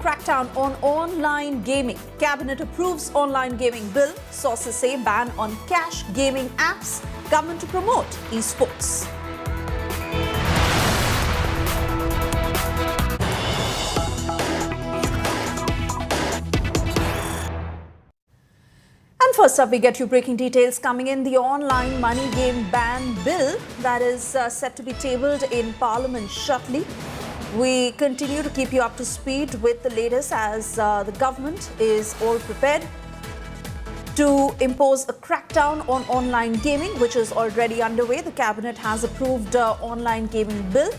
crackdown on online gaming. Cabinet approves online gaming bill. Sources say ban on cash gaming apps. Government to promote esports. And first up, we get you breaking details coming in. The online money game ban bill that is set to be tabled in Parliament shortly. We continue to keep you up to speed with the latest as the government is all prepared to impose a crackdown on online gaming, which is already underway. The cabinet has approved online gaming bill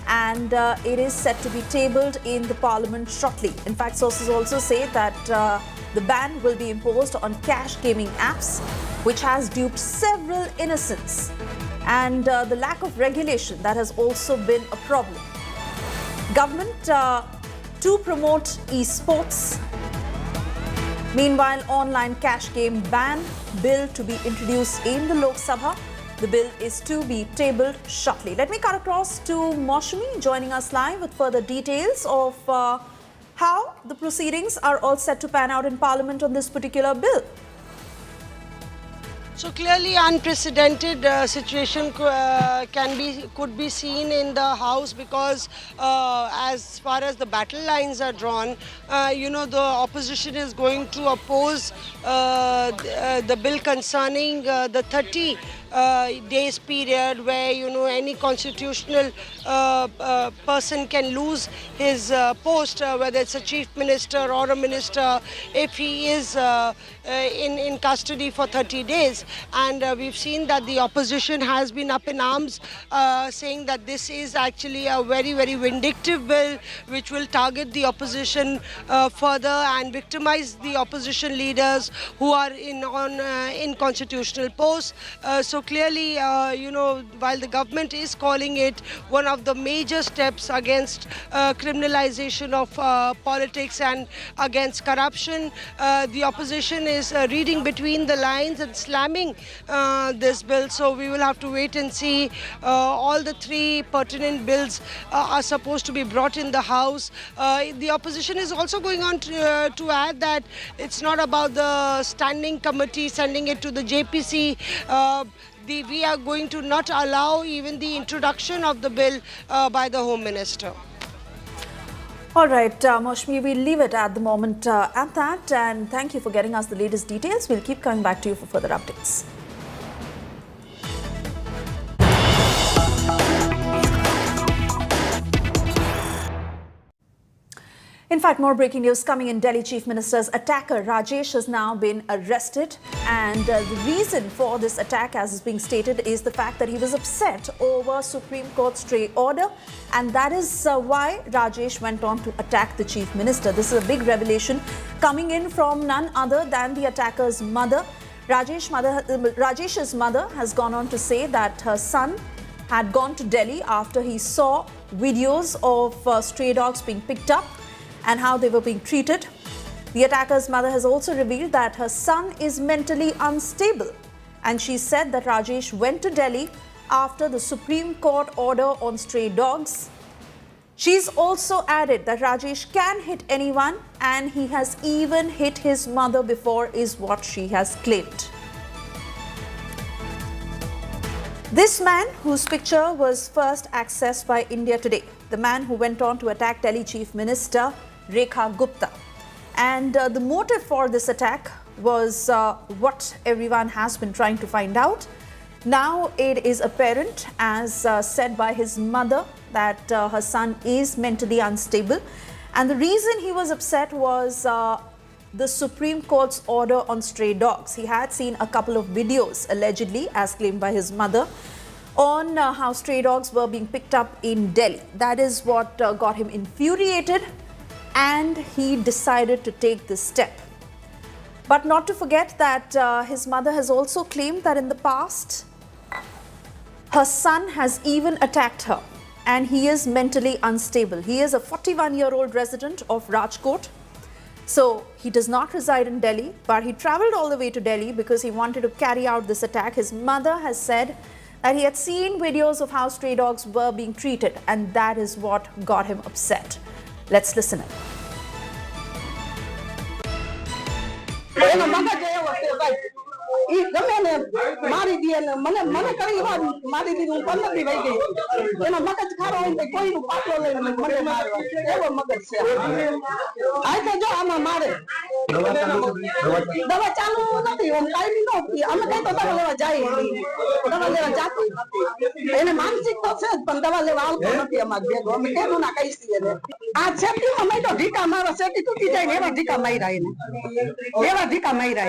and it is set to be tabled in the Parliament shortly. In fact, sources also say that the ban will be imposed on cash gaming apps, which has duped several innocents. And the lack of regulation, that has also been a problem. Government to promote esports. Meanwhile, online cash game ban bill to be introduced in the Lok Sabha. The bill is to be tabled shortly. Let me cut across to Moshmi joining us live with further details of how the proceedings are all set to pan out in Parliament on this particular bill. So clearly opprecedented situation could be seen in the House because as far as the battle lines are drawn, the opposition is going to oppose the bill concerning the 30 days period where any constitutional person can lose his post, whether it's a chief minister or a minister, if he is in custody for 30 days. And we've seen that the opposition has been up in arms, saying that this is actually a very, very vindictive bill which will target the opposition further and victimize the opposition leaders who are in constitutional posts. So clearly, while the government is calling it one of the major steps against criminalization of politics and against corruption, the opposition is reading between the lines and slamming this bill. So we will have to wait and see. All the three pertinent bills are supposed to be brought in the House. The opposition is also going on to add that it's not about the standing committee sending it to the JPC. We are going to not allow even the introduction of the bill by the Home Minister. All right, Moshmi, we'll leave it at the moment at that. And thank you for getting us the latest details. We'll keep coming back to you for further updates. In fact, more breaking news coming in. Delhi Chief Minister's attacker Rajesh has now been arrested, and the reason for this attack, as is being stated, is the fact that he was upset over Supreme Court stray order, and that is why Rajesh went on to attack the Chief Minister. This is a big revelation coming in from none other than the attacker's mother. Rajesh's mother has gone on to say that her son had gone to Delhi after he saw videos of stray dogs being picked up and how they were being treated. The attacker's mother has also revealed that her son is mentally unstable, and she said that Rajesh went to Delhi after the Supreme Court order on stray dogs. She's also added that Rajesh can hit anyone, and he has even hit his mother before, is what she has claimed. This man, whose picture was first accessed by India Today, the man who went on to attack Delhi Chief Minister Rekha Gupta. And the motive for this attack was what everyone has been trying to find out. Now it is apparent, as said by his mother, that her son is mentally unstable. And the reason he was upset was the Supreme Court's order on stray dogs. He had seen a couple of videos, allegedly, as claimed by his mother, on how stray dogs were being picked up in Delhi. That is what got him infuriated, and he decided to take this step. But not to forget that his mother has also claimed that in the past, her son has even attacked her, and he is mentally unstable. He is a 41-year-old resident of Rajkot. So he does not reside in Delhi, but he traveled all the way to Delhi because he wanted to carry out this attack. His mother has said that he had seen videos of how stray dogs were being treated, and that is what got him upset. Let's listen in. એનો મગજ એવો છે ભાઈ ઈ ગમે ને મારી દે ને મને મને કરી વાર મારી દીધું 15 દી વઈ ગઈ એનો મગજ ખારો હોય તો કોઈનું પાટલો લઈને મને મારવા એવો મગજ છે આ તો જો આમાં મારે દવા ચાલુ નથી ઓમ કાઈ નો અમે કઈ તો દવા લેવા જાય દવા લેવા જાતી એને માનસિક તો છે પણ દવા લેવા આવતો નથી અમાર ભેગો અમે કેનું ના કઈ છીએ ને આ છેટી અમે તો ઢીકા મારો છેટી તૂટી જાય ને એવા ઢીકા માર્યા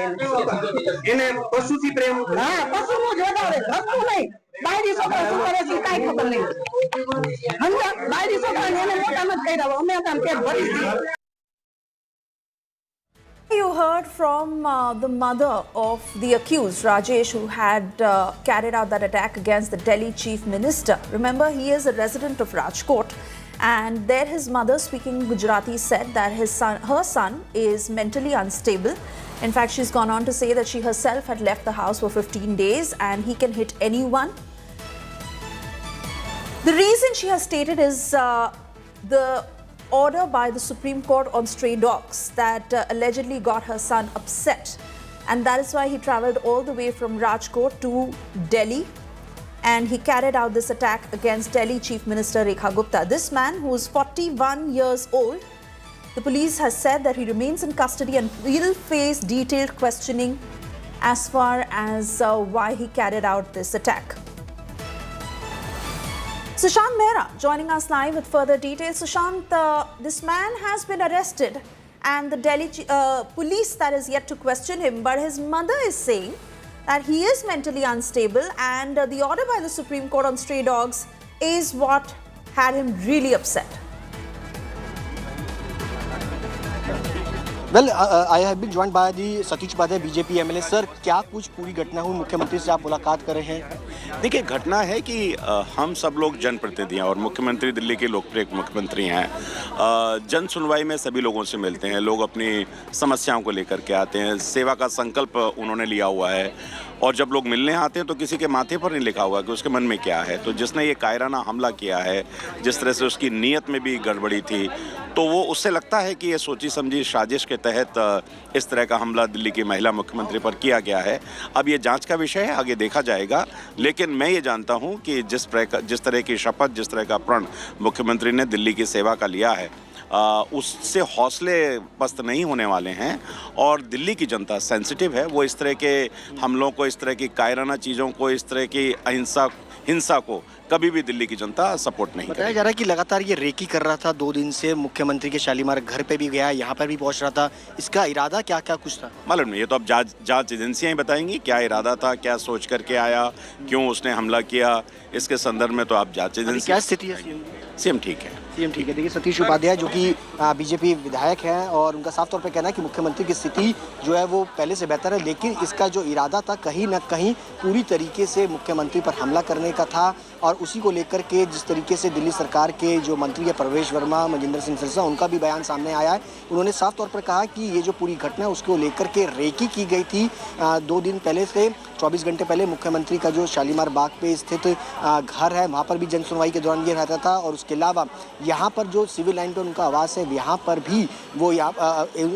એને પશુથી પ્રેમ હા પશુનું જ વધારે ઘરનું નહીં બાયરી છોકરા શું કરે છે કાઈ ખબર નહીં હંગા બાયરી છોકરાને એને મોટા મત કર્યા અમે હતા પેટ ભરી દીધું. You heard from the mother of the accused, Rajesh, who had carried out that attack against the Delhi Chief Minister. Remember, he is a resident of Rajkot, and there his mother, speaking Gujarati, said that her son is mentally unstable. In fact, she's gone on to say that she herself had left the house for 15 days and he can hit anyone. The reason she has stated is the order by the Supreme Court on stray dogs that allegedly got her son upset, and that is why he travelled all the way from Rajkot to Delhi and he carried out this attack against Delhi Chief Minister Rekha Gupta. This man, who is 41 years old, the police has said that he remains in custody and will face detailed questioning as far as why he carried out this attack. Sushant Mehra joining us live with further details. Sushant, this man has been arrested and the Delhi police that is yet to question him, but his mother is saying that he is mentally unstable and the order by the Supreme Court on stray dogs is what had him really upset. Well, I have been joined by the Satish Upadhyay BJP MLA. Sir, क्या कुछ पूरी घटना हुई, मुख्यमंत्री से आप मुलाकात कर रहे हैं? देखिए, घटना है कि हम सब लोग जनप्रतिनिधि हैं और मुख्यमंत्री दिल्ली के लोकप्रिय मुख्यमंत्री हैं. जन सुनवाई में सभी लोगों से मिलते हैं, लोग अपनी समस्याओं को लेकर के आते हैं, सेवा का संकल्प उन्होंने लिया हुआ है और जब लोग मिलने आते हैं तो किसी के माथे पर नहीं लिखा हुआ कि उसके मन में क्या है. तो जिसने ये कायराना हमला किया है, जिस तरह से उसकी नीयत में भी गड़बड़ी थी, तो वो उससे लगता है कि ये सोची समझी साजिश के तहत इस तरह का हमला दिल्ली की महिला मुख्यमंत्री पर किया गया है. अब ये जांच का विषय है, आगे देखा जाएगा. लेकिन मैं ये जानता हूँ कि जिस तरह की शपथ, जिस तरह का प्रण मुख्यमंत्री ने दिल्ली की सेवा का लिया है, उससे हौसले पस्त नहीं होने वाले हैं और दिल्ली की जनता सेंसिटिव है. वो इस तरह के हमलों को, इस तरह की कायराना चीज़ों को, इस तरह की हिंसा को कभी भी दिल्ली की जनता सपोर्ट नहीं. बताया जा रहा है कि लगातार ये रेकी कर रहा था, 2 दिन से मुख्यमंत्री के शालीमार घर पे भी गया, यहाँ पर भी पहुँच रहा था. इसका इरादा क्या क्या कुछ था? मालूम नहीं, ये तो अब जांच एजेंसियां ही बताएंगी क्या इरादा था, क्या सोच करके आया, क्यों उसने हमला किया. इसके संदर्भ में तो आप जांच एजेंसी. क्या स्थिति है? सीएम ठीक है. सीएम ठीक है. देखिए, सतीश उपाध्याय जो कि बीजेपी विधायक हैं और उनका साफ तौर पे कहना है कि मुख्यमंत्री की स्थिति जो है वो पहले से बेहतर है, लेकिन इसका जो इरादा था कहीं ना कहीं पूरी तरीके से मुख्यमंत्री पर हमला करने का था. और उसी को लेकर के जिस तरीके से दिल्ली सरकार के जो मंत्री है प्रवेश वर्मा, मजिंदर सिंह सिरसा, उनका भी बयान सामने आया है. उन्होंने साफ तौर पर कहा कि ये जो पूरी घटना है उसको लेकर के रेकी की गई थी. 2 दिन पहले से 24 घंटे पहले मुख्यमंत्री का जो शालीमार बाग पे स्थित घर है, वहाँ पर भी जन सुनवाई के दौरान ये रहता था. और उसके अलावा यहाँ पर जो सिविल लाइन पर उनका आवास है, यहाँ पर भी वो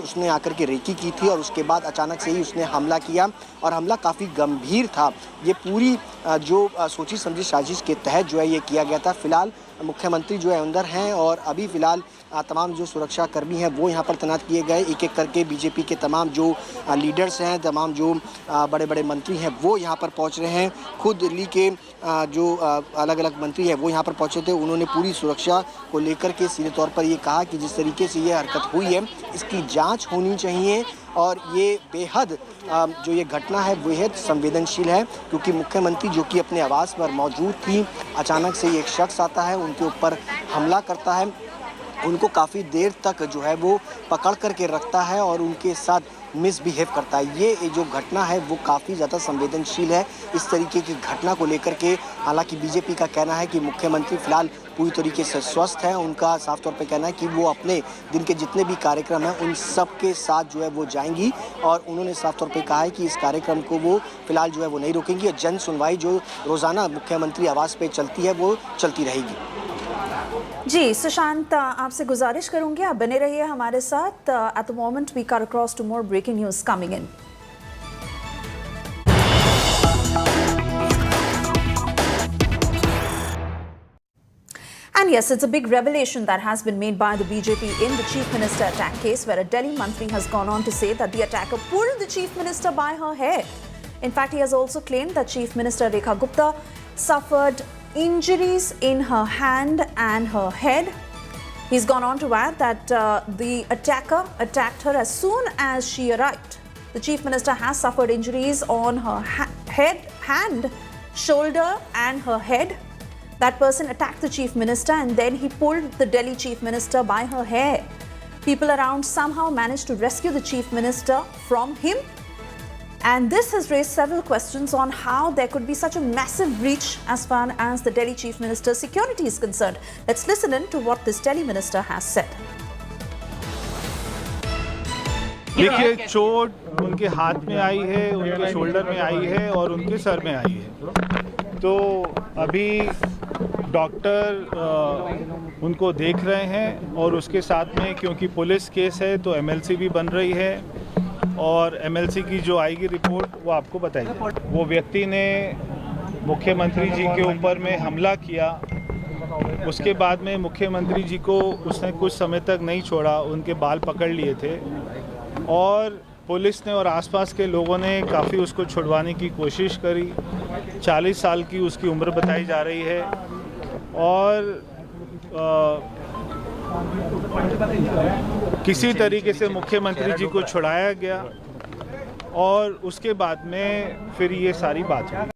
उसने आकर के रेकी की थी और उसके बाद अचानक से ही उसने हमला किया और हमला काफ़ी गंभीर था. ये पूरी जो सोची समझी साजिश के तहत जो है ये किया गया था. फिलहाल मुख्यमंत्री जो है अंदर हैं और अभी फिलहाल तमाम जो सुरक्षा कर्मी हैं वो यहाँ पर तैनात किए गए. एक एक करके बीजेपी के तमाम जो लीडर्स हैं, तमाम जो बड़े बड़े मंत्री हैं वो यहाँ पर पहुँच रहे हैं. खुद दिल्ली के जो अलग अलग मंत्री हैं वो यहाँ पर पहुँचे थे. उन्होंने पूरी सुरक्षा को लेकर के सीधे तौर पर ये कहा कि जिस तरीके से ये हरकत हुई है इसकी जाँच होनी चाहिए और ये बेहद जो ये घटना है बेहद संवेदनशील है, क्योंकि मुख्यमंत्री जो कि अपने आवास पर मौजूद थी, अचानक से एक शख्स आता है, उनके ऊपर हमला करता है, उनको काफ़ी देर तक जो है वो पकड़ करके रखता है और उनके साथ मिसबिहेव करता है. ये जो घटना है वो काफ़ी ज़्यादा संवेदनशील है. इस तरीके की घटना को लेकर के हालांकि बीजेपी का कहना है कि मुख्यमंत्री फिलहाल पूरी तरीके से स्वस्थ हैं. उनका साफ तौर पे कहना है कि वो अपने दिन के जितने भी कार्यक्रम हैं उन सब के साथ जो है वो जाएंगी और उन्होंने साफ तौर पे कहा है कि इस कार्यक्रम को वो फिलहाल जो है वो नहीं रोकेंगी और जन सुनवाई जो रोज़ाना मुख्यमंत्री आवास पर चलती है वो चलती रहेगी. जी सुशांत, आपसे गुजारिश करूंगी आप बने रहिए हमारे साथ. At the moment we cut across to more breaking news coming in. And yes, it's a big revelation that has been made by the BJP in the Chief Minister attack case, where a Delhi Mantri has gone on to say that the attacker pulled the Chief Minister by her hair. In fact, he has also claimed that Chief Minister Rekha Gupta suffered injuries in her hand and her head. He's gone on to add that the attacker attacked her as soon as she arrived. The Chief Minister has suffered injuries on her hand, shoulder and her head. That person attacked the Chief Minister and then he pulled the Delhi Chief Minister by her hair. People around somehow managed to rescue the Chief Minister from him. And this has raised several questions on how there could be such a massive breach as far as the Delhi Chief Minister's security is concerned. Let's listen in to what this Delhi Minister has said. देखिए, चोट उनके हाथ में आई है, उनके shoulder में आई है और उनके सर में आई है. तो अभी डॉक्टर उनको देख रहे हैं और उसके साथ में क्योंकि पुलिस केस है तो एमएलसी भी बन रही है और एमएलसी की जो आएगी रिपोर्ट वो आपको बताइए. वो व्यक्ति ने मुख्यमंत्री जी के ऊपर में हमला किया, उसके बाद में मुख्यमंत्री जी को उसने कुछ समय तक नहीं छोड़ा, उनके बाल पकड़ लिए थे और पुलिस ने और आसपास के लोगों ने काफ़ी उसको छुड़वाने की कोशिश करी. 40 साल की उसकी उम्र बताई जा रही है और किसी तरीके से मुख्यमंत्री जी को छुड़ाया गया और उसके बाद में फिर ये सारी बात हुई.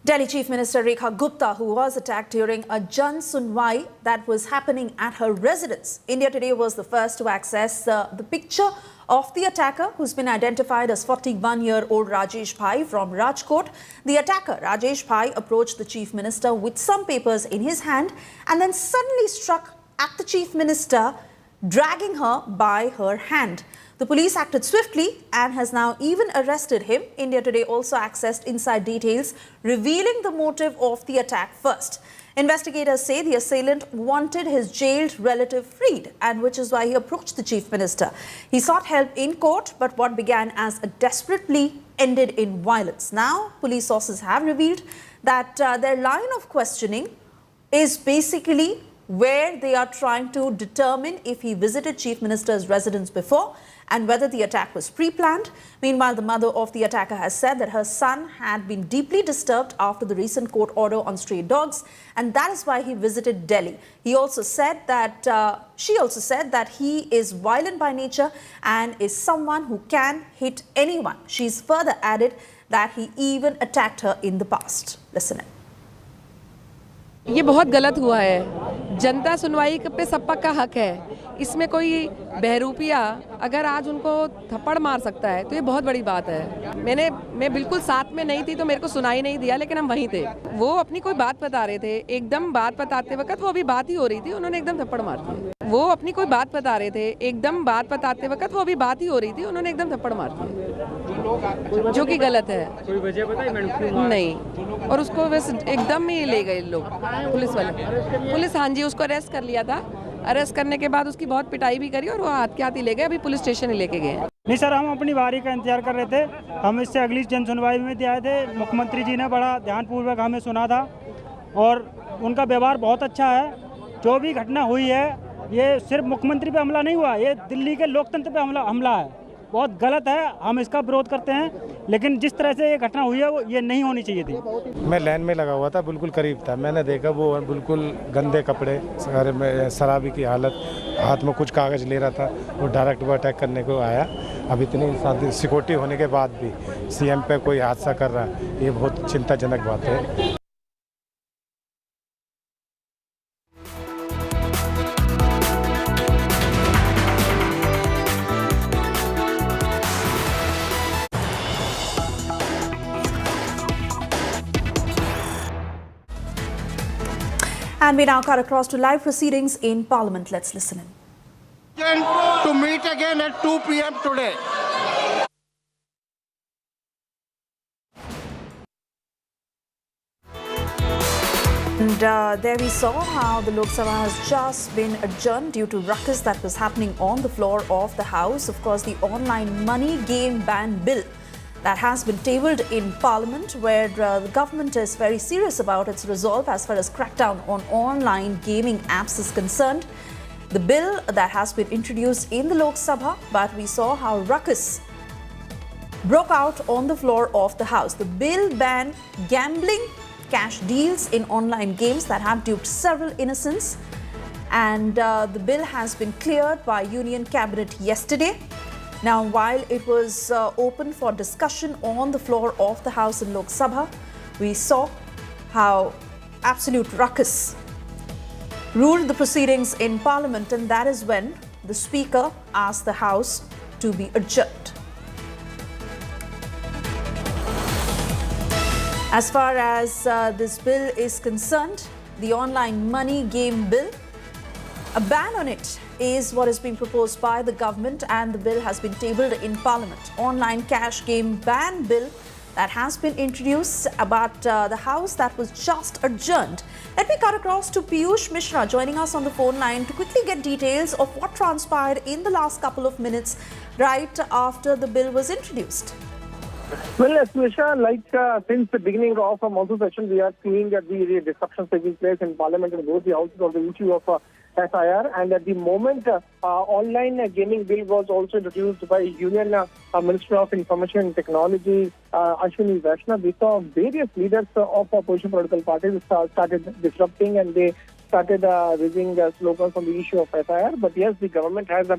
Delhi Chief Minister Rekha Gupta, who was attacked during a Jan Sunwai that was happening at her residence. India Today was the first to access the picture of the attacker, who's been identified as 41-year-old Rajesh Bhai from Rajkot. The attacker, Rajesh Bhai, approached the Chief Minister with some papers in his hand and then suddenly struck at the Chief Minister, dragging her by her hand. The police acted swiftly and has now even arrested him. India Today also accessed inside details revealing the motive of the attack first. Investigators say the assailant wanted his jailed relative freed, and which is why he approached the Chief Minister. He sought help in court, but what began as a desperate plea ended in violence. Now, police sources have revealed that their line of questioning is basically where they are trying to determine if he visited Chief Minister's residence before and whether the attack was pre-planned. Meanwhile, the mother of the attacker has said that her son had been deeply disturbed after the recent court order on stray dogs, and that is why he visited Delhi. He also said that she also said that he is violent by nature and is someone who can hit anyone. She's further added that he even attacked her in the past. Listen in. ये बहुत गलत हुआ है. जनता सुनवाई पे सबका का हक है. इसमें कोई बहरूपिया अगर आज उनको थप्पड़ मार सकता है तो ये बहुत बड़ी बात है. मैं बिल्कुल साथ में नहीं थी तो मेरे को सुनाई नहीं दिया, लेकिन हम वहीं थे. वो अपनी कोई बात बता रहे थे, एकदम बात बताते वक्त वो अभी बात ही हो रही थी, उन्होंने एकदम थप्पड़ मार दिया. वो अपनी कोई बात बता रहे थे, एकदम बात बताते वक्त वो अभी बात ही हो रही थी, उन्होंने एकदम थप्पड़ मार दिया, जो कि गलत है. कोई वजह बताई मैडम? नहीं. और उसको बस एकदम ही ले गए लोग, पुलिस वाले. पुलिस, हाँ जी, उसको अरेस्ट कर लिया था. अरेस्ट करने के बाद उसकी बहुत पिटाई भी करी और वो हाथ के हाथ ही ले गए. अभी पुलिस स्टेशन ही लेके गए. नहीं सर, हम अपनी बारी का इंतजार कर रहे थे. हम इससे अगली जन सुनवाई में भी आए थे. मुख्यमंत्री जी ने बड़ा ध्यानपूर्वक हमें सुना था और उनका व्यवहार बहुत अच्छा है. जो भी घटना हुई है ये सिर्फ मुख्यमंत्री पे हमला नहीं हुआ, ये दिल्ली के लोकतंत्र पे हमला है. बहुत गलत है, हम इसका विरोध करते हैं. लेकिन जिस तरह से ये घटना हुई है वो ये नहीं होनी चाहिए थी. मैं लाइन में लगा हुआ था, बिल्कुल करीब था. मैंने देखा वो बिल्कुल गंदे कपड़े, शराबी की हालत, हाथ में कुछ कागज़ ले रहा था. वो डायरेक्ट वो अटैक करने को आया. अब इतनी सिक्योरिटी होने के बाद भी सीएम पे कोई हादसा कर रहा है, ये बहुत चिंताजनक बात है. And we now cut across to live proceedings in Parliament. Let's listen in. To meet again at 2 p.m. today. And there we saw how the Lok Sabha has just been adjourned due to ruckus that was happening on the floor of the House. Of course, the online money game ban bill that has been tabled in Parliament, where the government is very serious about its resolve as far as crackdown on online gaming apps is concerned. The bill that has been introduced in the Lok Sabha, but we saw how ruckus broke out on the floor of the House. The bill banned gambling cash deals in online games that have duped several innocents, and the bill has been cleared by Union Cabinet yesterday. Now, while it was open for discussion on the floor of the House in Lok Sabha, we saw how absolute ruckus ruled the proceedings in Parliament, and that is when the Speaker asked the House to be adjourned. As far as this bill is concerned, the online money game bill, a ban on it is what is being proposed by the government, and the bill has been tabled in Parliament. Online cash game ban bill that has been introduced about the House that was just adjourned. Let me cut across to Piyush Mishra joining us on the phone line to quickly get details of what transpired in the last couple of minutes right after the bill was introduced. Well, Smrisha, since the beginning of a monsoon session, we are seeing that the disruptions taking place in Parliament and both the houses of the issue of SIR. And at the moment, online gaming bill was also introduced by Union Minister of Information and Technology, Ashwini Vaishnav. We saw various leaders of opposition political parties started disrupting, and they started raising slogans on the issue of SIR. But yes, the government has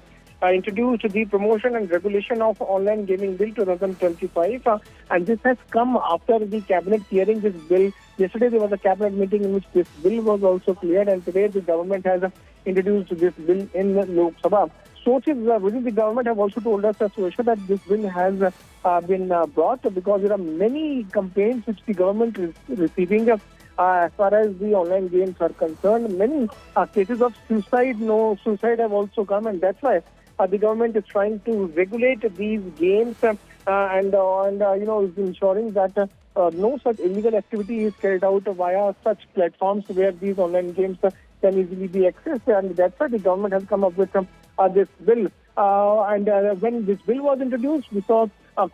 introduced the promotion and regulation of online gaming bill 2025, and this has come after the cabinet clearing this bill. Yesterday there was a cabinet meeting in which this bill was also cleared, and today the government has introduced this bill in Lok Sabha. Sources within the government have also told us that this bill has been brought because there are many complaints which the government is receiving as far as the online games are concerned. Many cases of suicide have also come, and that's why the government is trying to regulate these games and is ensuring that no such illegal activity is carried out via such platforms where these online games can easily be accessed. And that's why the government has come up with this bill. When this bill was introduced, we saw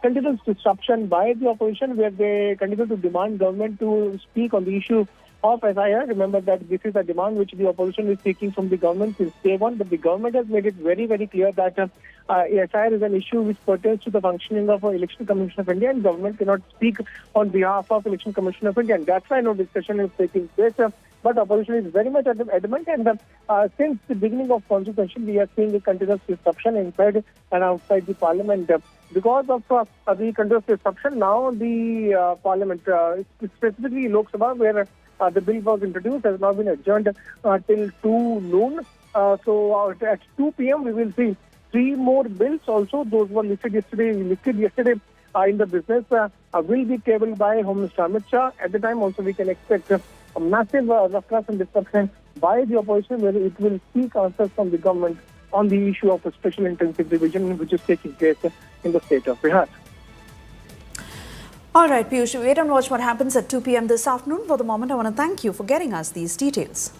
continuous disruption by the opposition, where they continue to demand government to speak on the issue of SIR. Remember that this is a demand which the opposition is seeking from the government since day one, but the government has made it very, very clear that SIR is an issue which pertains to the functioning of Election Commission of India, and government cannot speak on behalf of Election Commission of India. And that's why no discussion is taking place. But opposition is very much adamant, and since the beginning of monsoon session, we are seeing a continuous disruption inside and outside the Parliament. Because of the continuous disruption, now the Parliament, specifically Lok Sabha, where the bill was introduced, has now been adjourned till 2 noon. So at 2 p.m. we will see 3 more bills also. Those were listed yesterday in the business will be tabled by Home Minister Amit Shah. At the time also we can expect a massive ruckus and disruption by the opposition, where it will seek answers from the government on the issue of a special intensive division which is taking place in the state of Bihar. All right, Piyush, wait and watch what happens at 2 p.m. this afternoon. For the moment, I want to thank you for getting us these details.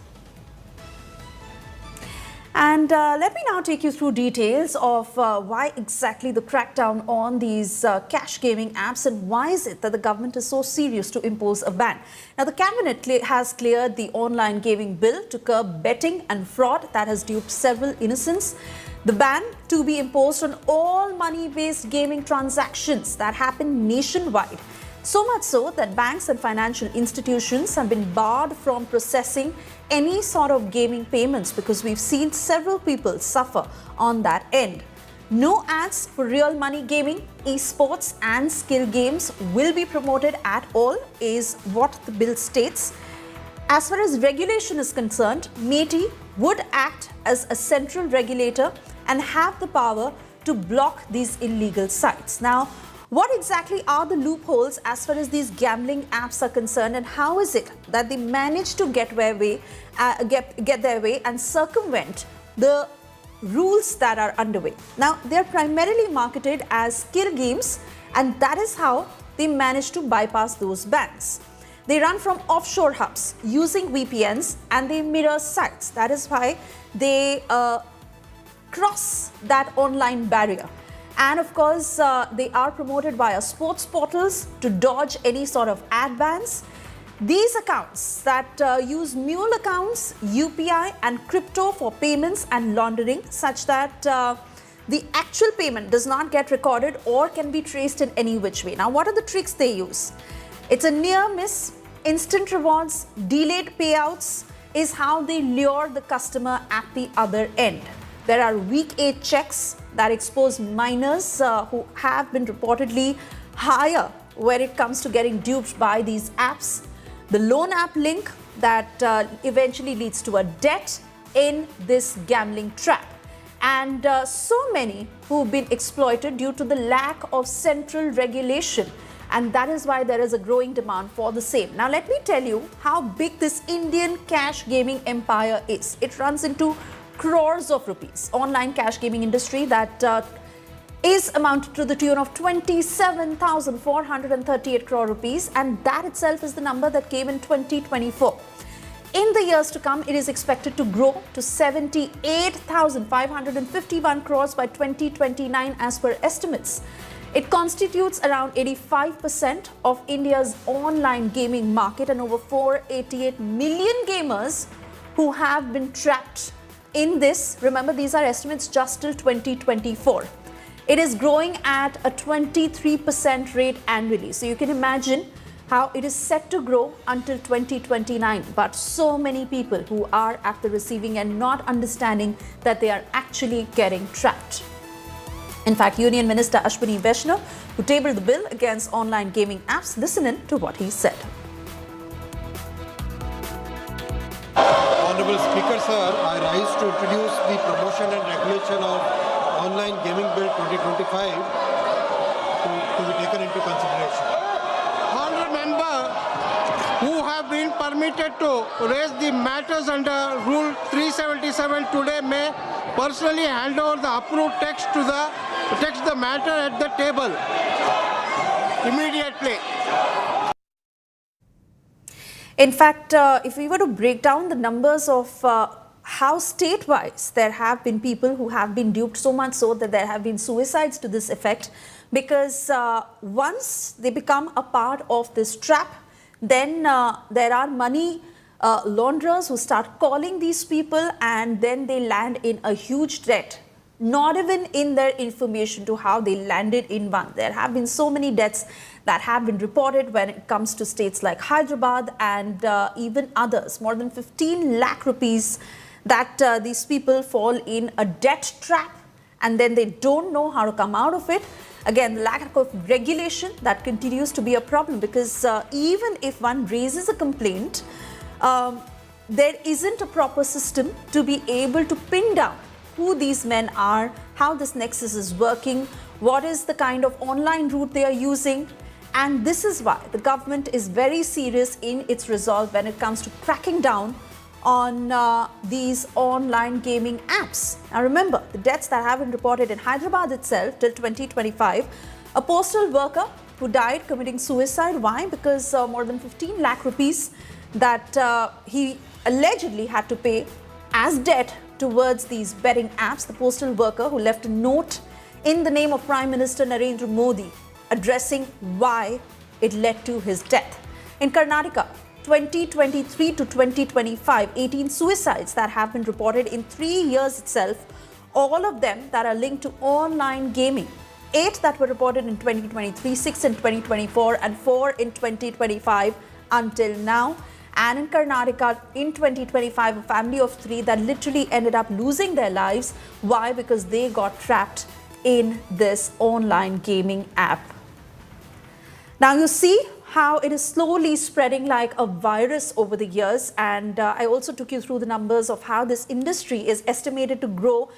And let me now take you through details of why exactly the crackdown on these cash gaming apps, and why is it that the government is so serious to impose a ban. Now, the cabinet has cleared the online gaming bill to curb betting and fraud that has duped several innocents. The ban to be imposed on all money-based gaming transactions that happen nationwide. So much so that banks and financial institutions have been barred from processing any sort of gaming payments, because we've seen several people suffer on that end. No ads for real money gaming, esports and skill games will be promoted at all, is what the bill states. As far as regulation is concerned, MeitY would act as a central regulator and have the power to block these illegal sites. Now, what exactly are the loopholes as far as these gambling apps are concerned, and how is it that they manage to get their way and circumvent the rules that are underway? Now, they are primarily marketed as skill games, and that is how they manage to bypass those bans. They run from offshore hubs using VPNs and they mirror sites. That is why they cross that online barrier. And of course, they are promoted via sports portals to dodge any sort of ad bans. These accounts that use mule accounts, UPI and crypto for payments and laundering, such that the actual payment does not get recorded or can be traced in any which way. Now, what are the tricks they use? It's a near miss, instant rewards, delayed payouts is how they lure the customer at the other end. There are weak age checks that expose minors who have been reportedly higher when it comes to getting duped by these apps. The loan app link that eventually leads to a debt in this gambling trap. And so many who've been exploited due to the lack of central regulation. And that is why there is a growing demand for the same. Now, let me tell you how big this Indian cash gaming empire is. It runs into crores of rupees. Online cash gaming industry that is amounted to the tune of 27,438 crore rupees, and that itself is the number that came in 2024. In the years to come, it is expected to grow to 78,551 crores by 2029 as per estimates. It constitutes around 85% of India's online gaming market and over 488 million gamers who have been trapped in this. Remember, these are estimates just till 2024. It is growing at a 23% rate annually. So you can imagine how it is set to grow until 2029. But so many people who are at the receiving end not understanding that they are actually getting trapped. In fact, Union Minister Ashwini Vaishnaw, who tabled the bill against online gaming apps, listen in to what he said. Honorable Speaker, sir, I rise to introduce the promotion and regulation of online gaming bill 2025 to be taken into consideration. Honorable member who have been permitted to raise the matters under Rule 377 today may personally hand over the approved text to the matter at the table immediately. In fact, if we were to break down the numbers of how state-wise there have been people who have been duped, so much so that there have been suicides to this effect, because once they become a part of this trap, then there are money launderers who start calling these people, and then they land in a huge debt, not even in their information to how they landed in one. There have been so many deaths that have been reported when it comes to states like Hyderabad and even others. More than 15 lakh rupees that these people fall in a debt trap, and then they don't know how to come out of it. Again, the lack of regulation that continues to be a problem, because even if one raises a complaint, there isn't a proper system to be able to pin down who these men are, how this nexus is working, what is the kind of online route they are using. And this is why the government is very serious in its resolve when it comes to cracking down on these online gaming apps. Now remember, the deaths that have been reported in Hyderabad itself till 2025, a postal worker who died committing suicide. Why? Because more than 15 lakh rupees that he allegedly had to pay as debt towards these betting apps. The postal worker who left a note in the name of Prime Minister Narendra Modi addressing why it led to his death. In Karnataka, 2023 to 2025, 18 suicides that have been reported in 3 years itself, all of them that are linked to online gaming. 8 that were reported in 2023, 6 in 2024 and 4 in 2025 until now. And in Karnataka, in 2025, a family of 3 that literally ended up losing their lives. Why? Because they got trapped in this online gaming app. Now you see how it is slowly spreading like a virus over the years. And I also took you through the numbers of how this industry is estimated to grow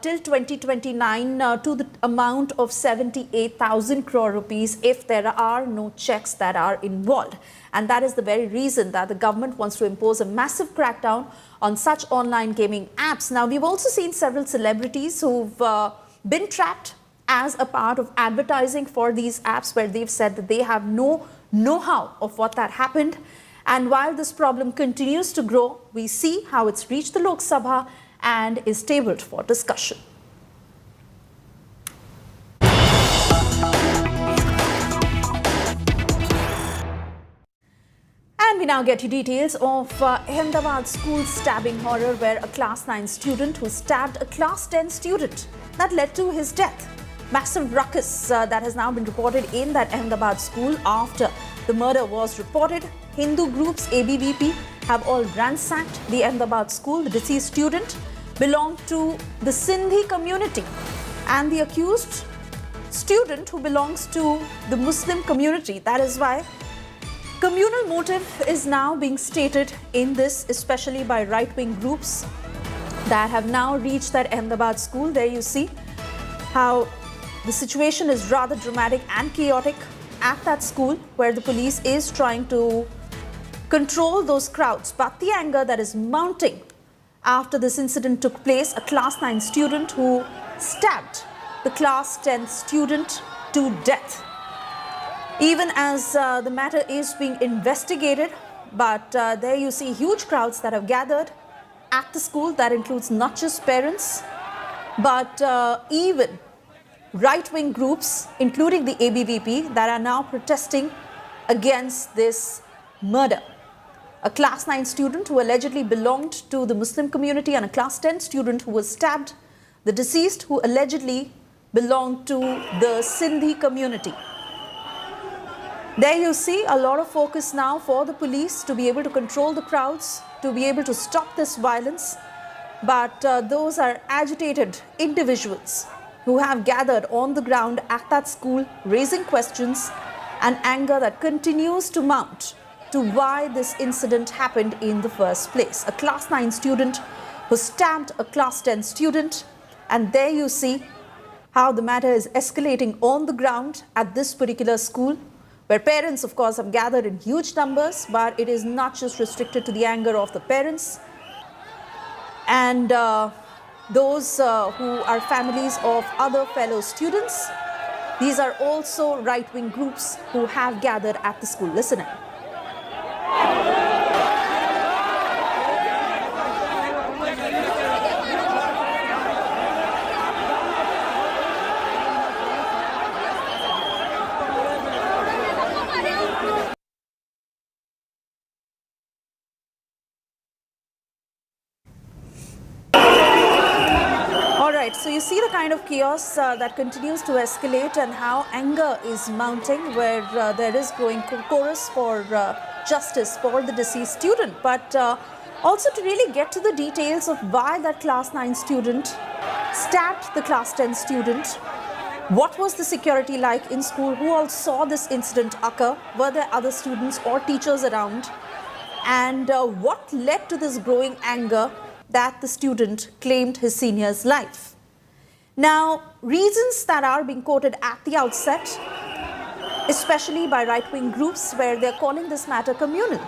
till 2029 to the amount of 78,000 crore rupees if there are no checks that are involved. And that is the very reason that the government wants to impose a massive crackdown on such online gaming apps. Now, we've also seen several celebrities who've been trapped as a part of advertising for these apps, where they've said that they have no know-how of what that happened. And while this problem continues to grow, we see how it's reached the Lok Sabha and is tabled for discussion. And we now get you details of Ahmedabad school stabbing horror, where a class 9 student who stabbed a class 10 student, that led to his death. Massive ruckus that has now been reported in that Ahmedabad school after the murder was reported. Hindu groups ABVP have all ransacked the Ahmedabad school. The deceased student belonged to the Sindhi community, and the accused student who belongs to the Muslim community. That is why communal motive is now being stated in this, especially by right-wing groups that have now reached that Ahmedabad school. There you see how the situation is rather dramatic and chaotic at that school, where the police is trying to control those crowds. But the anger that is mounting after this incident took place, a class 9 student who stabbed the class 10 student to death. Even as the matter is being investigated, but there you see huge crowds that have gathered at the school. That includes not just parents, but even right-wing groups, including the ABVP, that are now protesting against this murder. A class 9 student who allegedly belonged to the Muslim community, and a class 10 student who was stabbed. The deceased who allegedly belonged to the Sindhi community. There you see a lot of focus now for the police to be able to control the crowds, to be able to stop this violence. But those are agitated individuals who have gathered on the ground at that school, raising questions and anger that continues to mount to why this incident happened in the first place. A class 9 student who stabbed a class 10 student, and there you see how the matter is escalating on the ground at this particular school, where parents, of course, have gathered in huge numbers, but it is not just restricted to the anger of the parents and those who are families of other fellow students. These are also right-wing groups who have gathered at the school. Listen in. So you see the kind of chaos that continues to escalate, and how anger is mounting, where there is growing chorus for justice for the deceased student, but also to really get to the details of why that class 9 student stabbed the class 10 student. What was the security like in school? Who all saw this incident occur? Were there other students or teachers around? And what led to this growing anger that the student claimed his senior's life? Now, reasons that are being quoted at the outset, especially by right-wing groups, where they're calling this matter communal.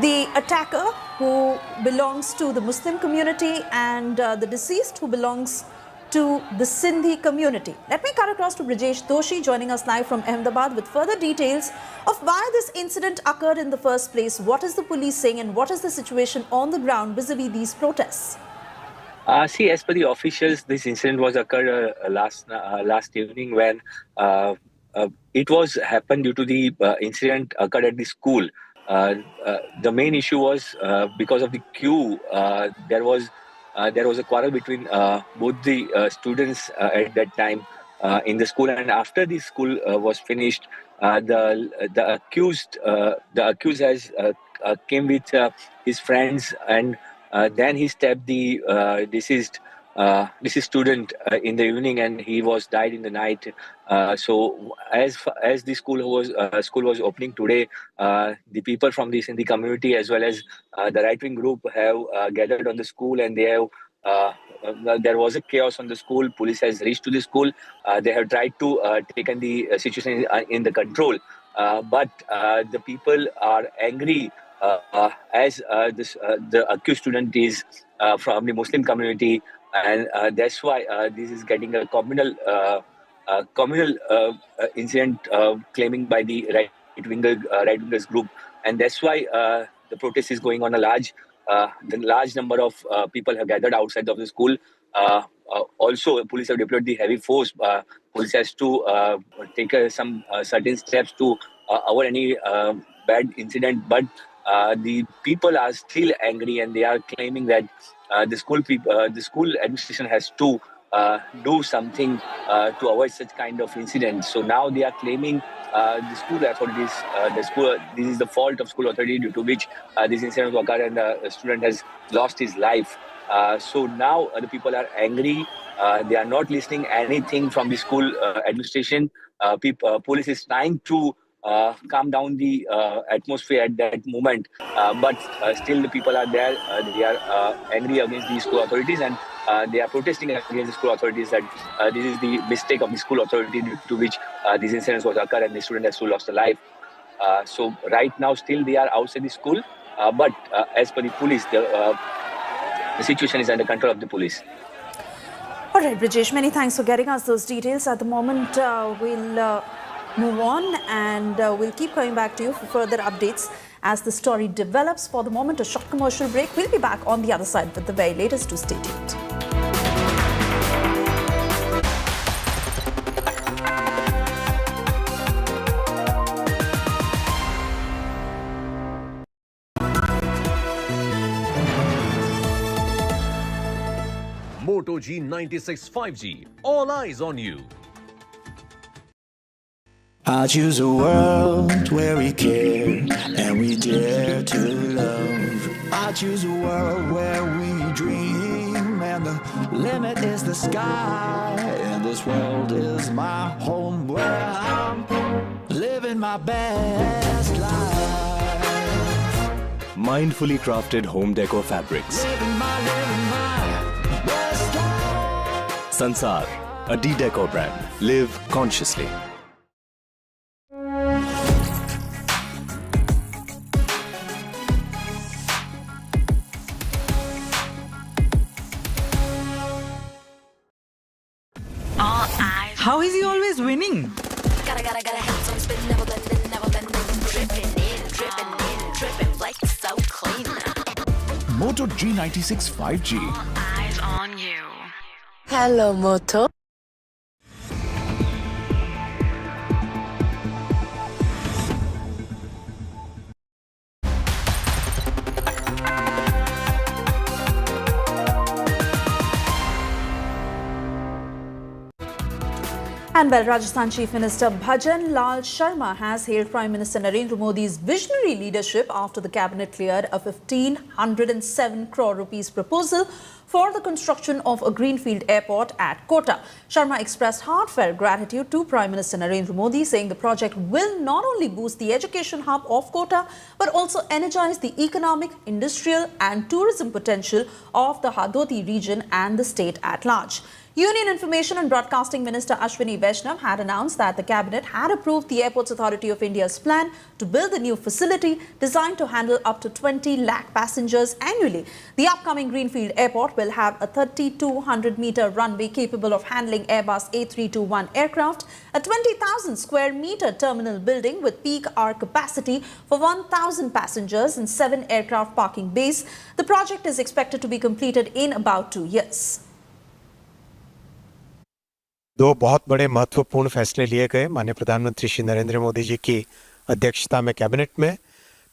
The attacker, who belongs to the Muslim community, and the deceased, who belongs to the Sindhi community. Let me cut across to Rajesh Doshi, joining us live from Ahmedabad with further details of why this incident occurred in the first place. What is the police saying, and what is the situation on the ground vis-a-vis these protests? See, as per the officials, this incident was occurred last evening, when it was happened due to the incident occurred at the school. The main issue was because of the queue. There was a quarrel between both the students at that time in the school, and after the school was finished, the accused has came with his friends, and then he stabbed the deceased student in the evening, and he was died in the night. So as the school was opening today, the people from the Sindhi community as well as the right-wing group have gathered on the school, and they have there was a chaos on the school. Police has reached to the school. They have tried to taken the situation in the control, but the people are angry. As the accused student is from the Muslim community, and that's why this is getting a communal communal incident claiming by the right-wingers group, and that's why the protest is going on. The large number of people have gathered outside of the school. Also, police have deployed the heavy force. Police has to take some certain steps to avoid any bad incident, but the people are still angry, and they are claiming that the school administration has to do something to avoid such kind of incidents. So now they are claiming the school authorities, this is the fault of school authority due to which this incident occurred and the student has lost his life. So now the people are angry. They are not listening anything from the school administration. Police is trying to calm down the atmosphere at that moment, but still the people are there. They are angry against the school authorities, and they are protesting against the school authorities that this is the mistake of the school authority due to which these incidents was occurred and the student has lost a life. So right now still they are outside the school, but as per the police, the situation is under control of the police. All right, Rajesh, many thanks for getting us those details. At the moment, we'll move on and we'll keep coming back to you for further updates as the story develops. For the moment, a short commercial break. We'll be back on the other side with the very latest. To stay tuned. Moto G96 5G. All eyes on you. I choose a world where we care and we dare to love. I choose a world where we dream and the limit is the sky. And this world is my home where I'm living my best life. Mindfully crafted home decor fabrics. Living my best life. Sansar, a D-Decor brand. Live consciously. How is he always winning? Gotta have some spin, never bending, dripping, like so clean. Moto G96 5G. All eyes on you. Hello, Moto. And well, Rajasthan Chief Minister Bhajan Lal Sharma has hailed Prime Minister Narendra Modi's visionary leadership after the cabinet cleared a 1,507 crore rupees proposal for the construction of a Greenfield airport at Kota. Sharma expressed heartfelt gratitude to Prime Minister Narendra Modi, saying the project will not only boost the education hub of Kota, but also energize the economic, industrial and tourism potential of the Hadoti region and the state at large. Union Information and Broadcasting Minister Ashwini Vaishnav had announced that the Cabinet had approved the Airports Authority of India's plan to build a new facility designed to handle up to 20 lakh passengers annually. The upcoming Greenfield Airport will have a 3,200-meter runway capable of handling Airbus A321 aircraft, a 20,000 square meter terminal building with peak hour capacity for 1,000 passengers and 7 aircraft parking bays. The project is expected to be completed in about 2 years. दो बहुत बड़े महत्वपूर्ण फैसले लिए गए माननीय प्रधानमंत्री श्री नरेंद्र मोदी जी की अध्यक्षता में कैबिनेट में।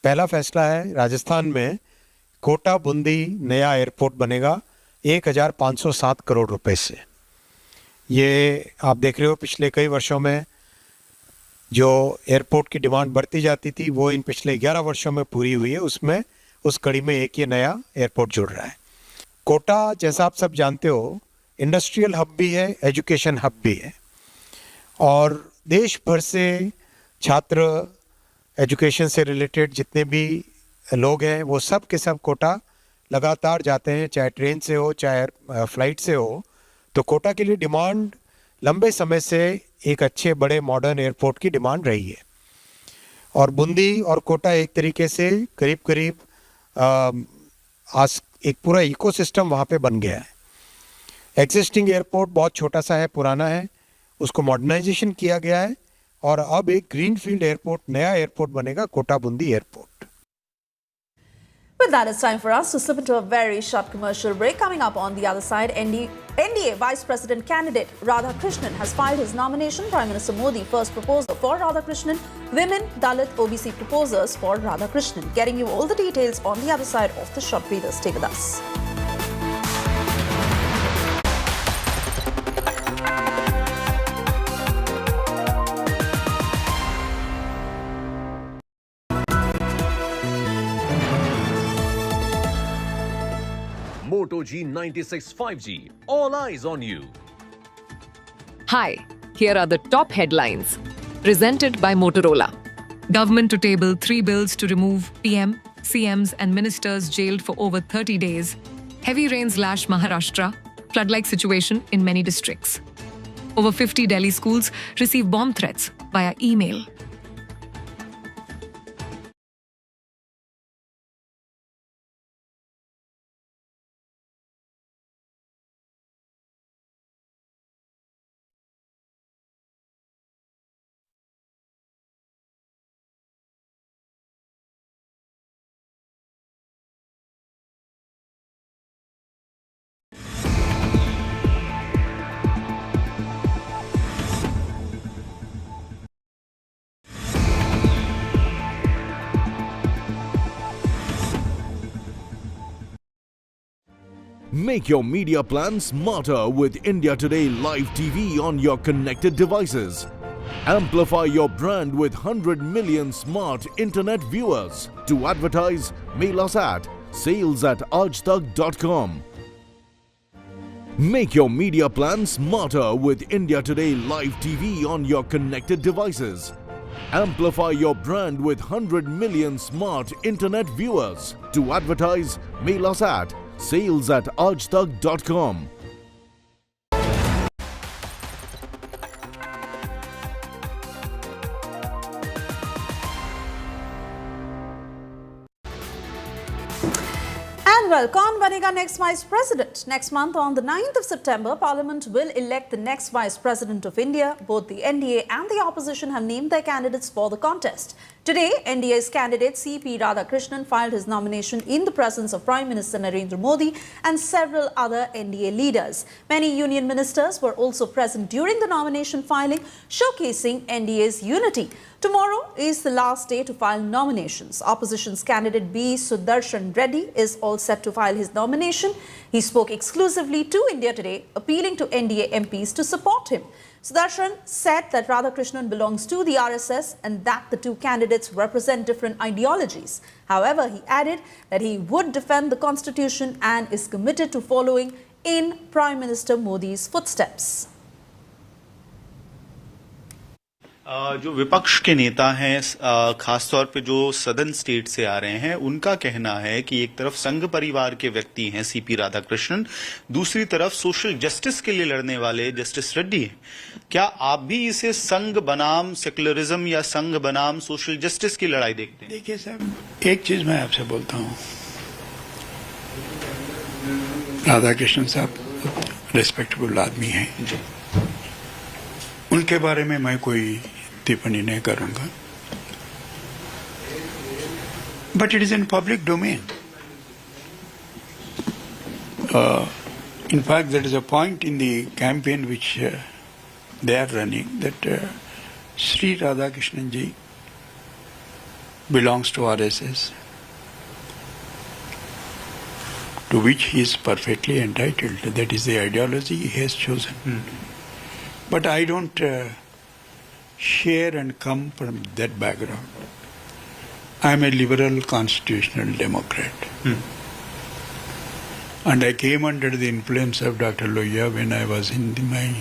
पहला फैसला है, राजस्थान में कोटा बूंदी नया एयरपोर्ट बनेगा 1,507 करोड़ रुपए से। ये आप देख रहे हो पिछले कई वर्षों में जो एयरपोर्ट की डिमांड बढ़ती जाती थी वो इन पिछले 11 वर्षों में पूरी हुई है। उसमें उस कड़ी में एक ये नया एयरपोर्ट जुड़ रहा है। कोटा जैसा आप सब जानते हो इंडस्ट्रियल हब भी है, एजुकेशन हब भी है और देश भर से छात्र एजुकेशन से रिलेटेड जितने भी लोग हैं वो सब के सब कोटा लगातार जाते हैं, चाहे ट्रेन से हो चाहे फ्लाइट से हो। तो कोटा के लिए डिमांड लंबे समय से एक अच्छे बड़े मॉडर्न एयरपोर्ट की डिमांड रही है और बूंदी और कोटा एक तरीके से करीब करीब आज एक पूरा इकोसिस्टम वहाँ पे बन गया है। एग्जिस्टिंग एयरपोर्ट बहुत छोटा सा है, पुराना है उसको मॉडर्नाइजेशन किया गया है और अब एक ग्रीनफील्ड एयरपोर्ट, नया एयरपोर्ट बनेगा, Kota Bundi airport. With that, it's time for us to slip into a very short commercial break. Coming up on the other side, NDA Vice President candidate Radhakrishnan has filed his nomination. Prime Minister Modi first proposer for Radhakrishnan. Women, Dalit, OBC proposers for Radhakrishnan. Getting you all the details on the other side of the short breather. Stay with us. Moto G96 5G. All eyes on you. Hi, here are the top headlines. Presented by Motorola. Government to table 3 bills to remove PM, CMs and ministers jailed for over 30 days. Heavy rains lash Maharashtra. Flood-like situation in many districts. Over 50 Delhi schools receive bomb threats via email. Make your media plan smarter with India Today Live TV on your connected devices. Amplify your brand with 100 million smart internet viewers. To advertise, mail us at sales@ajtak.com. Make your media plan smarter with India Today Live TV on your connected devices. Amplify your brand with 100 million smart internet viewers. To advertise, mail us at sales@ajtak.com. And well, कौन बनेगा next Vice President? Next month on the 9th of September, Parliament will elect the next Vice President of India. Both the NDA and the opposition have named their candidates for the contest. Today, NDA's candidate C.P. Radhakrishnan filed his nomination in the presence of Prime Minister Narendra Modi and several other NDA leaders. Many union ministers were also present during the nomination filing, showcasing NDA's unity. Tomorrow is the last day to file nominations. Opposition's candidate B. Sudarshan Reddy is all set to file his nomination. He spoke exclusively to India Today, appealing to NDA MPs to support him. Sudarshan said that Radhakrishnan belongs to the RSS and that the two candidates represent different ideologies. However, he added that he would defend the constitution and is committed to following in Prime Minister Modi's footsteps. जो विपक्ष के नेता हैं, खासतौर पे जो southern state से आ रहे हैं, उनका कहना है कि एक तरफ संघ परिवार के व्यक्ति हैं सीपी राधाकृष्णन, दूसरी तरफ सोशल जस्टिस के लिए लड़ने वाले जस्टिस रेड्डी हैं। क्या आप भी इसे संघ बनाम सेकुलरिज्म या संघ बनाम सोशल जस्टिस की लड़ाई देखते हैं? देखिए साहब, एक चीज मैं आपसे बोलता हूँ, राधाकृष्णन साहब रिस्पेक्टेबल आदमी हैं, उनके बारे में मैं कोई टिप्पणी नहीं करूंगा, but it is in public domain. In fact, there is a point in the campaign which they are running that Sri Radhakrishnan ji belongs to RSS, to which he is perfectly entitled. That is the ideology he has chosen. But I don't share and come from that background. I am a liberal constitutional democrat. And I came under the influence of Dr. Loya when I was in my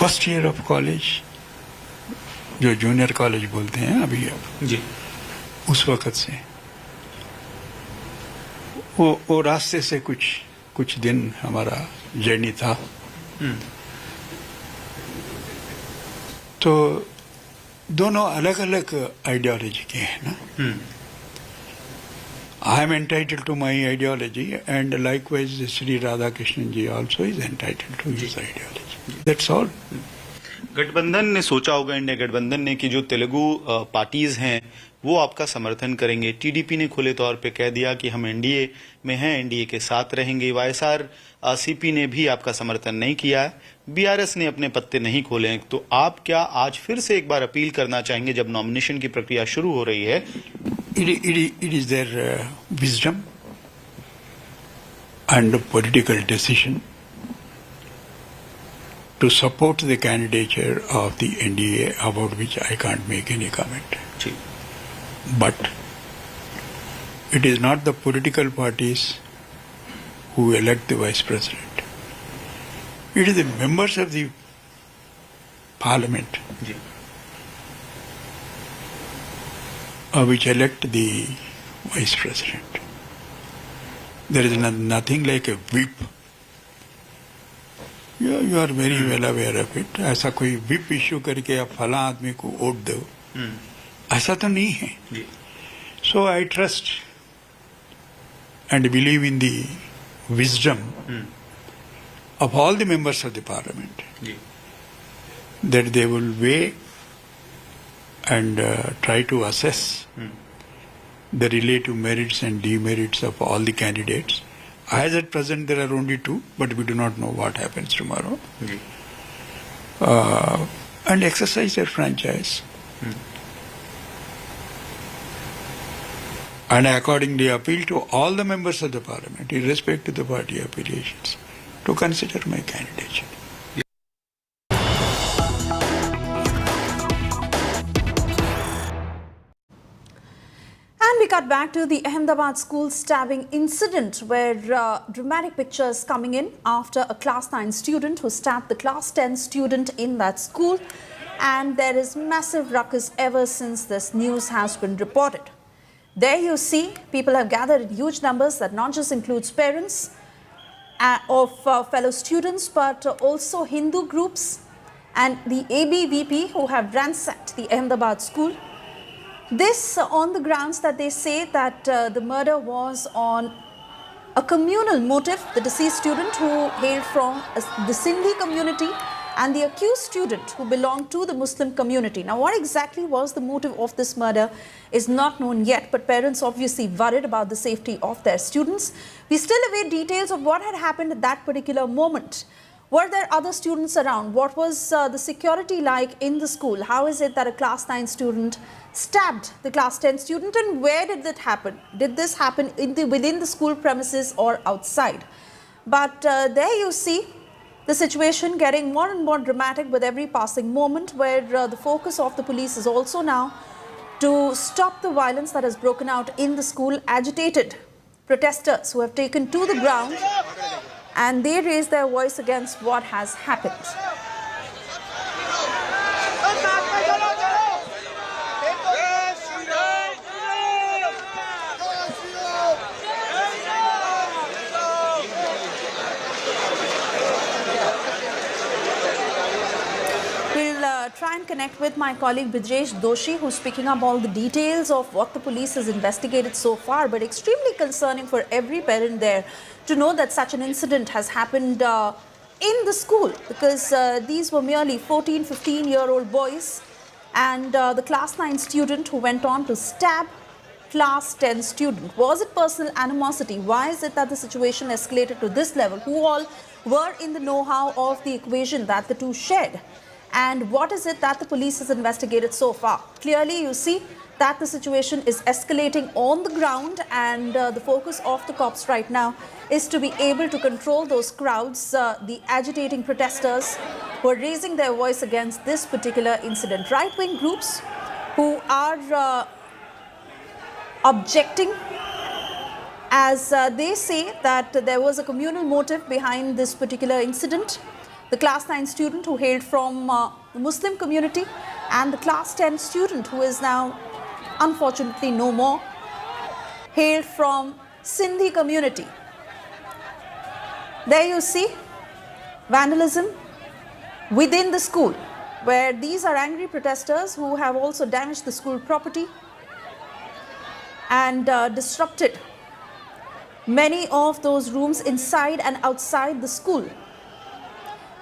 first year of college, जो junior college बोलते हैं अभी अब जी, उस वक्त से वो रास्ते से कुछ दिन हमारा जर्नी था. तो दोनों अलग अलग आइडियोलॉजी के हैं ना. I am entitled to my ideology, and likewise Sri Radhakrishnan ji also is entitled to his ideology. That's all. गठबंधन ने सोचा होगा, इंडिया गठबंधन ने, कि जो तेलुगु पार्टीज हैं वो आपका समर्थन करेंगे। टीडीपी ने खुले तौर पे कह दिया कि हम एनडीए में हैं, एनडीए के साथ रहेंगे। वाईएसआर सीपी ने भी आपका समर्थन नहीं किया है। बीआरएस ने अपने पत्ते नहीं खोले हैं। तो आप क्या आज फिर से एक बार अपील करना चाहेंगे, जब नॉमिनेशन की प्रक्रिया शुरू हो रही है? It is their wisdom and political decision to support the candidature of the NDA, about which I can't make any comment. But it is not the political parties who elect the vice president. It is the members of the parliament which elect the vice president. There is nothing like a whip. You are very well aware of it. ऐसा कोई whip issue करके आप फला आदमी को vote दो, ऐसा तो नहीं है. So I trust and believe in the wisdom of all the members of the parliament, that they will weigh and try to assess the relative merits and demerits of all the candidates. As at present, there are only two, but we do not know what happens tomorrow. And exercise their franchise. And I accordingly appeal to all the members of the parliament, irrespective of the party affiliations, to consider my candidature. And we cut back to the Ahmedabad school stabbing incident, where dramatic pictures coming in after a class 9 student who stabbed the class 10 student in that school. And there is massive ruckus ever since this news has been reported. There you see, people have gathered in huge numbers that not just includes parents of fellow students, but also Hindu groups and the ABVP who have ransacked the Ahmedabad school. This on the grounds that they say that the murder was on a communal motive. The deceased student, who hailed from the Sindhi community, and the accused student, who belonged to the Muslim community. Now, what exactly was the motive of this murder is not known yet, but parents obviously worried about the safety of their students. We still await details of what had happened at that particular moment. Were there other students around? What was the security like in the school? How is it that a class 9 student stabbed the class 10 student, and where did it happen? Did this happen within the school premises or outside? But there you see the situation getting more and more dramatic with every passing moment, where the focus of the police is also now to stop the violence that has broken out in the school. Agitated protesters who have taken to the ground, and they raise their voice against what has happened. Try and connect with my colleague Rajesh Doshi, who's picking up all the details of what the police has investigated so far, but extremely concerning for every parent there to know that such an incident has happened in the school, because these were merely 14, 15-year-old boys, and the class 9 student who went on to stab class 10 student. Was it personal animosity? Why is it that the situation escalated to this level? Who all were in the know-how of the equation that the two shared? And what is it that the police has investigated so far? Clearly, you see that the situation is escalating on the ground, and the focus of the cops right now is to be able to control those crowds, the agitating protesters who are raising their voice against this particular incident. Right-wing groups who are objecting, as they say that there was a communal motive behind this particular incident. The class 9 student who hailed from the Muslim community, and the class 10 student who is now unfortunately no more, hailed from Sindhi community. There you see vandalism within the school, where these are angry protesters who have also damaged the school property and disrupted many of those rooms inside and outside the school.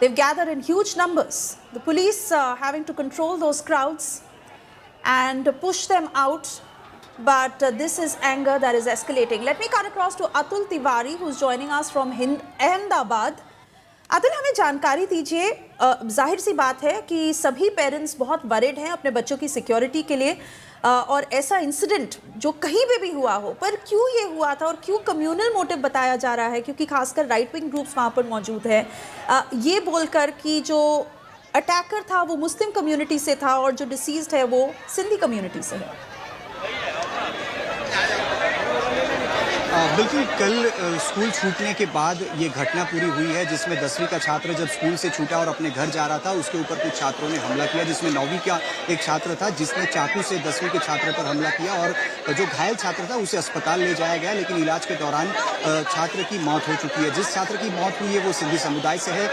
They've gathered in huge numbers. The police having to control those crowds and push them out. But this is anger that is escalating. Let me cut across to Atul Tiwari, who's joining us from Ahmedabad. Atul, हमें जानकारी दीजिए। जाहिर सी बात है कि सभी parents बहुत worried हैं अपने बच्चों की सिक्योरिटी के लिए, और ऐसा इंसिडेंट जो कहीं पे भी हुआ हो, पर क्यों ये हुआ था और क्यों कम्युनल मोटिव बताया जा रहा है, क्योंकि खासकर राइट विंग ग्रुप्स वहाँ पर मौजूद हैं, ये बोलकर कि जो अटैकर था वो मुस्लिम कम्युनिटी से था और जो डिसीज्ड है वो सिंधी कम्युनिटी से है। बिल्कुल, कल स्कूल छूटने के बाद ये घटना पूरी हुई है, जिसमें 10वीं का छात्र जब स्कूल से छूटा और अपने घर जा रहा था, उसके ऊपर कुछ छात्रों ने हमला किया, जिसमें 9वीं का एक छात्र था जिसने चाकू से 10वीं के छात्र पर हमला किया, और जो घायल छात्र था उसे अस्पताल ले जाया गया, लेकिन इलाज के दौरान छात्र की मौत हो चुकी है। जिस छात्र की मौत हुई है वो सिंधी समुदाय से है।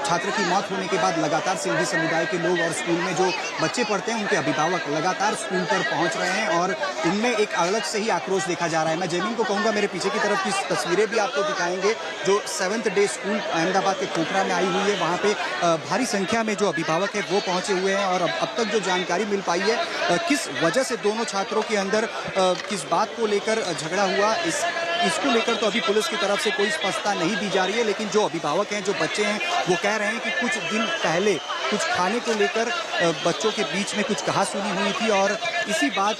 छात्र की मौत होने के बाद लगातार सिंधी समुदाय के लोग और स्कूल में जो बच्चे पढ़ते हैं उनके अभिभावक लगातार स्कूल पर पहुंच रहे हैं, और उनमें एक अलग से ही आक्रोश देखा जा रहा है। मैं जमीन को कहूँगा, मेरे पीछे की तरफ की तस्वीरें भी आपको दिखाएंगे, जो 7th डे स्कूल अहमदाबाद के खोखरा में आई हुई है। वहाँ पे भारी संख्या में जो अभिभावक है वो पहुंचे हुए हैं, और अब तक जो जानकारी मिल पाई है किस वजह से दोनों छात्रों के अंदर किस बात को लेकर झगड़ा हुआ, इसको लेकर तो अभी पुलिस की तरफ से कोई स्पष्टता नहीं दी जा रही है। लेकिन जो अभिभावक हैं, जो बच्चे हैं, वो कह रहे हैं कि कुछ दिन पहले कुछ खाने को लेकर बच्चों के बीच में कुछ कहासुनी हुई थी, और इसी बात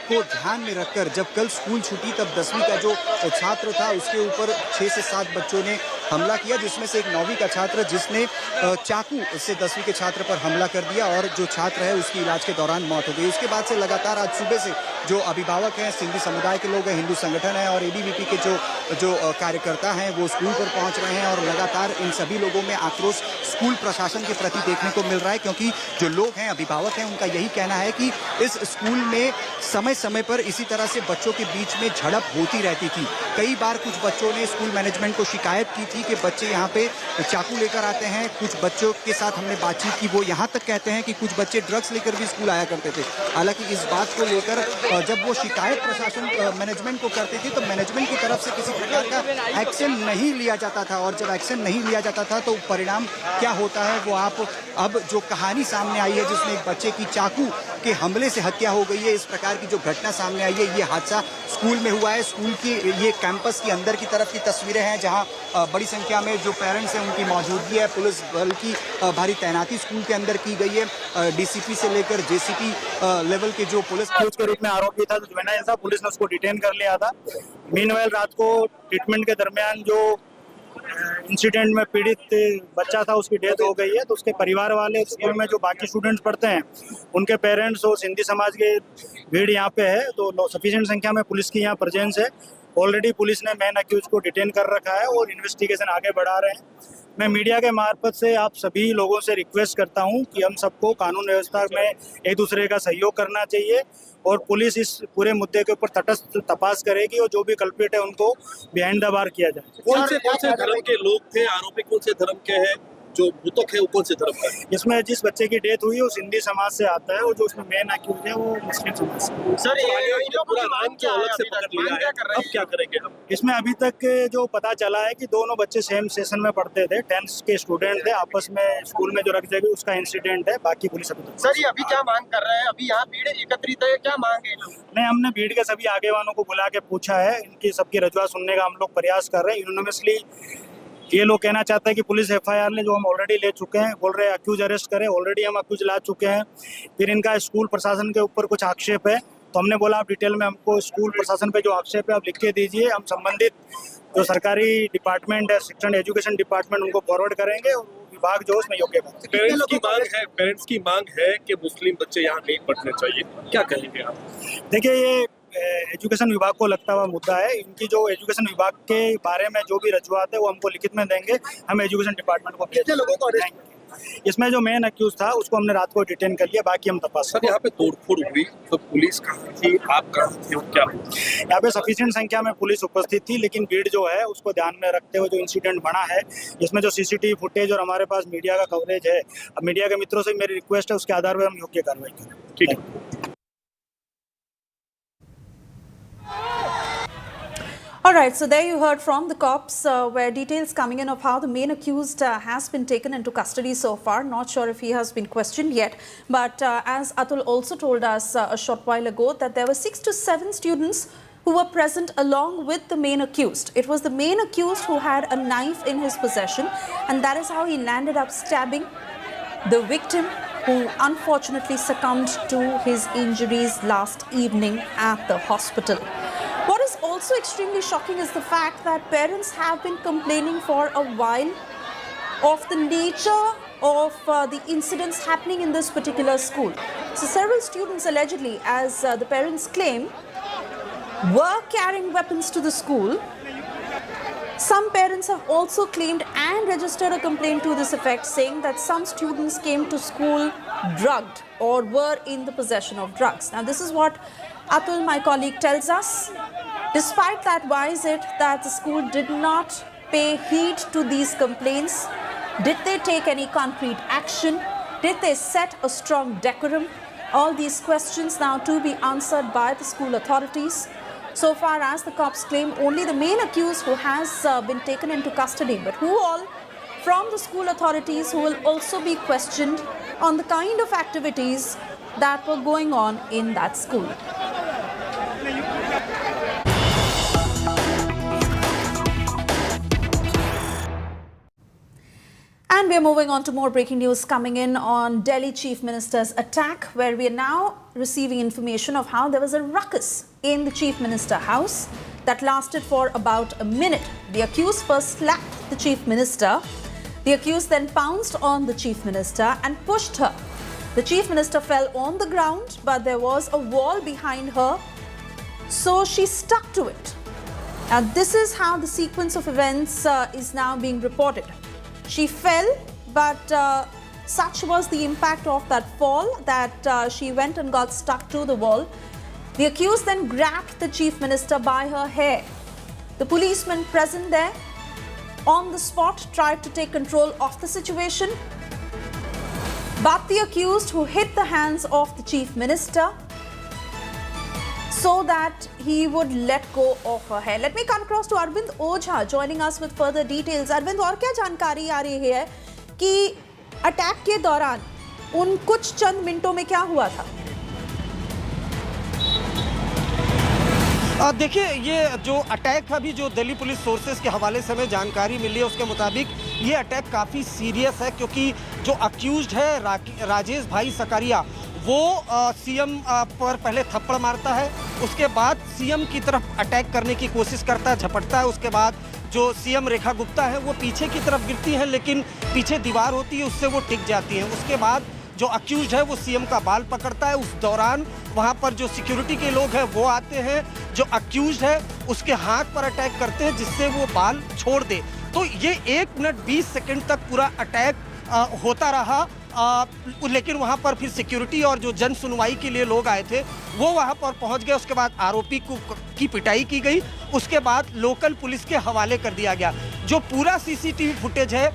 को ध्यान में रखकर जब कल स्कूल छूटी तब 10वीं का जो छात्र था उसके ऊपर 6 से 7 बच्चों ने हमला किया, जिसमें से एक 9वीं का छात्र जिसने चाकू से 10वीं के छात्र पर हमला कर दिया, और जो छात्र है उसकी इलाज के दौरान मौत हो गई। उसके बाद से लगातार आज सुबह से जो अभिभावक हैं, सिंधी समुदाय के लोग हैं, हिंदू संगठन है और एबीवीपी के जो कार्यकर्ता हैं वो स्कूल पर पहुंच रहे हैं, और लगातार इन सभी लोगों में आक्रोश स्कूल प्रशासन के प्रति देखने को मिल रहा है, क्योंकि जो लोग हैं, अभिभावक हैं, उनका यही कहना है कि इस स्कूल में समय समय पर इसी तरह से बच्चों के बीच में झड़प होती रहती थी। कई बार कुछ बच्चों ने स्कूल मैनेजमेंट को शिकायत की थी कि बच्चे यहाँ पे चाकू लेकर आते हैं। कुछ बच्चों के साथ हमने बातचीत की, वो यहाँ तक कहते हैं कि कुछ बच्चे ड्रग्स लेकर भी स्कूल आया करते थे। हालांकि इस बात को लेकर जब वो शिकायत प्रशासन मैनेजमेंट को करते थे तो मैनेजमेंट की तरफ से किसी प्रकार का एक्शन नहीं लिया जाता था, और जब एक्शन नहीं लिया जाता था तो परिणाम क्या होता है वो आप अब जो कहानी सामने आई है, जिसमें एक बच्चे की चाकू के हमले से हत्या हो गई है, इस प्रकार की जो घटना सामने आई है, ये हादसा स्कूल में हुआ है। स्कूल की ये कैंपस की अंदर की तरफ की तस्वीरें हैं, जहां बड़ी संख्या में जो पेरेंट्स हैं उनकी मौजूदगी है। पुलिस बल की भारी तैनाती स्कूल के अंदर की गई है। डीसीपी से लेकर जेसीपी लेवल के जो पुलिस के रूप में आरोपी था, जो जुवेनाइल था, पुलिस ने उसको डिटेन कर लिया था। मीनवाइल रात को ट्रीटमेंट के दरमियान जो इंसिडेंट में पीड़ित बच्चा था उसकी डेथ हो गई है, तो उसके परिवार वाले, स्कूल में जो बाकी स्टूडेंट्स पढ़ते हैं उनके पेरेंट्स और सिंधी समाज के भीड़ यहाँ पे है, तो सफिशिएंट संख्या में पुलिस की यहाँ प्रेजेंस है। ऑलरेडी पुलिस ने मेन अक्यूज को डिटेन कर रखा है और इन्वेस्टिगेशन आगे बढ़ा रहे हैं। मैं मीडिया के मार्फत से आप सभी लोगों से रिक्वेस्ट करता हूं कि हम सबको कानून व्यवस्था में एक दूसरे का सहयोग करना चाहिए, और पुलिस इस पूरे मुद्दे के ऊपर तटस्थ तपास करेगी, और जो भी कल्प्रिट है उनको बिहाइंड द बार किया जाए। कौन से धर्म के लोग थे आरोपी, कौन से धर्म के हैं, जो मृतक है वो कौन से धर्म का है? इसमें जिस बच्चे की डेथ हुई है वो सिंधी समाज से आता है, और जो उसमें मेन अक्यूज है वो मुस्लिम समाज से। सर ये पूरा नाम को अलग से पकड़ लिया है, अब क्या करेंगे हम? इसमें अभी तक जो पता चला है कि दोनों बच्चे सेम सेशन में पढ़ते थे, 10th के स्टूडेंट थे, आपस में स्कूल में जो रख जाएगी उसका इंसिडेंट है। बाकी पुलिस अभी तक सर ये अभी क्या मांग कर रहे हैं? अभी यहाँ भीड़ एकत्रित है, क्या मांग है? नहीं, हमने भीड़ के सभी आगेवानों को बुला के पूछा है, इनकी सबकी रजूआत सुनने का हम लोग प्रयास कर रहे हैं। यूनानिमसली ये लोग कहना चाहते हैं कि पुलिस FIR ले, जो हम ऑलरेडी ले चुके हैं, बोल रहे हैं अक्यूज अरेस्ट करें, ऑलरेडी हम अक्यूज ला चुके हैं। फिर इनका स्कूल प्रशासन के ऊपर कुछ आक्षेप है, तो हमने बोला आप डिटेल में हमको स्कूल प्रशासन पे जो आक्षेप है आप लिख के दीजिए, हम संबंधित जो सरकारी डिपार्टमेंट है, शिक्षा एंड एजुकेशन डिपार्टमेंट, उनको फॉरवर्ड करेंगे, और विभाग जो उसमें योग्य है। पेरेंट्स की मांग है कि मुस्लिम बच्चे यहाँ नहीं पढ़ने चाहिए, क्या कहेंगे आप? देखिए, ये एजुकेशन विभाग को लगता हुआ मुद्दा है। इनकी जो एजुकेशन विभाग के बारे में जो भी रजूआत है वो हमको लिखित में देंगे, हम एजुकेशन डिपार्टमेंट को कितने लोगों को अरेस्ट किया? इसमें जो मेन अक्यूज था उसको हमने रात को डिटेन कर लिया, बाकी हम तपास। सर यहाँ पे तोड़फोड़ हुई तो पुलिस कहाँ थी, आप कहाँ थे और क्या? यहाँ पे सफिशिएंट संख्या में पुलिस उपस्थित थी, लेकिन भीड़ जो है उसको ध्यान में रखते हुए जो इंसिडेंट बना है, इसमें जो CCTV फुटेज और हमारे पास मीडिया का कवरेज है, अब मीडिया के मित्रों से मेरी रिक्वेस्ट है उसके आधार पर हम योग्य कार्रवाई करें। ठीक है। All right, so there you heard from the cops where details coming in of how the main accused has been taken into custody so far. Not sure if he has been questioned yet, but as Atul also told us a short while ago that there were 6 to 7 students who were present along with the main accused. It was the main accused who had a knife in his possession, and that is how he landed up stabbing the victim, who unfortunately succumbed to his injuries last evening at the hospital. What is also extremely shocking is the fact that parents have been complaining for a while of the nature of the incidents happening in this particular school. So several students allegedly, as the parents claim, were carrying weapons to the school. Some parents have also claimed and registered a complaint to this effect, saying that some students came to school drugged or were in the possession of drugs. Now, this is what Atul, my colleague, tells us. Despite that, why is it that the school did not pay heed to these complaints? Did they take any concrete action? Did they set a strong decorum? All these questions now to be answered by the school authorities. So far as the cops claim, only the main accused who has been taken into custody, but who all from the school authorities who will also be questioned on the kind of activities that were going on in that school. And we are moving on to more breaking news coming in on Delhi Chief Minister's attack, where we are now receiving information of how there was a ruckus in the Chief Minister house that lasted for about a minute. The accused first slapped the Chief Minister. The accused then pounced on the Chief Minister and pushed her. The Chief Minister fell on the ground, but there was a wall behind her, so she stuck to it. Now, this is how the sequence of events is now being reported. She fell, but such was the impact of that fall that she went and got stuck to the wall. The accused then grabbed the Chief Minister by her hair. The policeman present there on the spot tried to take control of the situation, but the accused, who hit the hands of the Chief Minister so that he would let go of her hair. Let me come across to Arvind Ojha joining us with further details. Arvind, और क्या जानकारी आ रही है कि attack के दौरान उन कुछ चंद मिनटों में क्या हुआ था? देखिए, ये जो अटैक था, अभी जो दिल्ली पुलिस सोर्सेज के हवाले से हमें जानकारी मिली है उसके मुताबिक ये अटैक काफ़ी सीरियस है, क्योंकि जो अक्यूज्ड है राजेश भाई सकरिया, वो सीएम पर पहले थप्पड़ मारता है, उसके बाद सीएम की तरफ अटैक करने की कोशिश करता है, झपटता है। उसके बाद जो सीएम रेखा गुप्ता है वो पीछे की तरफ गिरती हैं, लेकिन पीछे दीवार होती है, उससे वो टिक जाती हैं। उसके बाद जो अक्यूज्ड है वो सीएम का बाल पकड़ता है। उस दौरान वहाँ पर जो सिक्योरिटी के लोग हैं वो आते हैं, जो अक्यूज्ड है उसके हाथ पर अटैक करते हैं जिससे वो बाल छोड़ दे। तो ये 1 मिनट 20 सेकंड तक पूरा अटैक होता रहा, लेकिन वहाँ पर फिर सिक्योरिटी और जो जन सुनवाई के लिए लोग आए थे वो वहाँ पर पहुँच गए। उसके बाद आरोपी की पिटाई की गई, उसके बाद लोकल पुलिस के हवाले कर दिया गया। जो पूरा सीसीटीवी फुटेज है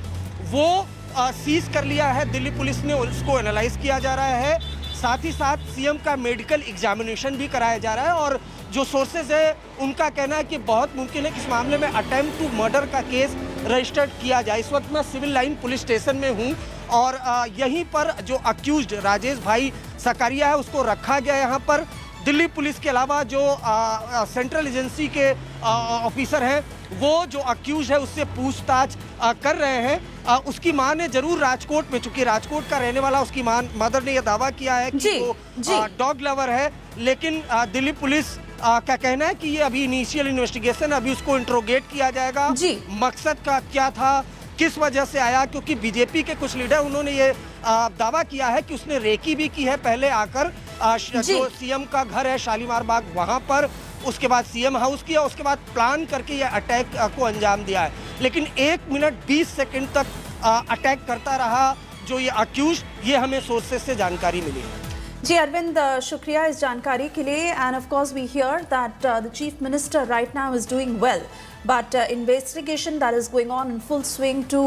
वो सीज कर लिया है दिल्ली पुलिस ने, उसको एनालाइज किया जा रहा है। साथ ही साथ सीएम का मेडिकल एग्जामिनेशन भी कराया जा रहा है, और जो सोर्सेज है उनका कहना है कि बहुत मुमकिन है कि इस मामले में अटेम्प्ट टू मर्डर का केस रजिस्टर्ड किया जाए। इस वक्त मैं सिविल लाइन पुलिस स्टेशन में हूं, और यहीं पर जो अक्यूज्ड राजेश भाई सकरिया है उसको रखा गया है। यहाँ पर दिल्ली पुलिस के अलावा जो सेंट्रल एजेंसी के ऑफिसर हैं वो जो अक्यूज है उससे पूछताछ कर रहे हैं। उसकी मां ने जरूर राजकोट में, चूंकि राजकोट का रहने वाला उसकी मदर ने यह दावा किया है कि वो डॉग लवर है, लेकिन दिल्ली पुलिस का कहना है कि ये अभी इनिशियल इन्वेस्टिगेशन, अभी उसको इंट्रोगेट किया जाएगा। मकसद का क्या था, किस वजह से आया, क्योंकि बीजेपी के कुछ लीडर उन्होंने ये दावा किया है कि उसने रेकी भी की है पहले आकर जो सीएम का घर है शालीमार बाग वहां पर, उसके बाद सीएम हाउस किया, उसके बाद प्लान करके ये अटैक को अंजाम दिया है। लेकिन 1 मिनट 20 सेकंड तक अटैक करता रहा जो ये अक्यूज, ये हमें सोर्सेस से जानकारी मिली है। जी अरविंद, शुक्रिया इस जानकारी के लिए। And of course we hear that the chief minister right now is doing well, but investigation that is going on in full swing to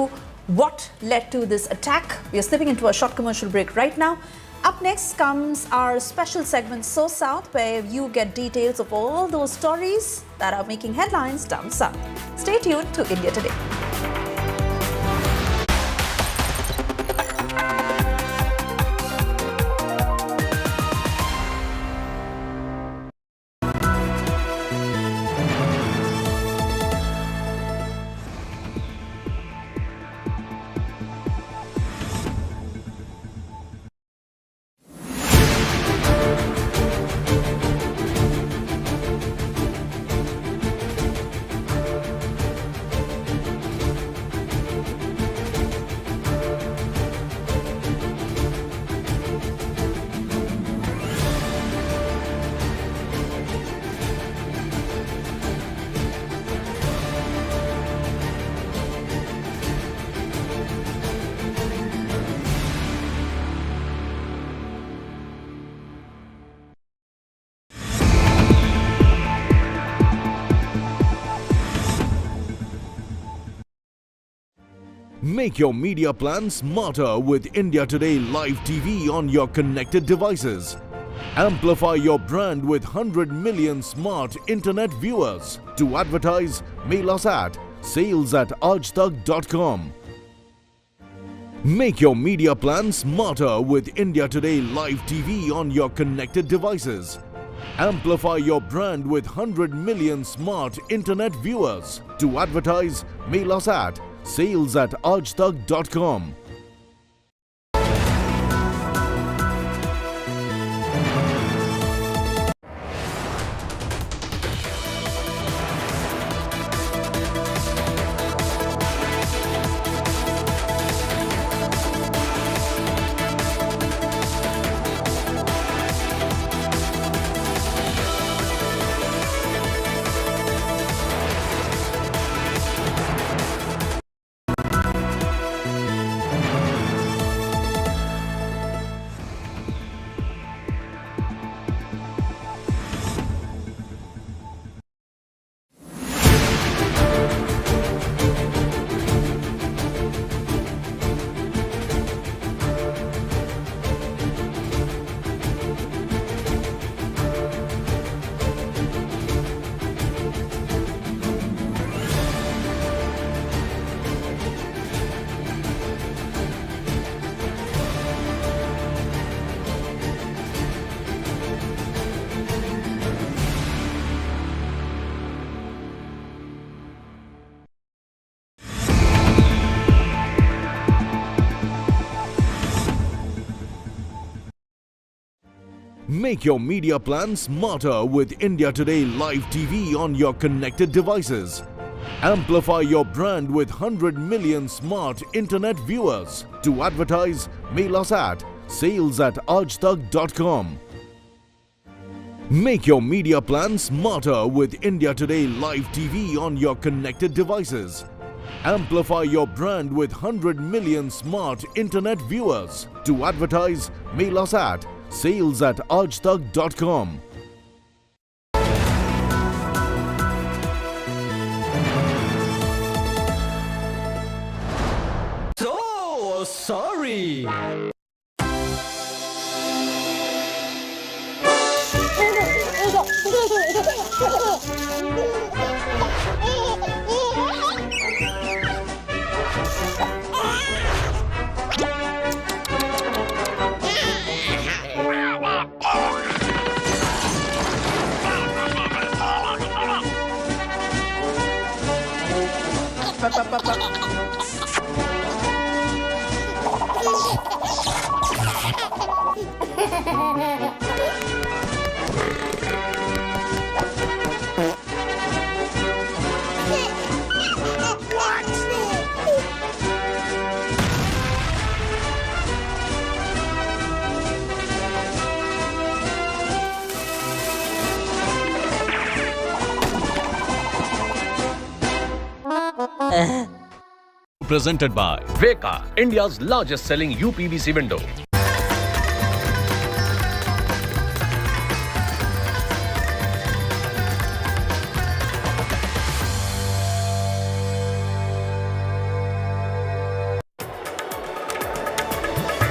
what led to this attack. We are slipping into a short commercial break right now. Up next comes our special segment So South, where you get details of all those stories that are making headlines down south. Stay tuned to India Today. Make your media plan smarter with India Today Live TV on your connected devices. Amplify your brand with 100 million smart internet viewers. To advertise, mail us at sales@aajtak.com. Make your media plan smarter with India Today Live TV on your connected devices. Amplify your brand with 100 million smart internet viewers. To advertise, mail us at sales@aajtak.com. Make your media plan smarter with India Today Live TV on your connected devices. Amplify your brand with 100 million smart internet viewers. To advertise, mail us at sales@aajtak.com. Make your media plan smarter with India Today Live TV on your connected devices. Amplify your brand with 100 million smart internet viewers. To advertise, mail us at sales@aajtak.com. So sorry. Presented by Rekha, India's largest selling UPVC window.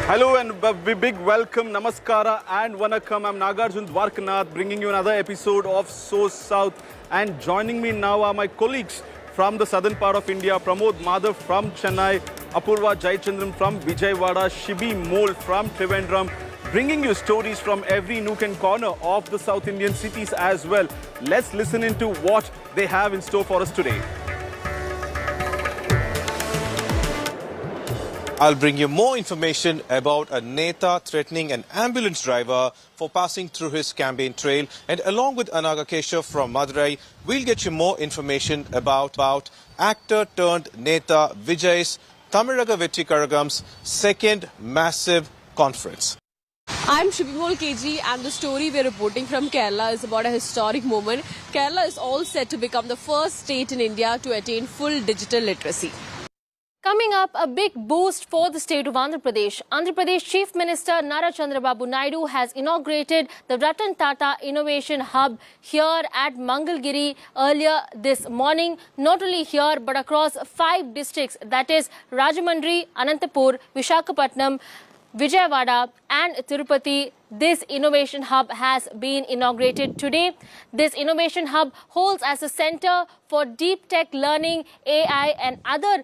Hello and big welcome, namaskara and vanakkam. I'm Nagarjun Dwarkanath bringing you another episode of So South, and joining me now are my colleagues from the southern part of India, Pramod Madhav from Chennai, Apurva Jayachandran from Vijayawada, Shibi Mole from Trivandrum, bringing you stories from every nook and corner of the South Indian cities as well. Let's listen into what they have in store for us today. I'll bring you more information about a Neta threatening an ambulance driver for passing through his campaign trail. And along with Anaga Keshav from Madurai, we'll get you more information about actor turned Neta Vijay's Tamiraga Vetti Karagam's second massive conference. I'm Shibimol KG, and the story we're reporting from Kerala is about a historic moment. Kerala is all set to become the first state in India to attain full digital literacy. Coming up, a big boost for the state of Andhra Pradesh. Andhra Pradesh Chief Minister Nara Chandrababu Naidu has inaugurated the Ratan Tata Innovation Hub here at Mangalgiri earlier this morning. Not only here, but across 5 districts, that is Rajahmundry, Anantapur, Visakhapatnam, Vijayawada and Tirupati. This innovation hub has been inaugurated today. This innovation hub holds as a center for deep tech learning, AI and other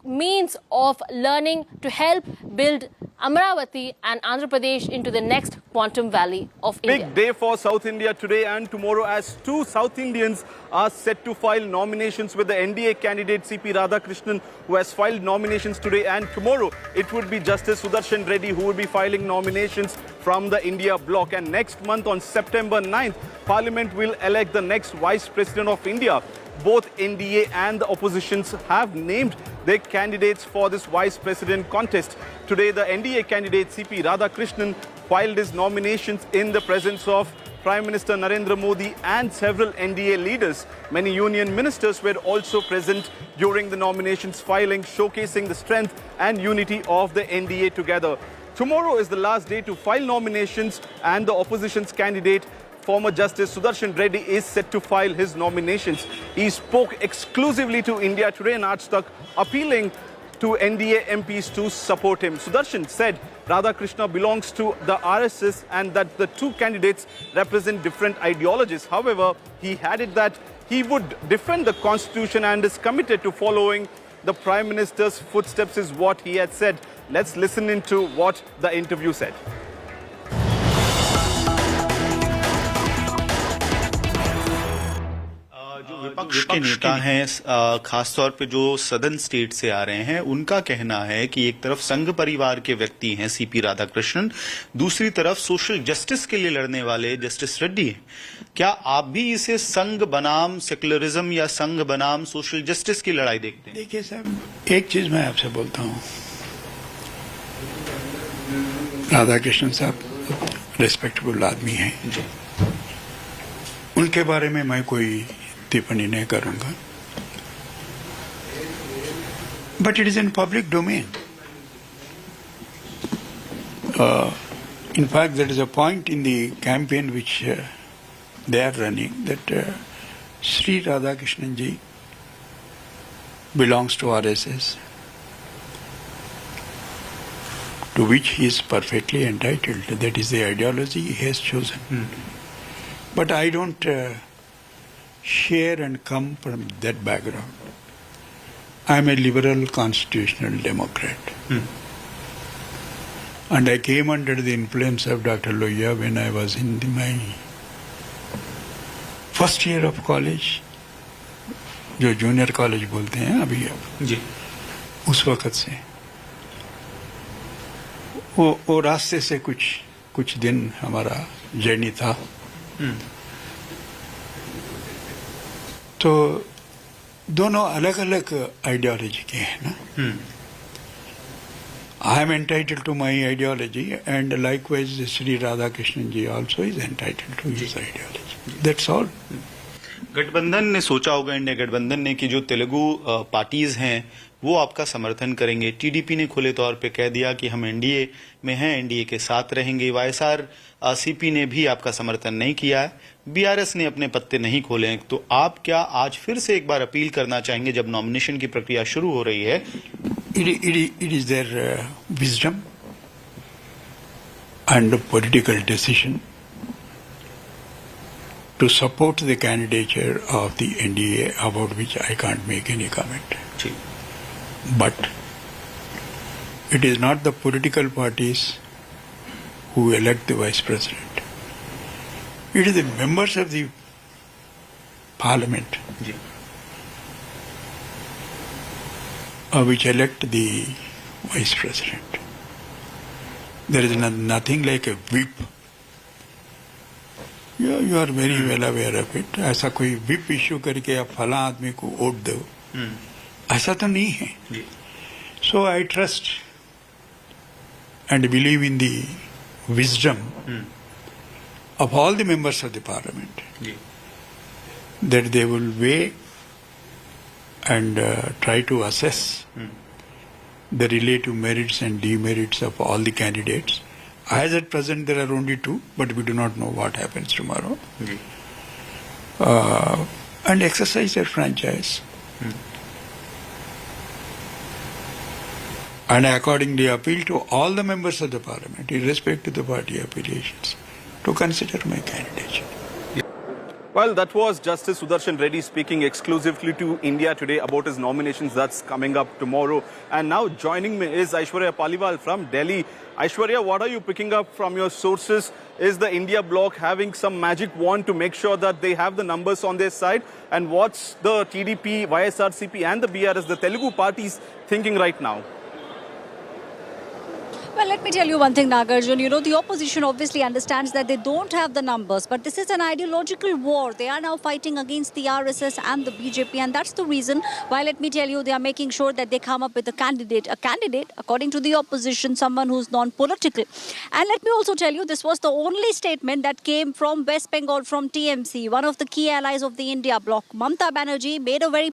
means of learning to help build Amravati and Andhra Pradesh into the next quantum valley of India. Big day for South India today and tomorrow, as 2 South Indians are set to file nominations with the NDA candidate CP Radhakrishnan, who has filed nominations today, and tomorrow it would be Justice Sudarshan Reddy who will be filing nominations from the India bloc. And next month on September 9th, Parliament will elect the next Vice President of India. Both NDA and the oppositions have named their candidates for this Vice President contest. Today, the NDA candidate CP Radhakrishnan filed his nominations in the presence of Prime Minister Narendra Modi and several NDA leaders. Many union ministers were also present during the nominations filing, showcasing the strength and unity of the NDA together. Tomorrow is the last day to file nominations, and the opposition's candidate, former Justice Sudarshan Reddy, is set to file his nominations. He spoke exclusively to India Today and Rajkot, appealing to NDA MPs to support him. Sudarshan said Radhakrishna belongs to the RSS and that the 2 candidates represent different ideologies. However, he added that he would defend the constitution and is committed to following the Prime Minister's footsteps, is what he had said. Let's listen into what the interview said. जो विपक्ष के नेता हैं, खासतौर पे जो सदन state से आ रहे हैं, उनका कहना है कि एक तरफ संघ परिवार के व्यक्ति हैं सीपी राधाकृष्णन, दूसरी तरफ सोशल जस्टिस के लिए लड़ने वाले जस्टिस रेड्डी हैं। क्या आप भी इसे संघ बनाम सेकुलरिज्म या संघ बनाम सोशल जस्टिस की लड़ाई देखते हैं? देखिए साहब, एक चीज मैं आपसे बोलता हूँ, राधाकृष्णन साहब रिस्पेक्टेबल आदमी हैं, उनके बारे में मैं कोई टिप्पणी नहीं करूंगा, but it is in public domain. In fact, there is a point in the campaign which they are running that Sri Radhakrishnan ji belongs to RSS, to which he is perfectly entitled. That is the ideology he has chosen. But I don't share and come from that background. I am a liberal constitutional Democrat. And I came under the influence of Dr. Loya when I was in my first year of college, जो junior college बोलते हैं अभी अब जी, उस वक्त से वो रास्ते से कुछ दिन हमारा जर्नी था. तो दोनों अलग अलग आइडियोलॉजी के हैं ना. I am entitled to my ideology, and likewise Sri Radhakrishnan ji also is entitled to his ideology. That's all. गठबंधन ने सोचा होगा, इंडिया गठबंधन ने, कि जो तेलुगु पार्टीज हैं वो आपका समर्थन करेंगे. टीडीपी ने खुले तौर पे कह दिया कि हम एनडीए में हैं, एनडीए के साथ रहेंगे. वाईएसआर सीपी ने भी आपका समर्थन नहीं किया है. बीआरएस ने अपने पत्ते नहीं खोले हैं. तो आप क्या आज फिर से एक बार अपील करना चाहेंगे, जब नॉमिनेशन की प्रक्रिया शुरू हो रही है? It is their wisdom and a political decision to support the candidature of the NDA, about which I can't make any comment. But it is not the political parties who elect the vice president. It is the members of the parliament which elect the vice president. There is nothing like a whip. You are very well aware of it. ऐसा कोई whip issue करके आप फला आदमी को vote दो, ऐसा तो नहीं है. So I trust and believe in the wisdom of all the members of the parliament, that they will weigh and try to assess the relative merits and demerits of all the candidates. As at present, there are only two, but we do not know what happens tomorrow. And exercise their franchise. And accordingly appeal to all the members of the parliament, irrespective of the party affiliations, to consider my candidature. Well, that was Justice Sudarshan Reddy speaking exclusively to India Today about his nominations that's coming up tomorrow. And now joining me is Aishwarya Paliwal from Delhi. Aishwarya, what are you picking up from your sources? Is the India bloc having some magic wand to make sure that they have the numbers on their side? And what's the TDP, YSRCP and the BRS, the Telugu parties, thinking right now? Well, let me tell you one thing, Nagarjun. You know, the opposition obviously understands that they don't have the numbers, but this is an ideological war. They are now fighting against the RSS and the BJP, and that's the reason why, let me tell you, they are making sure that they come up with a candidate, according to the opposition, someone who's non-political. And let me also tell you, this was the only statement that came from West Bengal, from TMC, one of the key allies of the India bloc. Mamata Banerjee made a very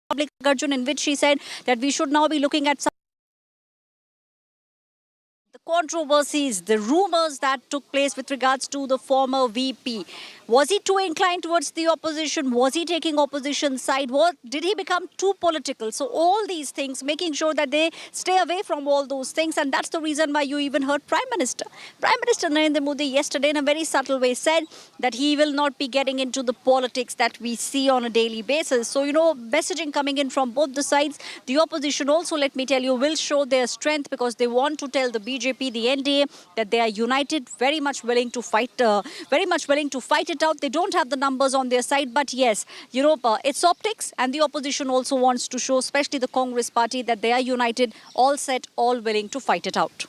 public Nagarjun in which she said that we should now be looking at some controversies, the rumors that took place with regards to the former VP. Was he too inclined towards the opposition? Was he taking opposition side? Did he become too political? So all these things, making sure that they stay away from all those things. And that's the reason why you even heard Prime Minister Narendra Modi yesterday in a very subtle way said that he will not be getting into the politics that we see on a daily basis. So, you know, messaging coming in from both the sides. The opposition also, let me tell you, will show their strength because they want to tell the BJP, the NDA, that they are united, very much willing to fight it out. They don't have the numbers on their side, but yes, you know, it's optics, and the opposition also wants to show, especially the Congress party, that they are united, all set, all willing to fight it out.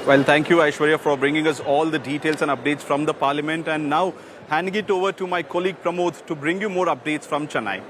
Well, thank you, Aishwarya, for bringing us all the details and updates from the parliament. And now handing it over to my colleague Pramod to bring you more updates from Chennai.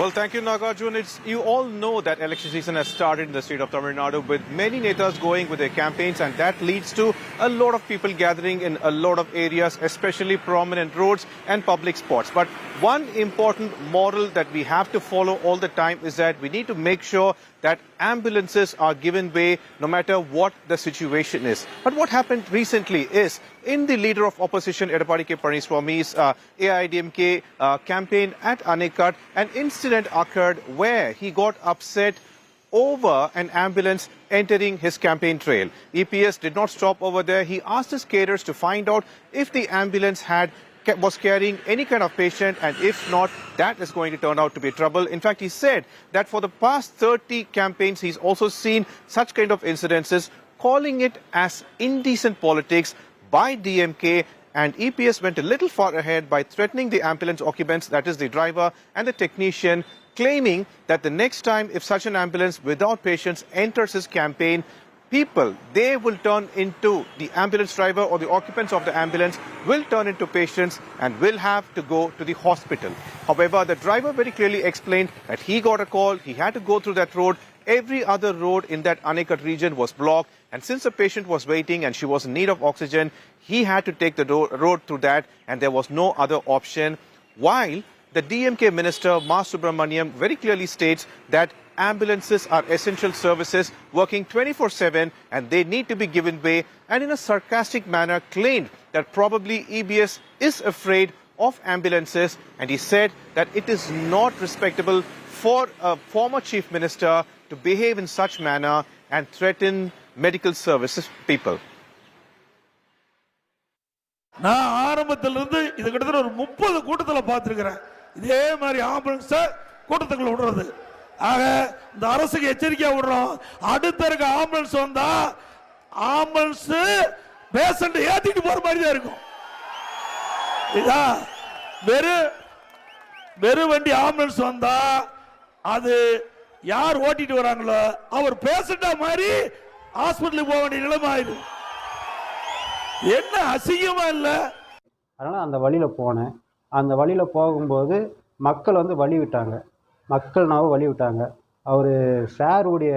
Well, thank you, Nagarjun. You all know that election season has started in the state of Tamil Nadu with many netas going with their campaigns, and that leads to a lot of people gathering in a lot of areas, especially prominent roads and public spots. But one important moral that we have to follow all the time is that we need to make sure that ambulances are given way no matter what the situation is. But what happened recently is, in the leader of opposition, Edappadi K. Palaniswamy's AIDMK campaign at Anikat, an incident occurred where he got upset over an ambulance entering his campaign trail. EPS did not stop over there. He asked his cadres to find out if the ambulance was carrying any kind of patient, and if not, that is going to turn out to be trouble. In fact, he said that for the past 30 campaigns, he's also seen such kind of incidences, calling it as indecent politics by DMK, and EPS went a little far ahead by threatening the ambulance occupants, that is the driver and the technician, claiming that the next time if such an ambulance without patients enters his campaign, people, they will turn into the ambulance driver, or the occupants of the ambulance will turn into patients and will have to go to the hospital. However, the driver very clearly explained that he got a call, he had to go through that road. Every other road in that Anikat region was blocked, and since the patient was waiting and she was in need of oxygen, he had to take the road through that, and there was no other option. While the DMK minister, Ma Subramaniam, very clearly states that ambulances are essential services working 24/7 and they need to be given way, and in a sarcastic manner claimed that probably EBS is afraid of ambulances, and he said that it is not respectable for a former chief minister to behave in such manner and threaten medical services people. நான் ஆரம்பத்திலிருந்து இது கிட்டத்தட்ட ஒரு 30 கூட்டத்தில் பார்த்துருக்கிறேன். இதே மாதிரி ஆம்புலன்ஸ கூட்டத்துக்குள்ள விடுறது. ஆக இந்த அரசுக்கு எச்சரிக்கையா விடுறோம். அடுத்த இருக்க ஆம்புலன்ஸ் வந்தா ஆம்புலன்ஸ் பேஷண்ட் ஏத்திட்டு போற மாதிரி தான் இருக்கும். இதா வெறும் வண்டி ஆம்புலன்ஸ் வந்தா அது யார் ஓட்டிட்டு வராங்களோ அவர் பேஷண்டா மாதிரி ஹாஸ்பிட்டலுக்கு போக வேண்டிய நிலைமை ஆயிடும். என்ன அசிங்கமா இல்ல? அதனால அந்த வழியில போனேன். அந்த வழியில போகும்போது மக்கள் வந்து வழி விட்டாங்க. மக்கள்னாவும் வழி விட்டாங்க. அவரு சாருடைய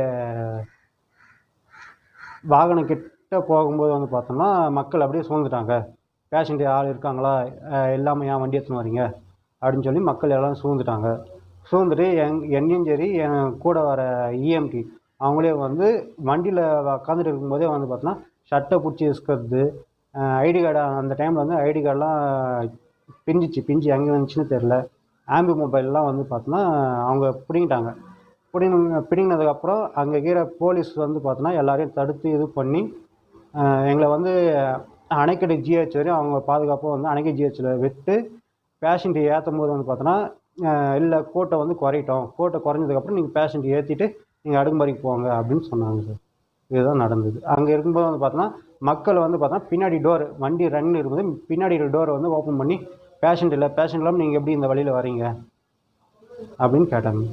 வாகனம் கிட்ட போகும்போது வந்து பார்த்தோம்னா மக்கள் அப்படியே சூழ்ந்துட்டாங்க. பேஷண்ட் ஆள் இருக்காங்களா, எல்லாமே ஏன் வண்டி எடுத்துன்னு வரீங்க அப்படின்னு சொல்லி மக்கள் எல்லாம் சூழ்ந்துட்டாங்க. சூழ்ந்துட்டு என்னையும் சரி என் கூட வர இஎம்டி அவங்களே வந்து வண்டியில் உட்காந்துட்டு இருக்கும்போதே வந்து பார்த்தோன்னா ஷர்ட்டை பிடிச்சி இஸ்கிறது, ஐடி கார்டு அந்த டைமில் வந்து ஐடி கார்டெலாம் பிஞ்சு எங்கே வந்துச்சுன்னு தெரில. ஆம்பி மொபைல்லாம் வந்து பார்த்தோன்னா அவங்க பிடிங்கிட்டாங்க. பிடிங்கினதுக்கப்புறம் அங்கே இருக்கிற போலீஸ் வந்து பார்த்தோன்னா எல்லாரையும் தடுத்து இது பண்ணி எங்களை வந்து அணைக்கடை ஜிஹெச் வரையும் அவங்க பாதுகாப்பாக வந்து அணைக்கடை ஜிஹெச்சில் விட்டு பேஷண்ட் ஏற்றும் போது வந்து பார்த்தோன்னா இல்லை கோட்டை வந்து குறையிட்டோம், கோட்டை குறைஞ்சதுக்கப்புறம் நீங்கள் பேஷண்ட் ஏற்றிட்டு நீங்கள் அடுக்குமாரிக்கு போங்க அப்படின்னு சொன்னாங்க சார். இதுதான் நடந்தது. அங்கே இருக்கும்போது வந்து பார்த்தோன்னா மக்கள் வந்து பார்த்தோன்னா பின்னாடி டோர் வண்டி ரன் இருக்கும்போது பின்னாடி டோரை வந்து ஓப்பன் பண்ணி பேஷண்ட் இல்லாமல் நீங்கள் எப்படி இந்த வழியில் வரீங்க அப்படின்னு கேட்டாங்க.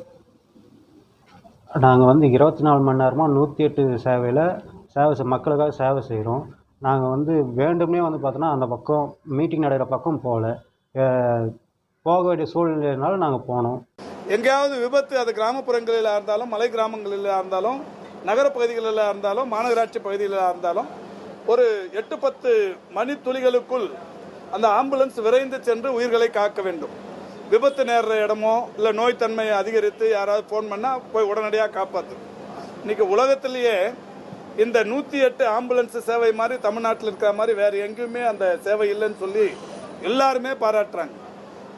நாங்கள் வந்து 24 மணி நேரமாக 108 சேவை மக்களுக்காக சேவை செய்கிறோம். நாங்கள் வந்து வேண்டும்னே வந்து பார்த்தோன்னா அந்த பக்கம் மீட்டிங் நடக்கிற பக்கம் போக வேண்டிய சூழ்நிலையினால நாங்கள் போனோம். எங்கேயாவது விபத்து அது கிராமப்புறங்களில் இருந்தாலும் மலை கிராமங்களில் இருந்தாலும் நகர பகுதிகளில் இருந்தாலும் மாநகராட்சி பகுதிகளில் இருந்தாலும் ஒரு 8-10 மணித்துளிகளுக்குள் அந்த ஆம்புலன்ஸ் விரைந்து சென்று உயிர்களை காக்க வேண்டும். விபத்து நேர்ற இடமோ இல்லை நோய் தன்மையை அதிகரித்து யாராவது ஃபோன் பண்ணால் போய் உடனடியாக காப்பாற்று. இன்னைக்கு உலகத்திலேயே இந்த 108 ஆம்புலன்ஸ் சேவை மாதிரி தமிழ்நாட்டில் இருக்கிற மாதிரி வேறு எங்கேயுமே அந்த சேவை இல்லைன்னு சொல்லி எல்லாருமே பாராட்டுறாங்க.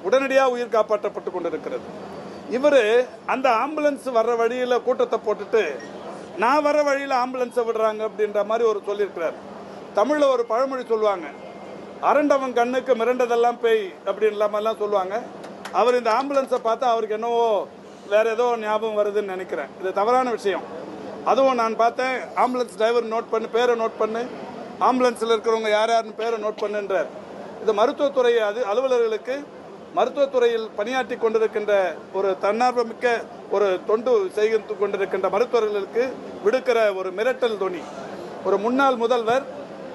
உடனடியாக உயிர் காப்பாற்றப்பட்டு கொண்டிருக்கிறது. இவர் அந்த ஆம்புலன்ஸ் வர்ற வழியில் கூட்டத்தை போட்டுட்டு நான் வர வழியில் ஆம்புலன்ஸை விடுறாங்க அப்படின்ற மாதிரி ஒரு சொல்லியிருக்கிறார். தமிழில் ஒரு பழமொழி சொல்லுவாங்க, அரண்டவன் கண்ணுக்கு மிரண்டதெல்லாம் பேய் அப்படின்லாமெல்லாம் சொல்லுவாங்க. அவர் இந்த ஆம்புலன்ஸை பார்த்தா அவருக்கு என்னவோ வேற ஏதோ ஞாபகம் வருதுன்னு நினைக்கிறேன். இது தவறான விஷயம். அதுவும் நான் பார்த்தேன், ஆம்புலன்ஸ் டிரைவர் நோட் பண்ணு, பேரை நோட் பண்ணு, ஆம்புலன்ஸில் இருக்கிறவங்க யாருன்னு பேரை நோட் பண்ணுன்றார். இது மருத்துவத்துறை அலுவலர்களுக்கு மருத்துவத்துறையில் பணியாற்றி கொண்டிருக்கின்ற ஒரு தன்னார்வமிக்க ஒரு தொண்டு செய்து கொண்டிருக்கின்ற மருத்துவர்களுக்கு விடுக்கிற ஒரு மிரட்டல் தொனி. ஒரு முன்னாள் முதல்வர்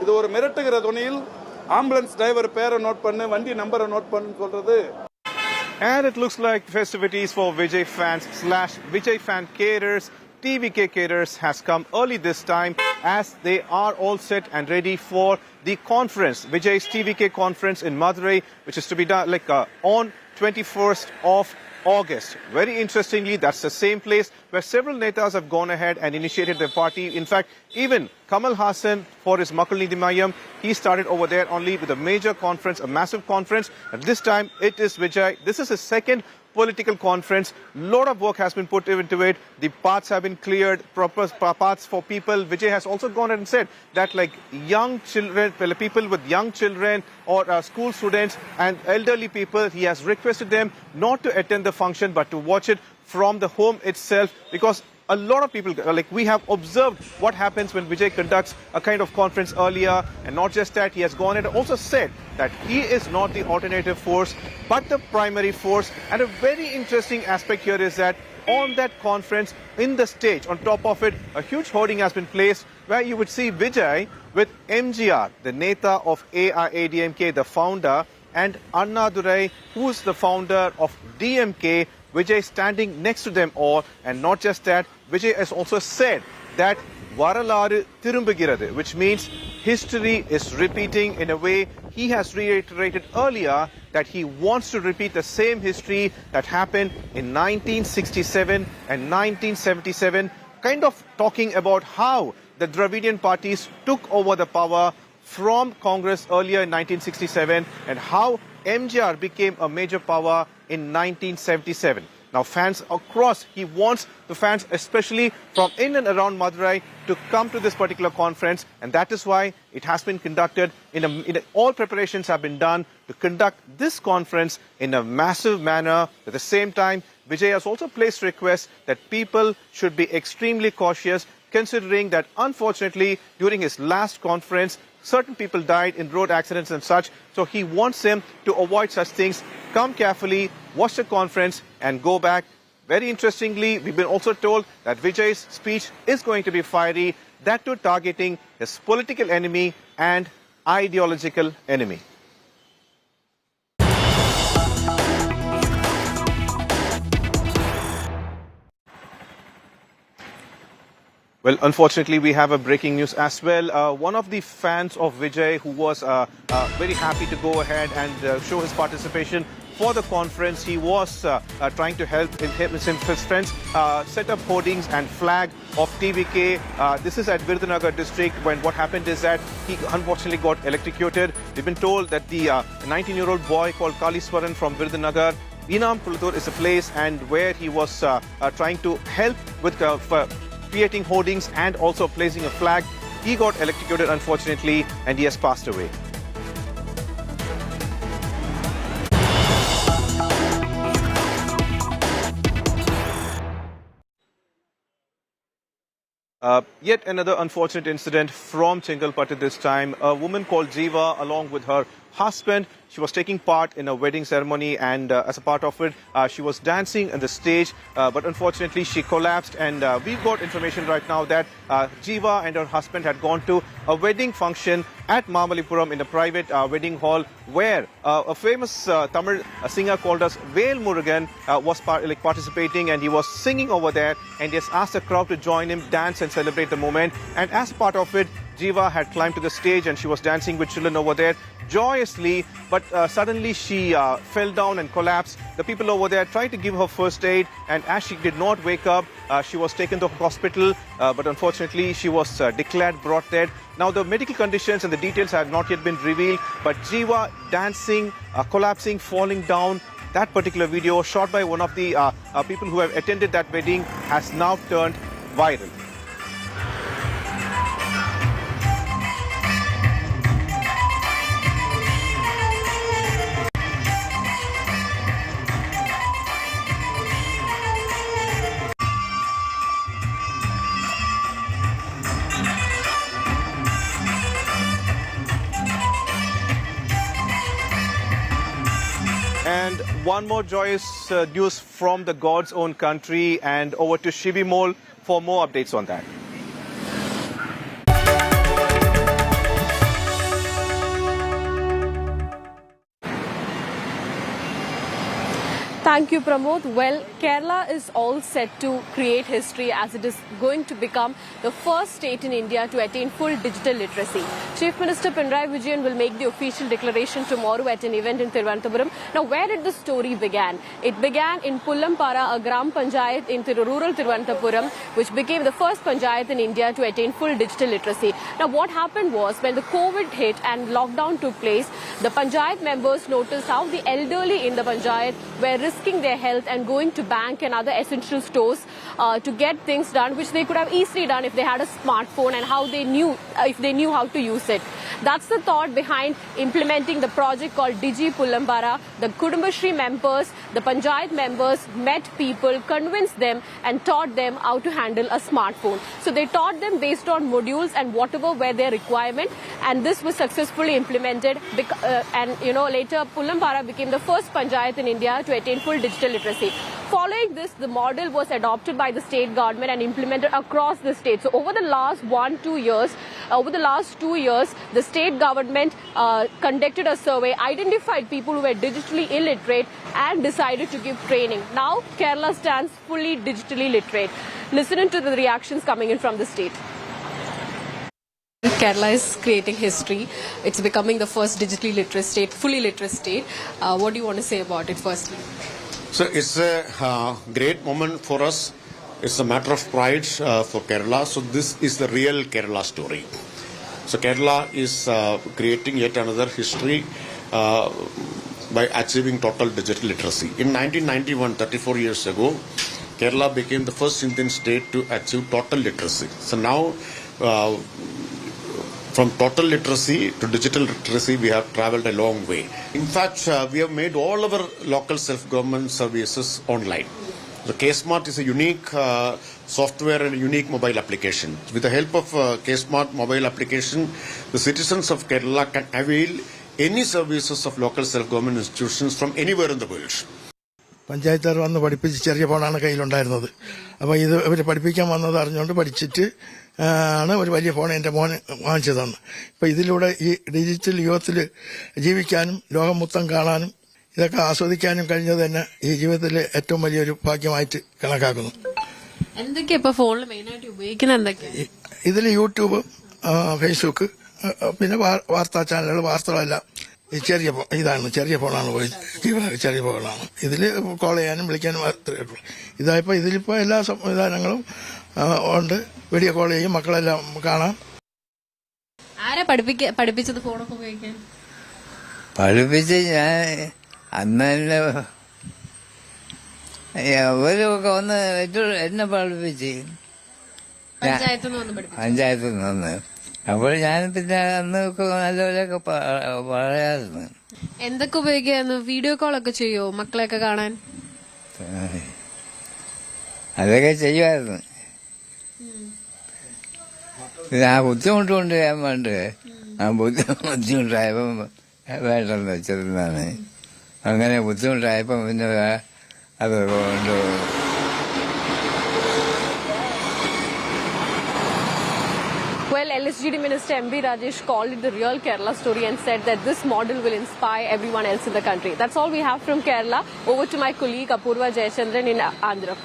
இது ஒரு மிரட்டுகிற தொனியில் ஆம்புலன்ஸ் டிரைவர் பேரை நோட் பண்ணு, வண்டி நம்பரை நோட் பண்ணுன்னு சொல்றது. And it looks like festivities for Vijay fans/Vijay fan caterers, TVK caterers has come early this time as they are all set and ready for the conference, Vijay's TVK conference in Madurai, which is to be done on 21st of August. Very interestingly, that's the same place where several netas have gone ahead and initiated their party. In fact, even Kamal Hassan for his Makulnidhi Mayam, he started over there only with a major conference, a massive conference. And this time it is Vijay. This is his second political conference. Lot of work has been put into it. The paths have been cleared, proper paths for people. Vijay has also gone and said that young children, people with young children or school students and elderly people, he has requested them not to attend the function but to watch it from the home itself, because a lot of people, we have observed what happens when Vijay conducts a kind of conference earlier, and not just that, he has gone and also said that he is not the alternative force but the primary force. And a very interesting aspect here is that on that conference, in the stage, on top of it, a huge hoarding has been placed where you would see Vijay with MGR, the Neta of AIADMK, the founder, and Annadurai, who is the founder of DMK, Vijay standing next to them all. And not just that, Vijay has also said that Varalaru Tirumbugirathu, which means history is repeating in a way he has reiterated earlier that he wants to repeat the same history that happened in 1967 and 1977, kind of talking about how the Dravidian parties took over the power from Congress earlier in 1967 and how MJR became a major power in 1977. Now fans across, he wants the fans especially from in and around Madurai to come to this particular conference, and that is why it has been conducted all preparations have been done to conduct this conference in a massive manner. At the same time, Vijay has also placed requests that people should be extremely cautious, considering that unfortunately during his last conference certain people died in road accidents and such. So he wants him to avoid such things. Come carefully, watch the conference and go back. Very interestingly, we've been also told that Vijay's speech is going to be fiery, that too targeting his political enemy and ideological enemy. Well, unfortunately, we have a breaking news as well. One of the fans of Vijay who was very happy to go ahead and show his participation for the conference, he was trying to help his friends set up hoardings and flag of TVK. This is at Virudunagar district when what happened is that he unfortunately got electrocuted. We've been told that the 19-year-old boy called Kaliswaran from Virudunagar, Inam Pulatur is a place and where he was trying to help with creating hoardings and also placing a flag. He got electrocuted unfortunately and he has passed away. Yet another unfortunate incident from Chengalpattu this time. A woman called Jiva along with her husband, she was taking part in a wedding ceremony and as a part of it, she was dancing on the stage, but unfortunately she collapsed and we got information right now that Jiva and her husband had gone to a wedding function at Mamalipuram in a private wedding hall where a famous Tamil singer called as Vel Murugan was participating and he was singing over there and he has asked the crowd to join him, dance and celebrate the moment. And as part of it, Jiva had climbed to the stage and she was dancing with children over there joyously, but suddenly she fell down and collapsed. The people over there tried to give her first aid and as she did not wake up, she was taken to hospital, but unfortunately she was declared brought dead. Now the medical conditions and the details have not yet been revealed, but Jiva dancing, collapsing, falling down, that particular video shot by one of the people who have attended that wedding has now turned viral. And one more joyous news from the God's own country, and over to Shivi Mole for more updates on that. Thank you, Pramod. Well, Kerala is all set to create history as it is going to become the first state in India to attain full digital literacy. Chief Minister Pinarayi Vijayan will make the official declaration tomorrow at an event in Thiruvananthapuram. Now, where did the story begin? It began in Pullampara, a Gram Panchayat in rural Thiruvananthapuram, which became the first Panchayat in India to attain full digital literacy. Now, what happened was when the COVID hit and lockdown took place, the Panchayat members noticed how the elderly in the Panchayat were risking their health and going to bank and other essential stores to get things done, which they could have easily done if they had a smartphone and how they knew if they knew how to use it. That's the thought behind implementing the project called Digi Pullambara. The Kudumbashri members, the Panchayat members met people, convinced them and taught them how to handle a smartphone. So they taught them based on modules and whatever were their requirement, and this was successfully implemented. And later Pullambara became the first Panchayat in India to attain full digital literacy. Following this, the model was adopted by the state government and implemented across the state. So over the last 2 years, the state government conducted a survey, identified people who were digitally illiterate and decided to give training. Now Kerala stands fully digitally literate. Listen to the reactions coming in from the state. Kerala is creating history. It's becoming the first digitally literate state, fully literate state. What do you want to say about it firstly? So it's a great moment for us. It's a matter of pride for Kerala. So this is the real Kerala story. So Kerala is creating yet another history by achieving total digital literacy. In 1991, 34 years ago, Kerala became the first Indian state to achieve total literacy. So now, from total literacy to digital literacy, we have traveled a long way. In fact, we have made all our local self-government services online. The K-Smart is a unique software and a unique mobile application. With the help of K-Smart mobile application, the citizens of Kerala can avail any services of local self-government institutions from anywhere in the world. പഞ്ചായത്തുകാർ വന്ന് പഠിപ്പിച്ച് ചെറിയ ഫോണാണ് കയ്യിലുണ്ടായിരുന്നത്. അപ്പോൾ ഇത് ഇവർ പഠിപ്പിക്കാൻ വന്നത് അറിഞ്ഞുകൊണ്ട് പഠിച്ചിട്ട് ആണ് ഒരു വലിയ ഫോൺ എൻ്റെ മോന് വാങ്ങിച്ചു തന്നത്. ഇപ്പോൾ ഇതിലൂടെ ഈ ഡിജിറ്റൽ യുഗത്തിൽ ജീവിക്കാനും ലോകം മൊത്തം കാണാനും ഇതൊക്കെ ആസ്വദിക്കാനും കഴിഞ്ഞത് തന്നെ ഈ ജീവിതത്തിലെ ഏറ്റവും വലിയൊരു ഭാഗ്യമായിട്ട് കണക്കാക്കുന്നു. എന്തൊക്കെയാ ഇപ്പോൾ ഫോണിൽ മെയിനായിട്ട് ഉപയോഗിക്കുന്നത്? എന്തൊക്കെയാണ് ഇതിൽ യൂട്യൂബ്, ഫേസ്ബുക്ക്, പിന്നെ വാർത്താ ചാനലുകൾ, വാർത്തകളെല്ലാം ഈ ചെറിയ ഫോണാണ് ചെറിയ ഫോണാണ്. ഇതിൽ കോൾ ചെയ്യാനും വിളിക്കാനും ഇതായപ്പോൾ ഇതിലിപ്പോൾ എല്ലാ സംവിധാനങ്ങളും ഉണ്ട്. വീഡിയോ കോൾ ചെയ്യും, മക്കളെല്ലാം കാണാം. ആരാ പഠിപ്പിച്ചത് ഫോണൊക്കെ ഉപയോഗിക്കാൻ? പഠിപ്പിച്ച് ഞാൻ അന്ന് തന്നെ അവരൊക്കെ വന്ന് എന്നെ പഠിപ്പിച്ച് പഞ്ചായത്തിൽ നിന്ന്. അപ്പോൾ ഞാൻ പിന്നെ അന്നൊക്കെ നല്ലപോലെയൊക്കെ പറയാറുണ്ട്. എന്തൊക്കെ ഉപയോഗിക്കായിരുന്നു? വീഡിയോ കോളൊക്കെ ചെയ്യുമോ മക്കളെയൊക്കെ കാണാൻ? അതൊക്കെ ചെയ്യുമായിരുന്നു. ആ ബുദ്ധിമുട്ടുണ്ട് ഞാൻ വേണ്ട ബുദ്ധിമുട്ടായപ്പം വേണ്ടെന്ന് വെച്ചിരുന്നാണ്. അങ്ങനെ ബുദ്ധിമുട്ടായപ്പം പിന്നെ അത് കൊണ്ട് Well, LSGD Minister MB Rajesh called it the real Kerala story and said that this model will inspire everyone else in the country. That's all we have from Kerala. Over to my colleague Apurva Jayachandran in Andhra.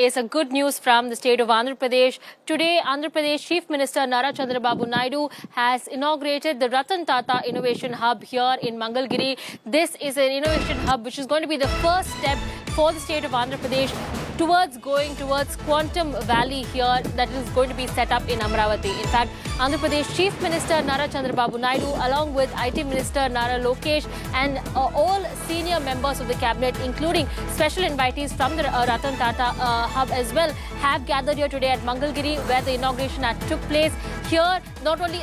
Is a good news from the state of Andhra Pradesh. Today, Andhra Pradesh Chief Minister Nara Chandrababu Naidu has inaugurated the Ratan Tata Innovation Hub here in Mangalgiri. This is an innovation hub which is going to be the first step for the state of Andhra Pradesh towards going towards Quantum Valley here that is going to be set up in Amravati. In fact, Andhra Pradesh Chief Minister Nara Chandrababu Naidu along with IT Minister Nara Lokesh and all senior members of the cabinet, including special invitees from the Ratan Tata hub as well, have gathered here today at Mangalgiri where the inauguration took place. Here, not only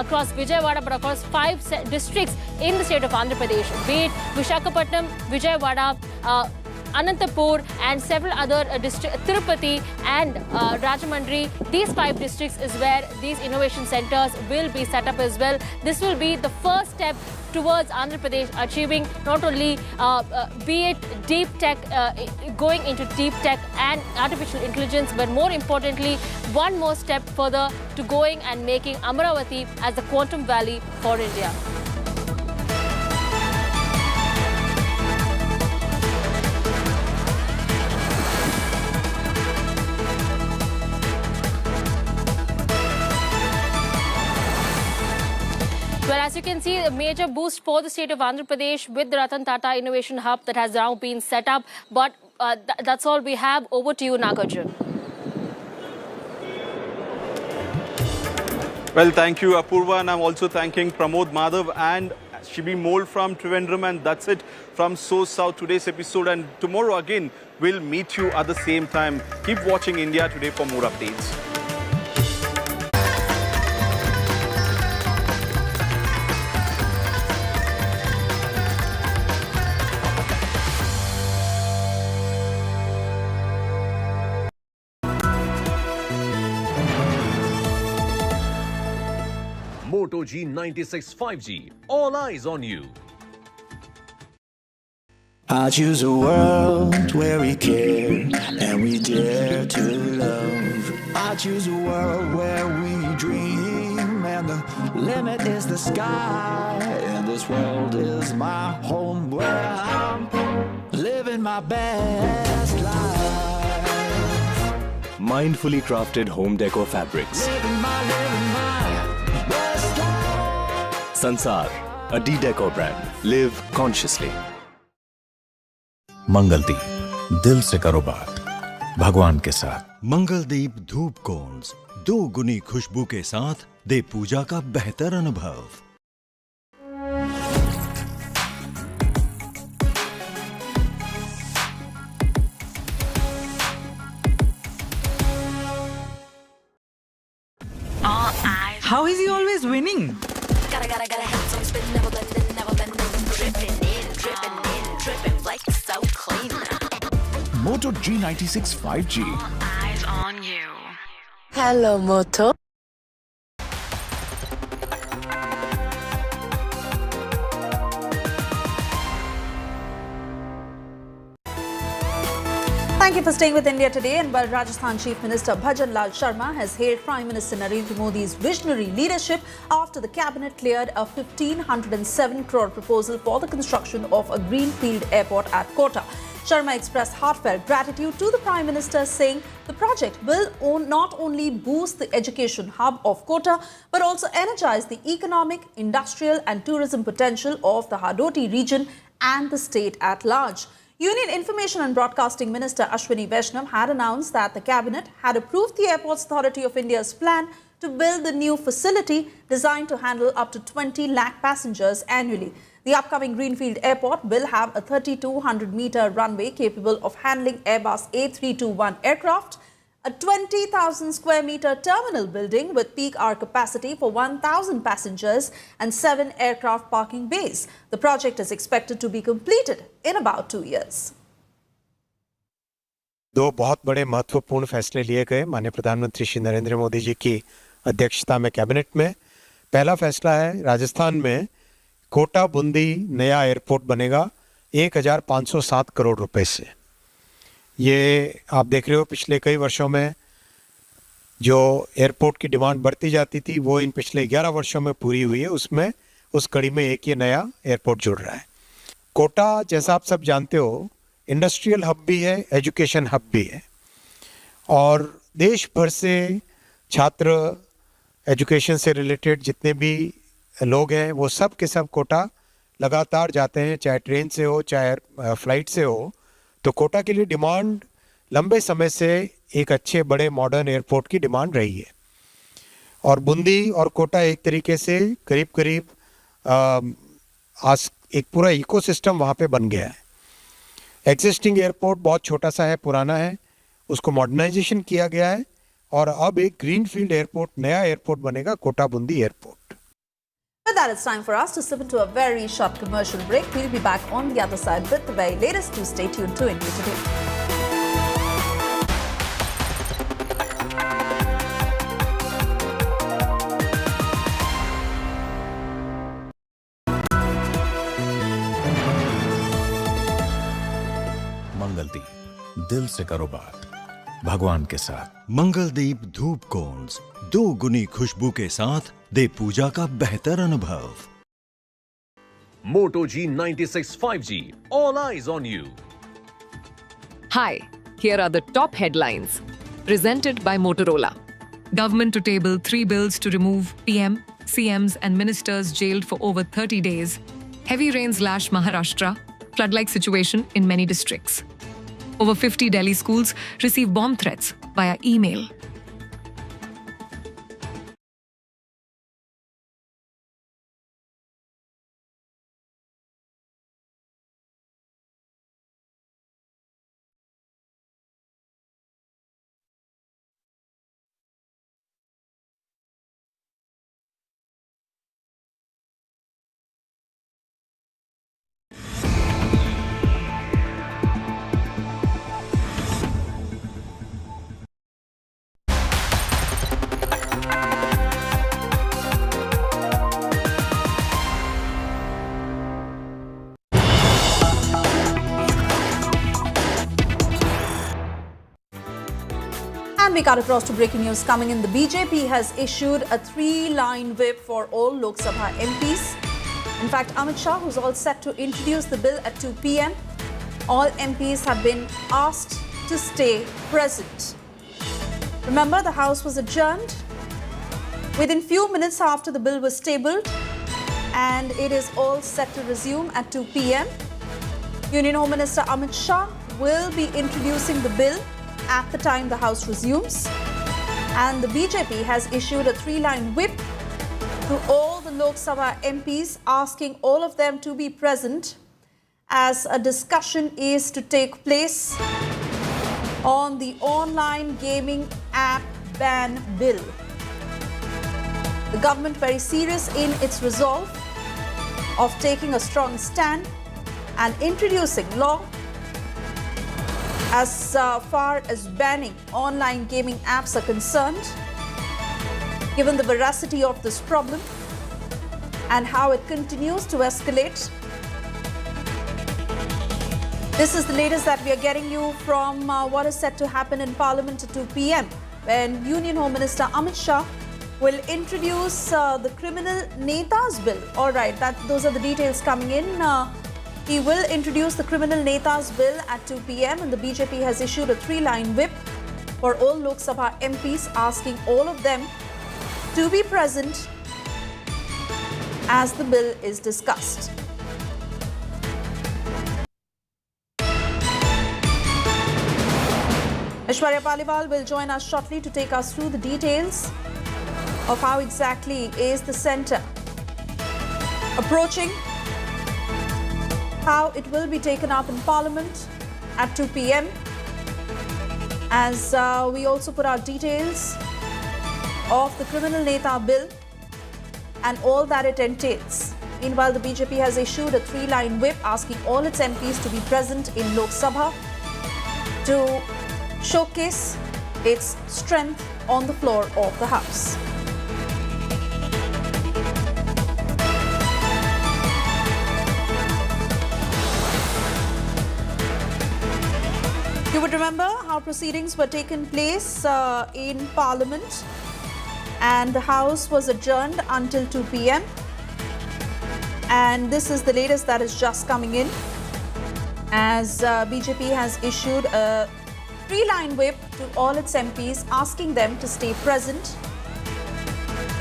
across Vijayawada but across 5 districts in the state of Andhra Pradesh, be it Visakhapatnam, Vijayawada, Anantapur and several other districts, Tirupati and Rajahmundry. These 5 districts is where these innovation centers will be set up as well. This will be the first step towards Andhra Pradesh achieving not only be it deep tech, going into deep tech and artificial intelligence, but more importantly, one more step further to going and making Amravati as the Quantum Valley for India. Well, as you can see, a major boost for the state of Andhra Pradesh with the Ratan Tata Innovation Hub that has now been set up. But that's all we have. Over to you, Nagarjun. Well, thank you, Apurva, and I'm also thanking Pramod Madhav and Shibi Mole from Trivandrum, and that's it from So South today's episode. And tomorrow again, we'll meet you at the same time. Keep watching India Today for more updates. Moto G96 5G. All eyes on you. I choose a world where we care and we dare to love. I choose a world where we dream and the limit is the sky. And this world is my home where I'm living my best life. Mindfully crafted home decor fabrics. Living my best life. Sansar, a D-Decor brand. Live consciously. Mangaldeep, दिल से करो बात भगवान के साथ। मंगलदीप धूप cons 2 गुनी खुशबू के साथ दे पूजा का बेहतर अनुभव। How is he always winning? Moto G96 5G. Eyes on you. Hello, Moto. Thank you for staying with India Today. And while Rajasthan Chief Minister Bhajan Lal Sharma has hailed Prime Minister Narendra Modi's visionary leadership after the cabinet cleared a 1,507 crore proposal for the construction of a Greenfield airport at Kota. Sharma expressed heartfelt gratitude to the Prime Minister, saying the project will not only boost the education hub of Kota, but also energize the economic, industrial and tourism potential of the Hadoti region and the state at large. Union Information and Broadcasting Minister Ashwini Vaishnav had announced that the Cabinet had approved the Airports Authority of India's plan to build the new facility designed to handle up to 20 lakh passengers annually. The upcoming Greenfield Airport will have a 3,200-meter runway capable of handling Airbus A321 aircraft, a 20,000 square meter terminal building with peak hour capacity for 1,000 passengers and 7 aircraft parking bays. The project is expected to be completed in about 2 years. 2 बहुत बड़े महत्वपूर्ण फैसले लिए गए माननीय प्रधानमंत्री श्री नरेंद्र मोदी जी की अध्यक्षता में कैबिनेट में। पहला फैसला है राजस्थान में कोटा बूंदी नया एयरपोर्ट बनेगा 1,507 करोड़ रुपए से। ये आप देख रहे हो पिछले कई वर्षों में जो एयरपोर्ट की डिमांड बढ़ती जाती थी वो इन पिछले 11 वर्षों में पूरी हुई है। उसमें उस कड़ी में एक ये नया एयरपोर्ट जुड़ रहा है। कोटा जैसा आप सब जानते हो इंडस्ट्रियल हब भी है, एजुकेशन हब भी है और देश भर से छात्र एजुकेशन से रिलेटेड जितने भी लोग हैं वो सब के सब कोटा लगातार जाते हैं, चाहे ट्रेन से हो चाहे फ्लाइट से हो। तो कोटा के लिए डिमांड लंबे समय से एक अच्छे बड़े मॉडर्न एयरपोर्ट की डिमांड रही है और बूंदी और कोटा एक तरीके से करीब करीब आज एक पूरा इकोसिस्टम वहाँ पे बन गया है। एग्जिस्टिंग एयरपोर्ट बहुत छोटा सा है, पुराना है, उसको मॉडर्नाइजेशन किया गया है और अब एक ग्रीनफील्ड एयरपोर्ट नया एयरपोर्ट बनेगा Kota Bundi airport. With that, it's time for us to slip into a very short commercial break. We'll be back on the other side with the very latest. To stay tuned to India Today. Mangaldeep, दिल से करो बात भगवान के साथ। मंगलदीप धूप cons 2 गुनी खुशबू के साथ दे पूजा का बेहतर अनुभव। Moto G96 5G. All eyes on you. Hi, here are the top headlines. Presented by Motorola. Government to table 3 bills to remove PM, CMs and ministers jailed for over 30 days. Heavy rains lash Maharashtra. Flood-like situation in many districts. Over 50 Delhi schools receive bomb threats via email. We cut across to breaking news coming in. The BJP has issued a 3-line whip for all Lok Sabha MPs. In fact, Amit Shah, who's all set to introduce the bill at 2 p.m. All MPs have been asked to stay present. Remember, the House was adjourned within few minutes after the bill was tabled, and it is all set to resume at 2 p.m. Union Home Minister Amit Shah will be introducing the bill at the time the House resumes. And the BJP has issued a 3-line whip to all the Lok Sabha MPs, asking all of them to be present as a discussion is to take place on the online gaming app ban bill. The government very serious in its resolve of taking a strong stand and introducing law as far as banning online gaming apps are concerned, given the veracity of this problem and how it continues to escalate. This is the latest that we are getting you from what is set to happen in Parliament at 2 p.m. when Union Home Minister Amit Shah will introduce the Criminal Netas Bill. All right, those are the details coming in. He will introduce the Criminal Netas Bill at 2 p.m. and the BJP has issued a 3-line whip for all Lok Sabha MPs, asking all of them to be present as the bill is discussed. Aishwarya Paliwal will join us shortly to take us through the details of how exactly is the centre approaching, how it will be taken up in Parliament at 2 p.m. as we also put out details of the Criminal Neta Bill and all that it entails. Meanwhile, the BJP has issued a 3-line whip asking all its MPs to be present in Lok Sabha to showcase its strength on the floor of the House. You would remember how proceedings were taken place in Parliament and the House was adjourned until 2 p.m. And this is the latest that is just coming in as BJP has issued a 3-line whip to all its MPs, asking them to stay present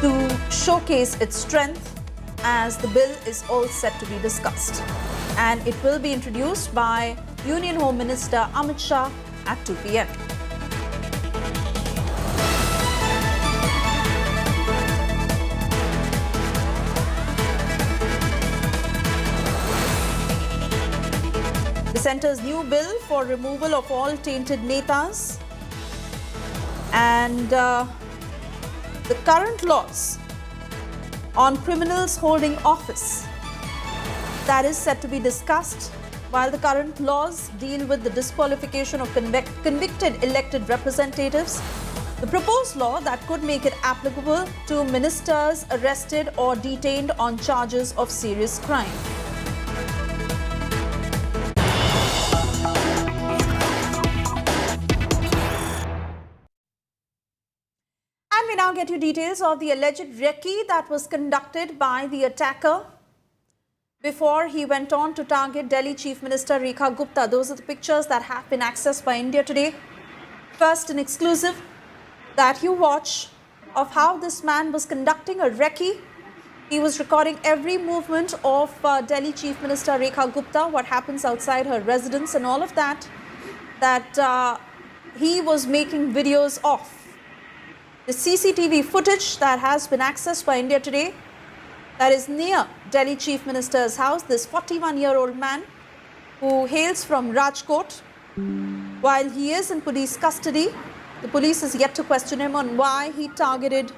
to showcase its strength as the bill is all set to be discussed. And it will be introduced by Union Home Minister Amit Shah at 2 p.m. The centre's new bill for removal of all tainted netas and the current laws on criminals holding office, that is set to be discussed. While the current laws deal with the disqualification of convicted elected representatives, the proposed law that could make it applicable to ministers arrested or detained on charges of serious crime. And we now get you details of the alleged recce that was conducted by the attacker before he went on to target Delhi Chief Minister Rekha Gupta. Those are the pictures that have been accessed by India Today. First, an exclusive that you watch of how this man was conducting a recce. He was recording every movement of Delhi Chief Minister Rekha Gupta, what happens outside her residence and all of that, he was making videos of. The CCTV footage that has been accessed by India Today, that is near Delhi Chief Minister's house, this 41-year-old man who hails from Rajkot. While he is in police custody, the police is yet to question him on why he targeted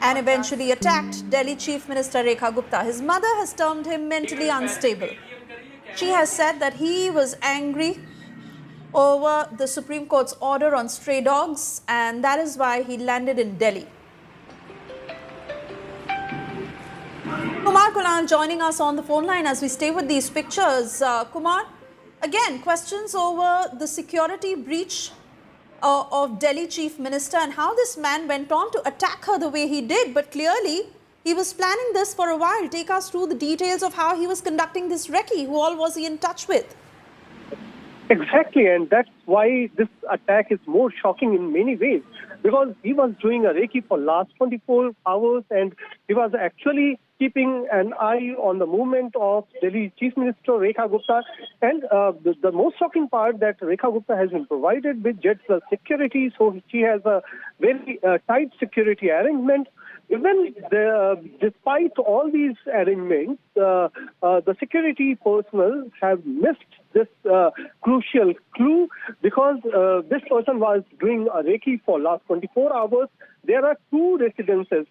and eventually attacked Delhi Chief Minister Rekha Gupta. His mother has termed him mentally unstable. She has said that he was angry over the Supreme Court's order on stray dogs, and that is why he landed in Delhi. Kumar Kunal joining us on the phone line as we stay with these pictures. Kumar, again, questions over the security breach of Delhi Chief Minister and how this man went on to attack her the way he did. But clearly, he was planning this for a while. Take us through the details of how he was conducting this recce. Who all was he in touch with? Exactly, and that's why this attack is more shocking in many ways, because he was doing a recce for last 24 hours and he was actually keeping an eye on the movement of Delhi Chief Minister Rekha Gupta. And the most shocking part that Rekha Gupta has been provided with jet security, so she has a very tight security arrangement. Even despite all these arrangements, the security personnel have missed this crucial clue, because this person was doing a recce for last 24 hours. There are two residences.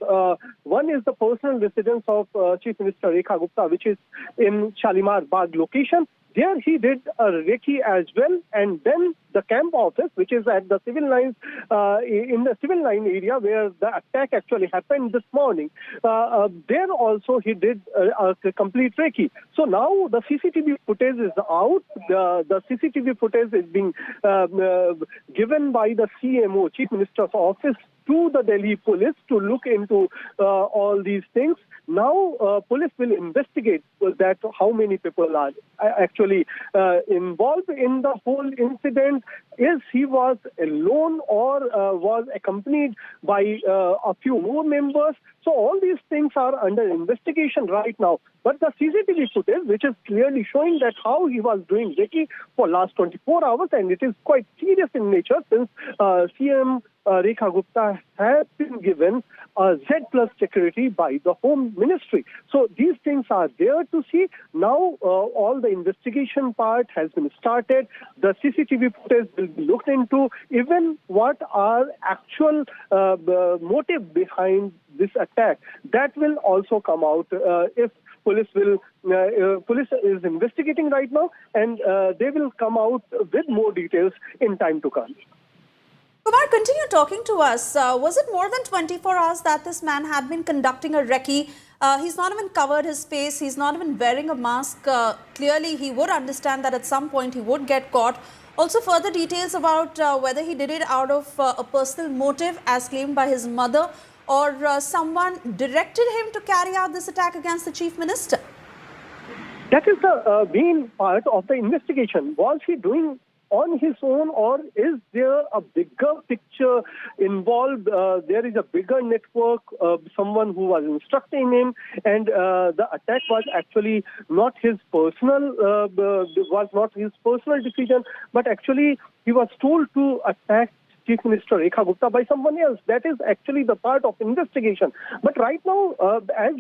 One is the personal residence of Chief Minister Rekha Gupta, which is in Shalimar Bagh location. There he did a recce as well, and then the camp office, which is at the civil lines, in the civil line area where the attack actually happened this morning. There also he did a complete recce. So now the CCTV footage is out. The CCTV footage is being given by the CMO, Chief Minister's Office, to the Delhi police to look into all these things. Now, police will investigate that how many people are actually involved in the whole incident. Is he was alone or was accompanied by a few more members? So all these things are under investigation right now. But the CCTV footage, which is clearly showing that how he was doing recce for last 24 hours, and it is quite serious in nature since CM Rekha Gupta has been given Z+ security by the Home Ministry. So these things are there to see. Now all the investigation part has been started. The CCTV footage will be looked into. Even what are actual motive behind this attack, that will also come out if police is investigating right now, and they will come out with more details in time to come. Kumar, continue talking to us. Was it more than 24 hours that this man had been conducting a recce? He's not even covered his face. He's not even wearing a mask. Clearly, he would understand that at some point he would get caught. Also, further details about whether he did it out of a personal motive as claimed by his mother, or someone directed him to carry out this attack against the Chief Minister. That is the main part of the investigation. Was he doing on his own, or is there a bigger picture involved? There is a bigger network, someone who was instructing him, and the attack was actually not his personal decision, but actually he was told to attack Chief Minister Rekha Gupta by someone else. That is actually the part of investigation. But right now, as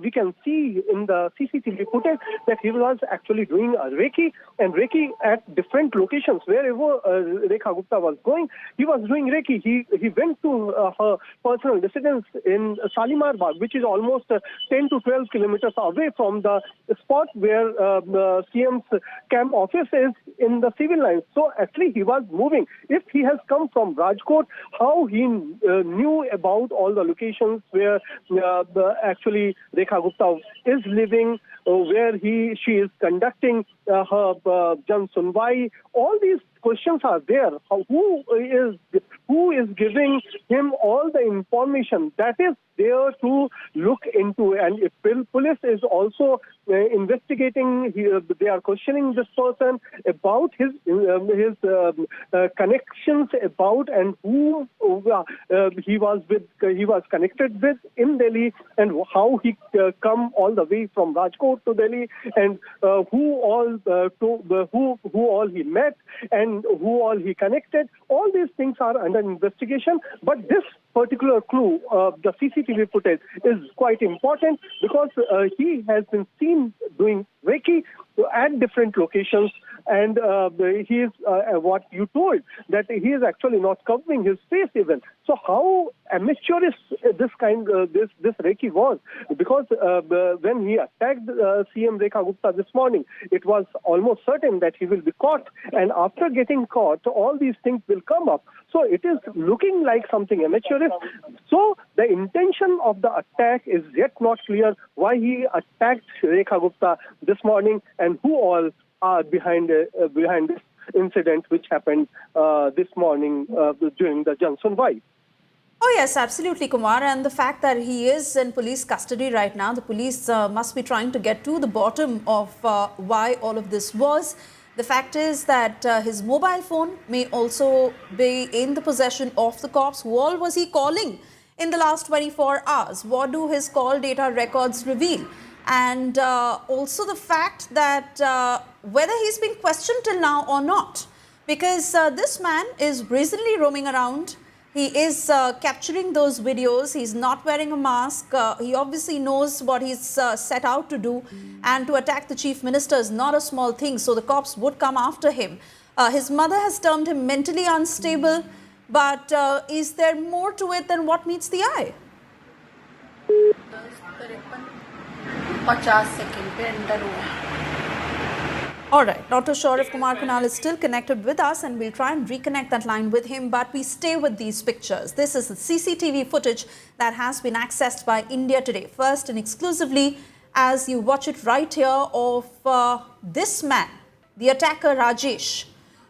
we can see in the CCTV footage that he was actually doing a recce, and recce at different locations. Wherever Rekha Gupta was going, he was doing recce. He went to her personal residence in Shalimar Bagh, which is almost 10 to 12 kilometers away from the spot where CM's camp office is in the civil lines. So actually he was moving. If he has come from Rajkot, how he knew about all the locations where actually Rekha Gupta is living, where she is conducting her Jan Sunwai, all these questions are there. Who is giving him all the information? That is there to look into. And if police is also investigating, they are questioning this person about his connections, about and who he was connected with in Delhi, and how he come all the way from Rajkot to Delhi, and who all he met and who all he connected. All these things are under investigation. But this particular clue, the CCTV footage, is quite important, because he has been seen doing recce at different locations, and he is what you told, that he is actually not covering his face even. So how amateurish this recce was, because when he attacked CM Rekha Gupta this morning, it was almost certain that he will be caught, and after getting caught, all these things will come up. So it is looking like something amateurish. So the intention of the attack is yet not clear. Why he attacked Rekha Gupta this morning, and who all are behind this incident which happened this morning during the Junction Vibe. Oh, yes, absolutely, Kumar. And the fact that he is in police custody right now, the police must be trying to get to the bottom of why all of this was. The fact is that his mobile phone may also be in the possession of the cops. Who all was he calling in the last 24 hours? What do his call data records reveal? And also the fact that whether he's been questioned till now or not. Because this man is brazenly roaming around. He is capturing those videos. He's not wearing a mask. He obviously knows what he's set out to do. And to attack the chief minister is not a small thing. So the cops would come after him. His mother has termed him mentally unstable. But is there more to it than what meets the eye? 50 second पे अंदर हुआ. All right, not too sure if Kumar Kunal is still connected with us, and we'll try and reconnect that line with him, but we stay with these pictures. This is the CCTV footage that has been accessed by India Today, first and exclusively, as you watch it right here, of this man, the attacker Rajesh,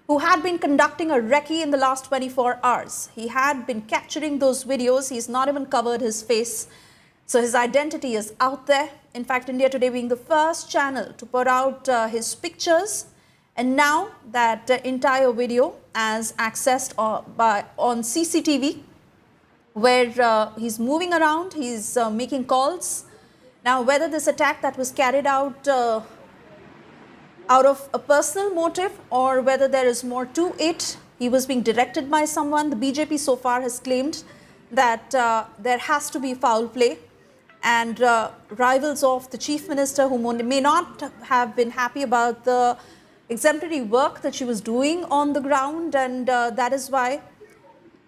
who had been conducting a recce in the last 24 hours. He had been capturing those videos. He's not even covered his face. So his identity is out there. In fact, India Today being the first channel to put out his pictures. And now that entire video as accessed on CCTV, where he's moving around, he's making calls. Now, whether this attack that was carried out of a personal motive or whether there is more to it, he was being directed by someone. The BJP so far has claimed that there has to be foul play. And rivals of the chief minister who may not have been happy about the exemplary work that she was doing on the ground, and that is why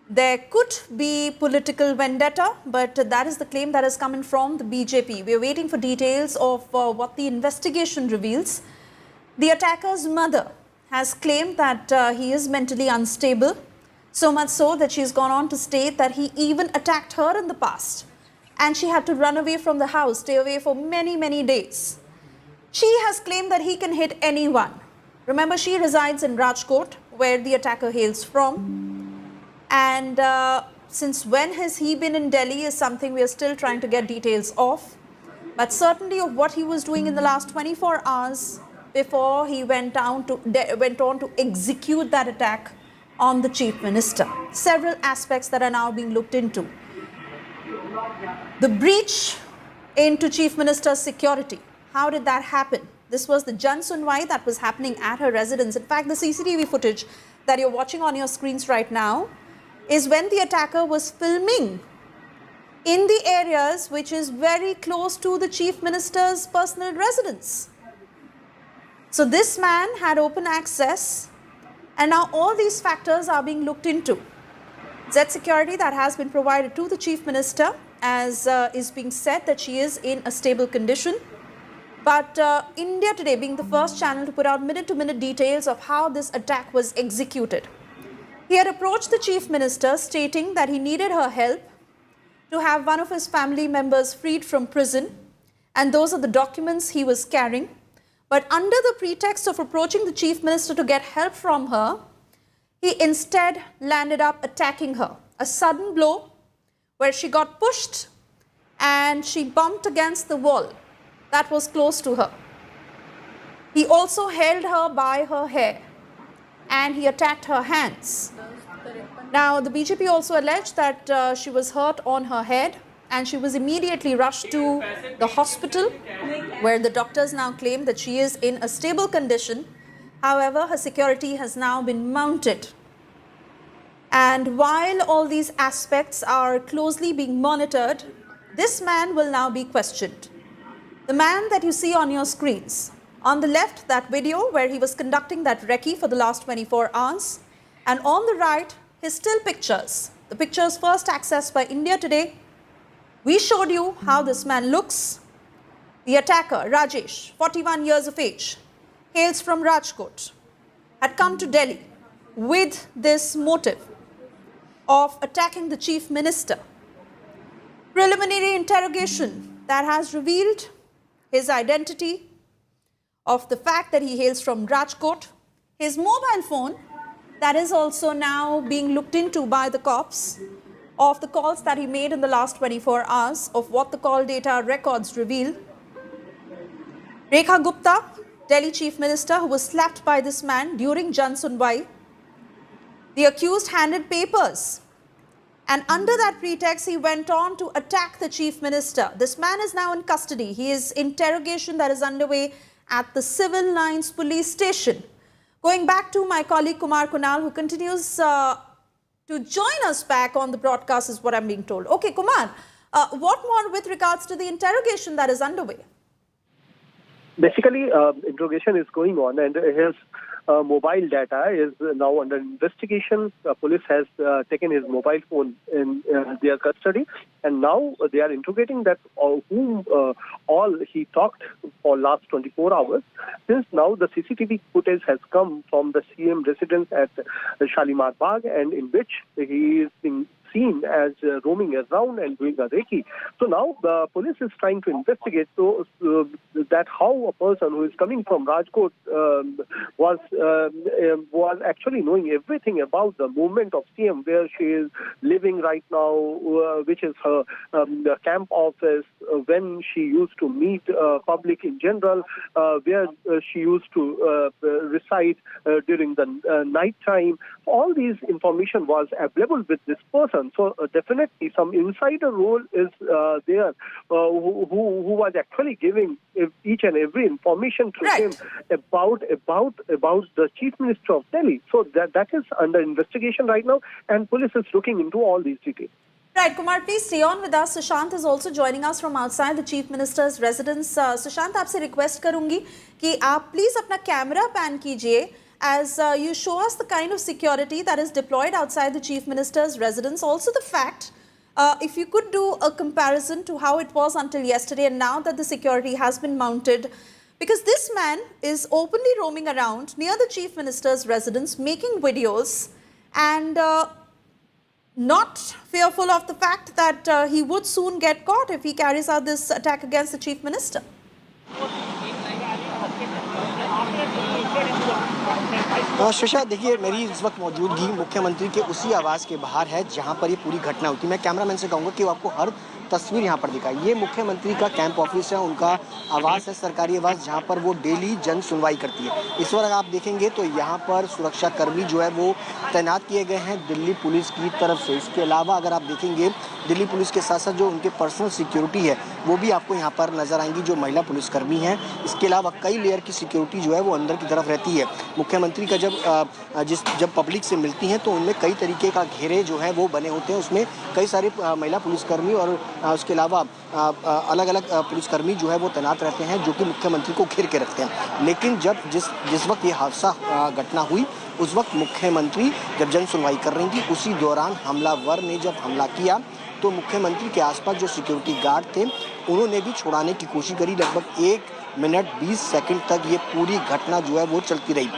there could be political vendetta, but that is the claim that is coming from the BJP. We are waiting for details of what the investigation reveals. The attacker's mother has claimed that he is mentally unstable, so much so that she's gone on to state that he even attacked her in the past. And she had to run away from the house, stay away for many, many days. She has claimed that he can hit anyone. Remember, she resides in Rajkot, where the attacker hails from. And since when has he been in Delhi is something we are still trying to get details of. But certainly of what he was doing in the last 24 hours before he went on to execute that attack on the chief minister. Several aspects that are now being looked into. The breach into Chief Minister's security. How did that happen? This was the Junction Vibe that was happening at her residence. In fact, the CCTV footage that you're watching on your screens right now is when the attacker was filming in the areas which is very close to the Chief Minister's personal residence. So this man had open access, and now all these factors are being looked into. Z security that has been provided to the Chief Minister, as is being said that she is in a stable condition. But India Today being the first channel to put out minute-to-minute details of how this attack was executed. He had approached the Chief Minister stating that he needed her help to have one of his family members freed from prison, and those are the documents he was carrying. But under the pretext of approaching the Chief Minister to get help from her, he instead landed up attacking her. A sudden blow where she got pushed and she bumped against the wall that was close to her. He also held her by her hair and he attacked her hands. Now, the BJP also alleged that she was hurt on her head and she was immediately rushed to the hospital, where the doctors now claim that she is in a stable condition. However, her security has now been mounted. And while all these aspects are closely being monitored, this man will now be questioned. The man that you see on your screens, on the left, that video where he was conducting that recce for the last 24 hours, and on the right, his still pictures. The pictures first accessed by India Today. We showed you how this man looks. The attacker, Rajesh, 41 years of age, hails from Rajkot, had come to Delhi with this motive of attacking the chief minister. Preliminary interrogation that has revealed his identity, of the fact that he hails from Rajkot, his mobile phone, that is also now being looked into by the cops, of the calls that he made in the last 24 hours, of what the call data records reveal. Rekha Gupta, Delhi Chief Minister, who was slapped by this man during Jan Sunwai. The accused handed papers, and under that pretext, he went on to attack the Chief Minister. This man is now in custody. His interrogation that is underway at the Civil Lines Police Station. Going back to my colleague Kumar Kunal, who continues to join us back on the broadcast, is what I'm being told. Okay, Kumar, what more with regards to the interrogation that is underway? Basically, interrogation is going on, and his mobile data is now under investigation. Police has taken his mobile phone in their custody, and now they are interrogating that whom all he talked for last 24 hours. Since now the CCTV footage has come from the CM residence at Shalimar Bagh, and in which he is being seen as roaming around and doing a recce. So now the police is trying to investigate that how a person who is coming from Rajkot was actually knowing everything about the movement of CM, where she is living right now, which is her camp office, when she used to meet public in general, where she used to reside during the night time. All these information was available with this person. So definitely some insider role is there, who was actually giving each and every information to him about the Chief Minister of Delhi. So that is under investigation right now, and police is looking into all these details. Right, Kumar, please stay on with us. Sushant is also joining us from outside the Chief Minister's residence. Sushant, आपसे request करूंगी कि आप please अपना camera pan कीजिए as you show us the kind of security that is deployed outside the Chief Minister's residence. Also the fact, if you could do a comparison to how it was until yesterday and now that the security has been mounted, because this man is openly roaming around near the Chief Minister's residence, making videos and not fearful of the fact that he would soon get caught if he carries out this attack against the Chief Minister. Shweta, देखिए मेरी इस वक्त मौजूदगी मुख्यमंत्री के उसी आवास के बाहर है जहां पर ये पूरी घटना हुई थी। मैं कैमरामैन से कहूंगा कि वो आपको हर तस्वीर यहां पर दिखाई। ये मुख्यमंत्री का कैंप ऑफिस है, उनका आवास है, सरकारी आवास, जहां पर वो डेली जन सुनवाई करती है। इस वक्त आप देखेंगे तो यहां पर सुरक्षा कर्मी जो है वो तैनात किए गए हैं दिल्ली पुलिस की तरफ से। इसके अलावा अगर आप देखेंगे दिल्ली पुलिस के साथ साथ जो उनके पर्सनल सिक्योरिटी है वो भी आपको यहाँ पर नजर आएंगी, जो महिला पुलिसकर्मी हैं। इसके अलावा कई लेयर की सिक्योरिटी जो है वो अंदर की तरफ रहती है। मुख्यमंत्री का जब पब्लिक से मिलती हैं तो उनमें कई तरीके का घेरे जो है वो बने होते हैं, उसमें कई सारे महिला पुलिसकर्मी और उसके अलावा अलग अलग पुलिसकर्मी जो है वो तैनात रहते हैं, जो कि मुख्यमंत्री को घेर के रखते हैं। लेकिन जब जिस वक्त ये हादसा घटना हुई उस वक्त मुख्यमंत्री जब जन सुनवाई कर रही थी, उसी दौरान हमलावर ने जब हमला किया तो मुख्यमंत्री के आसपास जो सिक्योरिटी गार्ड थे उन्होंने भी छुड़ाने की कोशिश करी। लगभग 1 मिनट 20 सेकंड तक ये पूरी घटना जो है वो चलती रही।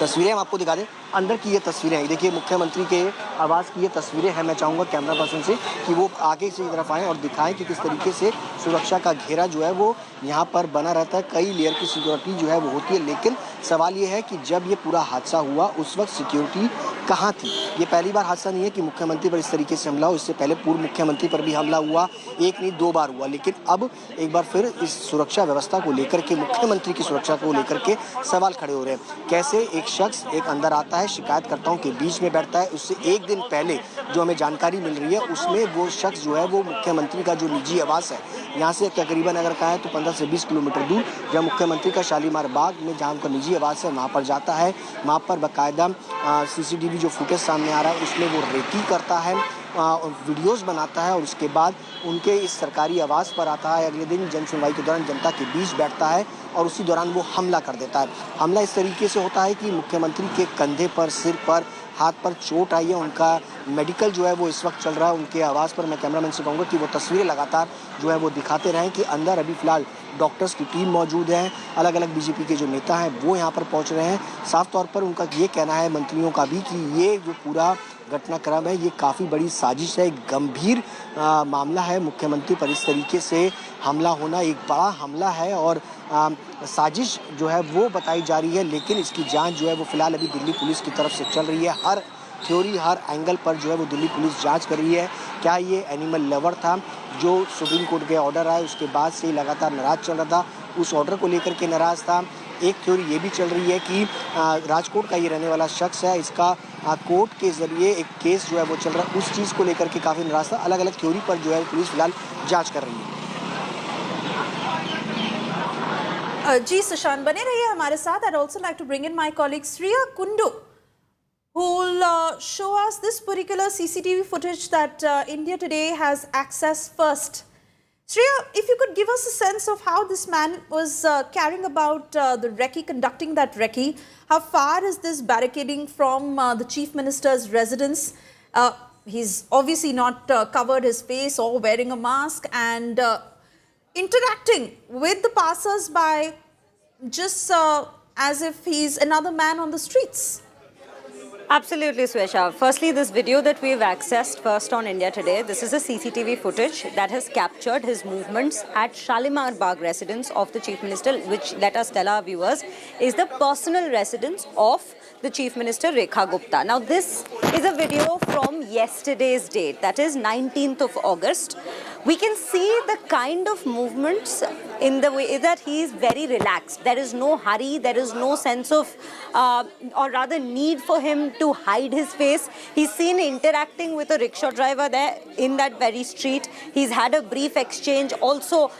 तस्वीरें हम आपको दिखा दें, अंदर की ये तस्वीरें हैं। देखिए मुख्यमंत्री के आवास की ये तस्वीरें हैं। मैं चाहूँगा कैमरा पर्सन से कि वो आगे से तरफ आएँ और दिखाएं कि किस तरीके से सुरक्षा का घेरा जो है वो यहाँ पर बना रहता है। कई लेयर की सिक्योरिटी जो है वो होती है, लेकिन सवाल ये है कि जब ये पूरा हादसा हुआ उस वक्त सिक्योरिटी कहाँ थी। ये पहली बार हादसा नहीं है कि मुख्यमंत्री पर इस तरीके से हमला हो, इससे पहले पूर्व मुख्यमंत्री पर भी हमला हुआ, एक नहीं 2 बार हुआ। लेकिन अब एक बार फिर इस सुरक्षा व्यवस्था को लेकर के, मुख्यमंत्री की सुरक्षा को लेकर के सवाल खड़े हो रहे हैं। कैसे एक शख्स एक अंदर आता है, शिकायतकर्ताओं के बीच में बैठता है, उससे 1 दिन पहले जो हमें जानकारी मिल रही है उसमें वो शख्स जो है वो मुख्यमंत्री का जो निजी आवास है, यहाँ से तकरीबन अगर कहा है तो 15 से 20 किलोमीटर दूर, जहाँ मुख्यमंत्री का शालीमार बाग में जहाँ उनका निजी आवास है वहाँ पर जाता है। वहाँ पर बाकायदा CCTV जो फुटेज सामने आ रहा है उसमें वो रेकी करता है, वीडियोस बनाता है और उसके बाद उनके इस सरकारी आवास पर आता है। अगले दिन जन सुनवाई के दौरान जनता के बीच बैठता है और उसी दौरान वो हमला कर देता है। हमला इस तरीके से होता है कि मुख्यमंत्री के कंधे पर, सिर पर, हाथ पर चोट आई है। उनका मेडिकल जो है वो इस वक्त चल रहा है उनके आवास पर। मैं कैमरामैन से कहूँगा कि वो तस्वीरें लगातार जो है वो दिखाते रहें कि अंदर अभी फ़िलहाल डॉक्टर्स की टीम मौजूद है, अलग अलग बीजेपी के जो नेता हैं वो यहाँ पर पहुँच रहे हैं। साफ तौर पर उनका ये कहना है, मंत्रियों का भी, कि ये जो पूरा घटनाक्रम है, ये काफ़ी बड़ी साजिश है, एक गंभीर मामला है। मुख्यमंत्री पर इस तरीके से हमला होना एक बड़ा हमला है और साजिश जो है वो बताई जा रही है, लेकिन इसकी जांच जो है वो फिलहाल अभी दिल्ली पुलिस की तरफ से चल रही है। हर थ्योरी, हर एंगल पर जो है वो दिल्ली पुलिस जांच कर रही है। क्या ये एनिमल लवर था जो सुप्रीम कोर्ट के ऑर्डर आए उसके बाद से लगातार नाराज चल रहा था, उस ऑर्डर को लेकर के नाराज था। एक थ्योरी ये भी चल रही है कि राजकोट का ये रहने वाला शख्स है, इसका कोर्ट के जरिए एक केस जो है वो चल रहा है, उस चीज़ को लेकर के काफ़ी नाराज था। अलग अलग थ्योरी पर जो है पुलिस फिलहाल जाँच कर रही है। जी सुशांत, बने रहिए हमारे साथ। I'd also like to bring in my colleague Shriya Kundu, who will show us this particular CCTV footage that India Today has accessed first. Shriya, if you could give us a sense of how this man was carrying about the recce, conducting that recce. How far is this barricading from the Chief Minister's residence? He's obviously not covered his face or wearing a mask, and interacting with the passers-by just as if he's another man on the streets. Absolutely, Swesha. Firstly, this video that we've accessed first on India Today, this is a CCTV footage that has captured his movements at Shalimar Bagh residence of the Chief Minister, which, let us tell our viewers, is the personal residence of the Chief Minister Rekha Gupta. Now, this is a video from yesterday's date, that is 19th of August. We can see the kind of movements in the way that he is very relaxed. There is no hurry, there is no sense of, or rather need for him to hide his face. He's seen interacting with a rickshaw driver there in that very street. He's had a brief exchange also,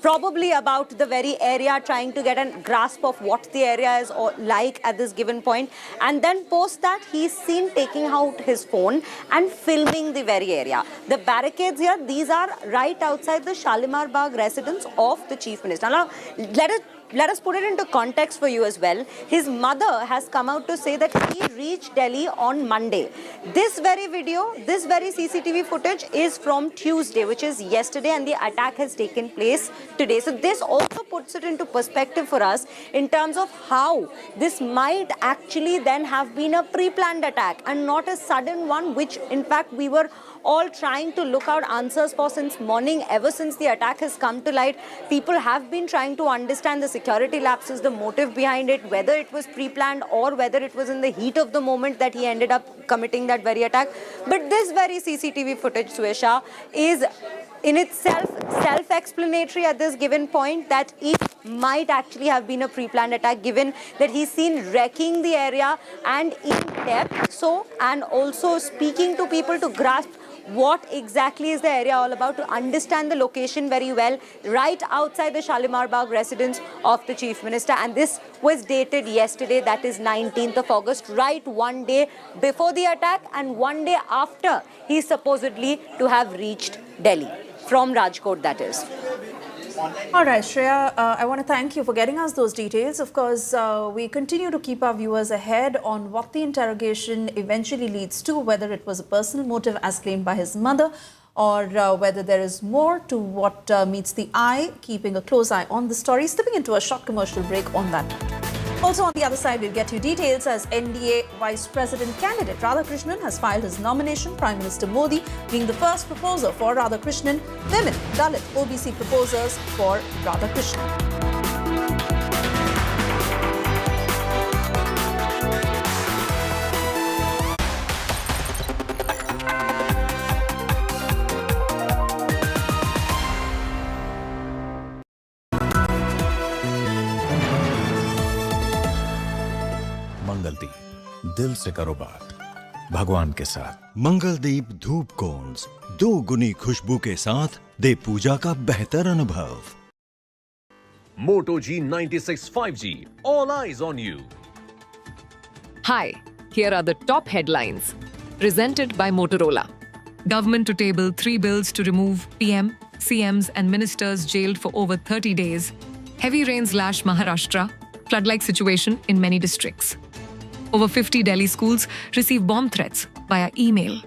probably about the very area, trying to get a grasp of what the area is like at this given point. And then post that, he's seen taking out his phone and filming the very area. The barricades here, these are right outside the Shalimar Bagh residence of the Chief Minister. Now, let us put it into context for you as well. His mother has come out to say that he reached Delhi on Monday. This very video, this very CCTV footage is from Tuesday, which is yesterday, and the attack has taken place today. So this also puts it into perspective for us in terms of how this might actually then have been a pre-planned attack and not a sudden one, which in fact we were all trying to look out answers for since morning. Ever since the attack has come to light, people have been trying to understand the security lapses, the motive behind it, whether it was pre-planned or whether it was in the heat of the moment that he ended up committing that very attack. But this very CCTV footage, Swesha, is in itself self-explanatory at this given point that it might actually have been a pre-planned attack, given that he's seen wrecking the area and in depth, so, and also speaking to people to grasp what exactly is the area all about, to understand the location very well, right outside the Shalimar Bagh residence of the Chief Minister. And this was dated yesterday, that is 19th of August, right one day before the attack and one day after he's supposedly to have reached Delhi, from Rajkot, that is. All right, Shreya, I want to thank you for getting us those details. Of course, we continue to keep our viewers ahead on what the interrogation eventually leads to, whether it was a personal motive as claimed by his mother, or whether there is more to what meets the eye, keeping a close eye on the story. Stepping into a short commercial break on that note. Also on the other side, we'll get you details as NDA Vice President candidate Radhakrishnan has filed his nomination, Prime Minister Modi being the first proposer for Radhakrishnan, women, Dalit, OBC proposers for Radhakrishnan. Mangaldeep, दिल से करो बात भगवान के साथ। मंगलदीप धूप cons 2 गुनी खुशबू के साथ दे पूजा का बेहतर अनुभव। Moto G96 5G, all eyes on you. Hi, here are the top headlines. Presented by Motorola. Government to table 3 bills to remove PM, CMs and ministers jailed for over 30 days. Heavy rains lash Maharashtra. Flood-like situation in many districts. Over 50 Delhi schools receive bomb threats via email.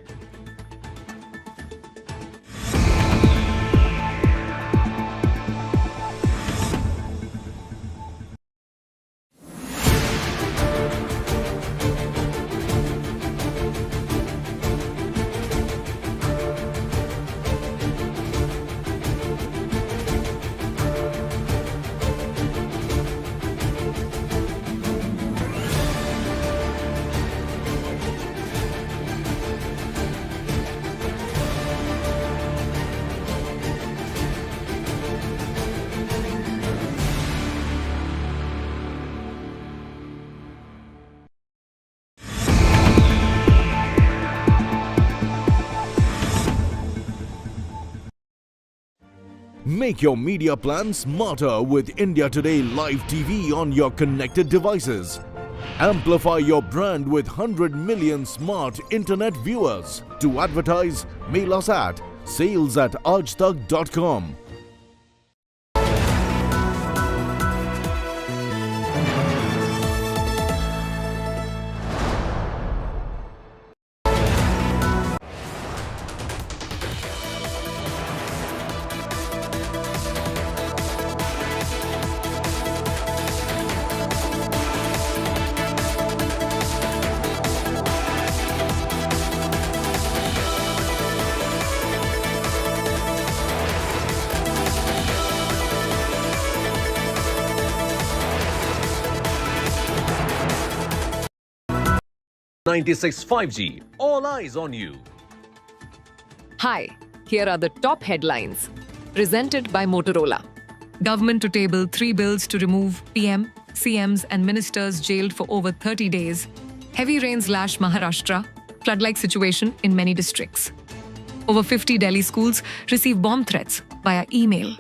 Make your media plan smarter with India Today Live TV on your connected devices. Amplify your brand with 100 million smart internet viewers. To advertise, mail us at sales@aajtak.com. .96 5G. All eyes on you. Hi, here are the top headlines. Presented by Motorola. Government to table 3 bills to remove PM, CMs and ministers jailed for over 30 days. Heavy rains lash Maharashtra. Flood-like situation in many districts. Over 50 Delhi schools receive bomb threats via email.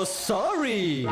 Sorry.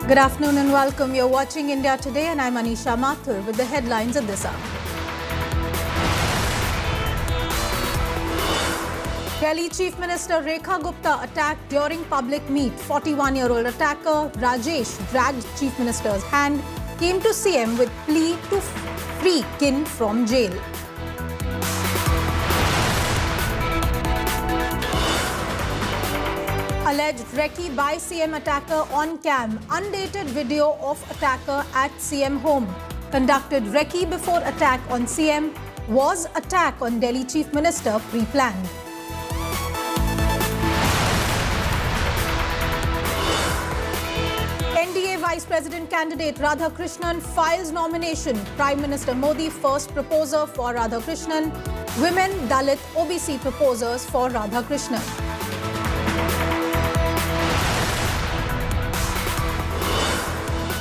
Good afternoon and welcome. You're watching India Today and I'm Anisha Mathur with the headlines at this hour. Delhi Chief Minister Rekha Gupta attacked during public meet. 41-year-old attacker Rajesh dragged Chief Minister's hand, came to CM with plea to free kin from jail. Alleged recce by CM attacker on cam. Undated video of attacker at CM home. Conducted recce before attack on CM. Was attack on Delhi Chief Minister pre-planned? Vice President candidate Radhakrishnan files nomination. Prime Minister Modi first proposer for Radhakrishnan. Women, Dalit, OBC proposers for Radhakrishnan.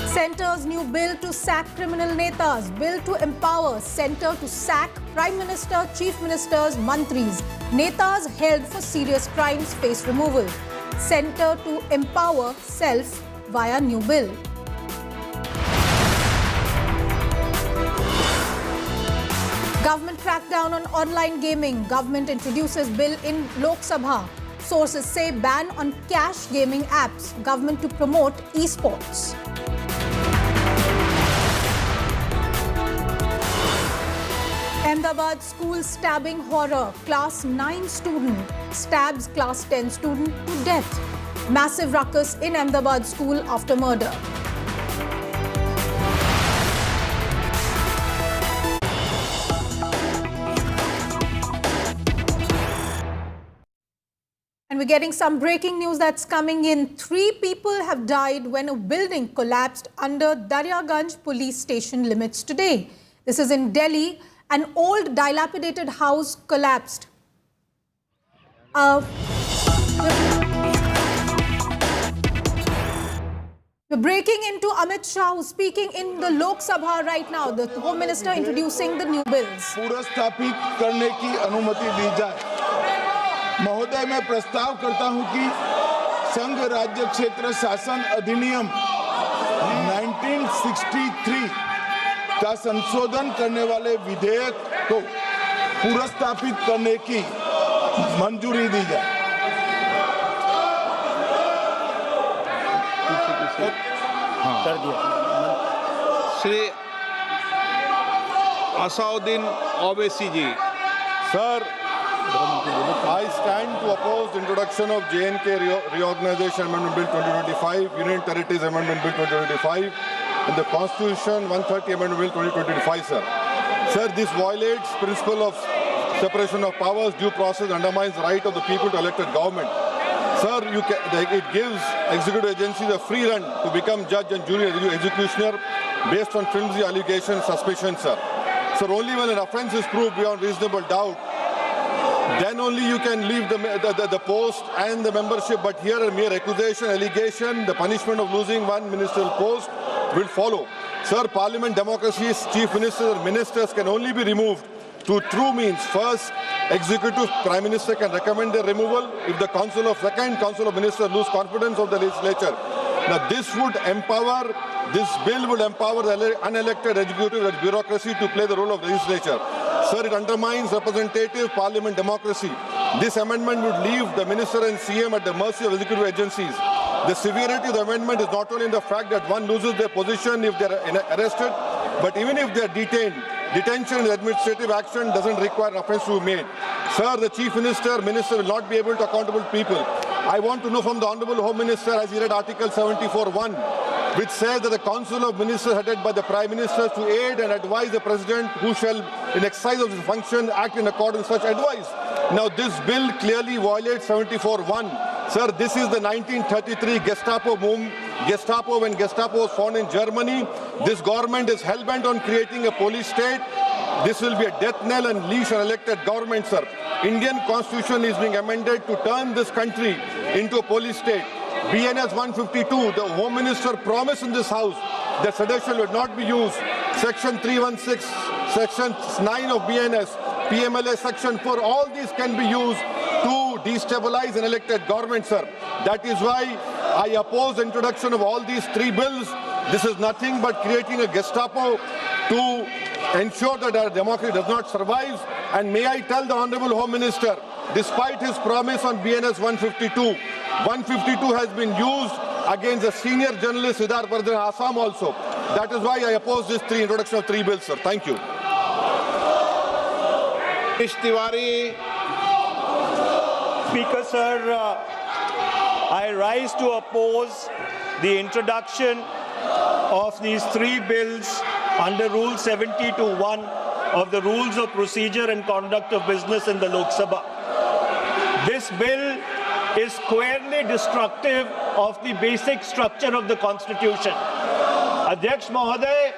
Centre's new bill to sack criminal netas. Bill to empower Centre to sack Prime Minister, Chief Ministers, Mantris. Netas held for serious crimes face removal. Centre to empower self via new bill. Government crackdown on online gaming. Government introduces bill in Lok Sabha. Sources say ban on cash gaming apps. Government to promote esports. Ahmedabad school stabbing horror. Class 9 student stabs class 10 student to death. Massive ruckus in Ahmedabad school after murder. And we're getting some breaking news that's coming in. 3 people have died when a building collapsed under Daryaganj police station limits today. This is in Delhi. An old dilapidated house collapsed. We're breaking into Amit Shah, who's speaking in the Lok Sabha right now. The Home Minister introducing the new bills. पुनर्स्थापित करने की अनुमति दी जाए। महोदय, मैं प्रस्ताव करता हूं कि संघ राज्य क्षेत्र शासन अधिनियम 1963 का संशोधन करने वाले विधेयक को पुनर्स्थापित करने की मंजूरी दी जाए। कर दिया। श्री असाउद्दीन ओवैसी जी। Sir, I stand to oppose the introduction of J&K Reorganization Amendment Bill 2025, Union Territories Amendment Bill 2025, and the Constitution 130 Amendment Bill 2025, sir. Sir, this violates principle of separation of powers, due process, undermines the right of the people to elected government. Sir, it gives executive agencies a free run to become judge and jury executioner based on flimsy allegations, suspicions, sir. Sir, only when an offence is proved beyond reasonable doubt, then only you can leave the post and the membership. But here a mere accusation, allegation, the punishment of losing one ministerial post will follow. Sir, parliament democracy's chief ministers and ministers can only be removed through true means. First, executive prime minister can recommend their removal if the council of ministers lose confidence of the legislature. Now this bill would empower the unelected executive bureaucracy to play the role of legislature. Sir, it undermines representative parliament democracy. This amendment would leave the minister and CM at the mercy of executive agencies. The severity of the amendment is not only in the fact that one loses their position if they are arrested, but even if they are detained. Detention and administrative action doesn't require offence to be made. Sir, the chief minister will not be able to accountable people. I want to know from the Honourable Home Minister, as he read Article 74(1), which says that the Council of Ministers headed by the Prime Minister to aid and advise the President who shall, in exercise of his function, act in accordance with such advice. Now this bill clearly violates 74(1). Sir, this is the 1933 Gestapo when Gestapo was found in Germany. This government is hell-bent on creating a police state. This will be a death knell and leash on elected government, sir. Indian constitution is being amended to turn this country into a police state. BNS 152, the Home Minister promised in this house that sedition would not be used. Section 316, Section 9 of BNS, PMLA Section 4, all these can be used to destabilize an elected government, sir. That is why I oppose the introduction of all these 3 bills. This is nothing but creating a Gestapo to ensure that our democracy does not survive. And may I tell the Honourable Home Minister, despite his promise on BNS 152 has been used against a senior journalist, Siddharth Vardhan, Assam also. That is why I oppose this introduction of 3 bills, sir. Thank you. Tiwari. Speaker, sir, I rise to oppose the introduction of these 3 bills under Rule 70(1) of the Rules of Procedure and Conduct of Business in the Lok Sabha. This bill is squarely destructive of the basic structure of the Constitution. अध्यक्ष महोदय,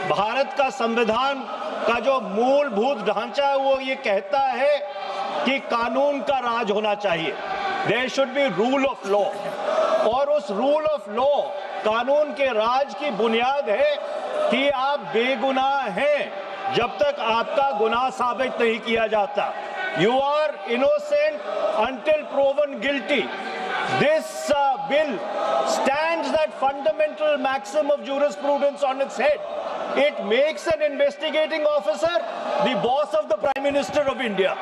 भारत का संविधान का जो मूलभूत ढांचा है वो ये कहता है कि कानून का राज होना चाहिए. There should be rule of law. और उस रूल ऑफ लॉ, कानून के राज की बुनियाद है कि आप बेगुनाह हैं जब तक आपका गुनाह साबित नहीं किया जाता. You are innocent until proven guilty. This bill stands that fundamental maxim of jurisprudence on its head. It makes an investigating officer the boss of the Prime Minister of India.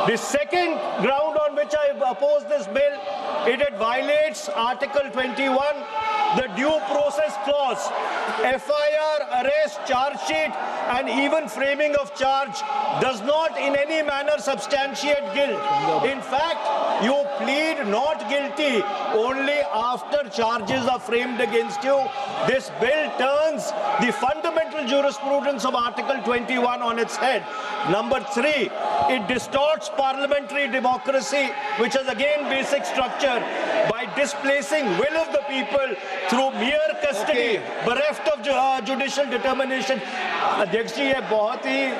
The second ground on which I oppose this bill, it violates Article 21, the due process clause. FIR, arrest, charge sheet and even framing of charge does not in any manner substantiate guilt. In fact, you plead not guilty only after charges are framed against you. This bill turns the fundamental jurisprudence of Article 21 on its head. Number 3, it distorts parliamentary democracy, which is again basic structure, by displacing will of the people through mere custody, bereft of judicial determination. अध्यक्ष जी, ये बहुत ही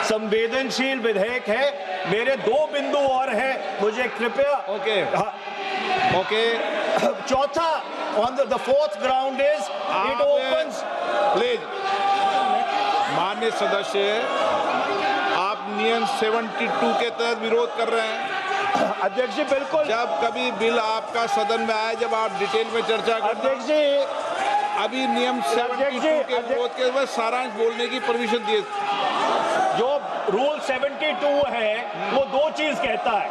संवेदनशील विधेयक है. मेरे 2 बिंदु और हैं, मुझे कृपया. चौथा, on the fourth ground is it opens. Please माननीय सदस्य, आप नियम 72 के तहत विरोध कर रहे हैं. अध्यक्ष जी बिल्कुल. जब कभी बिल आपका सदन में आए, जब आप डिटेल में चर्चा करें. अध्यक्ष जी, अभी नियम 72 के विरोध के बाद सारांश बोलने की परमिशन दिए. जो रूल 72 है वो 2 चीज कहता है.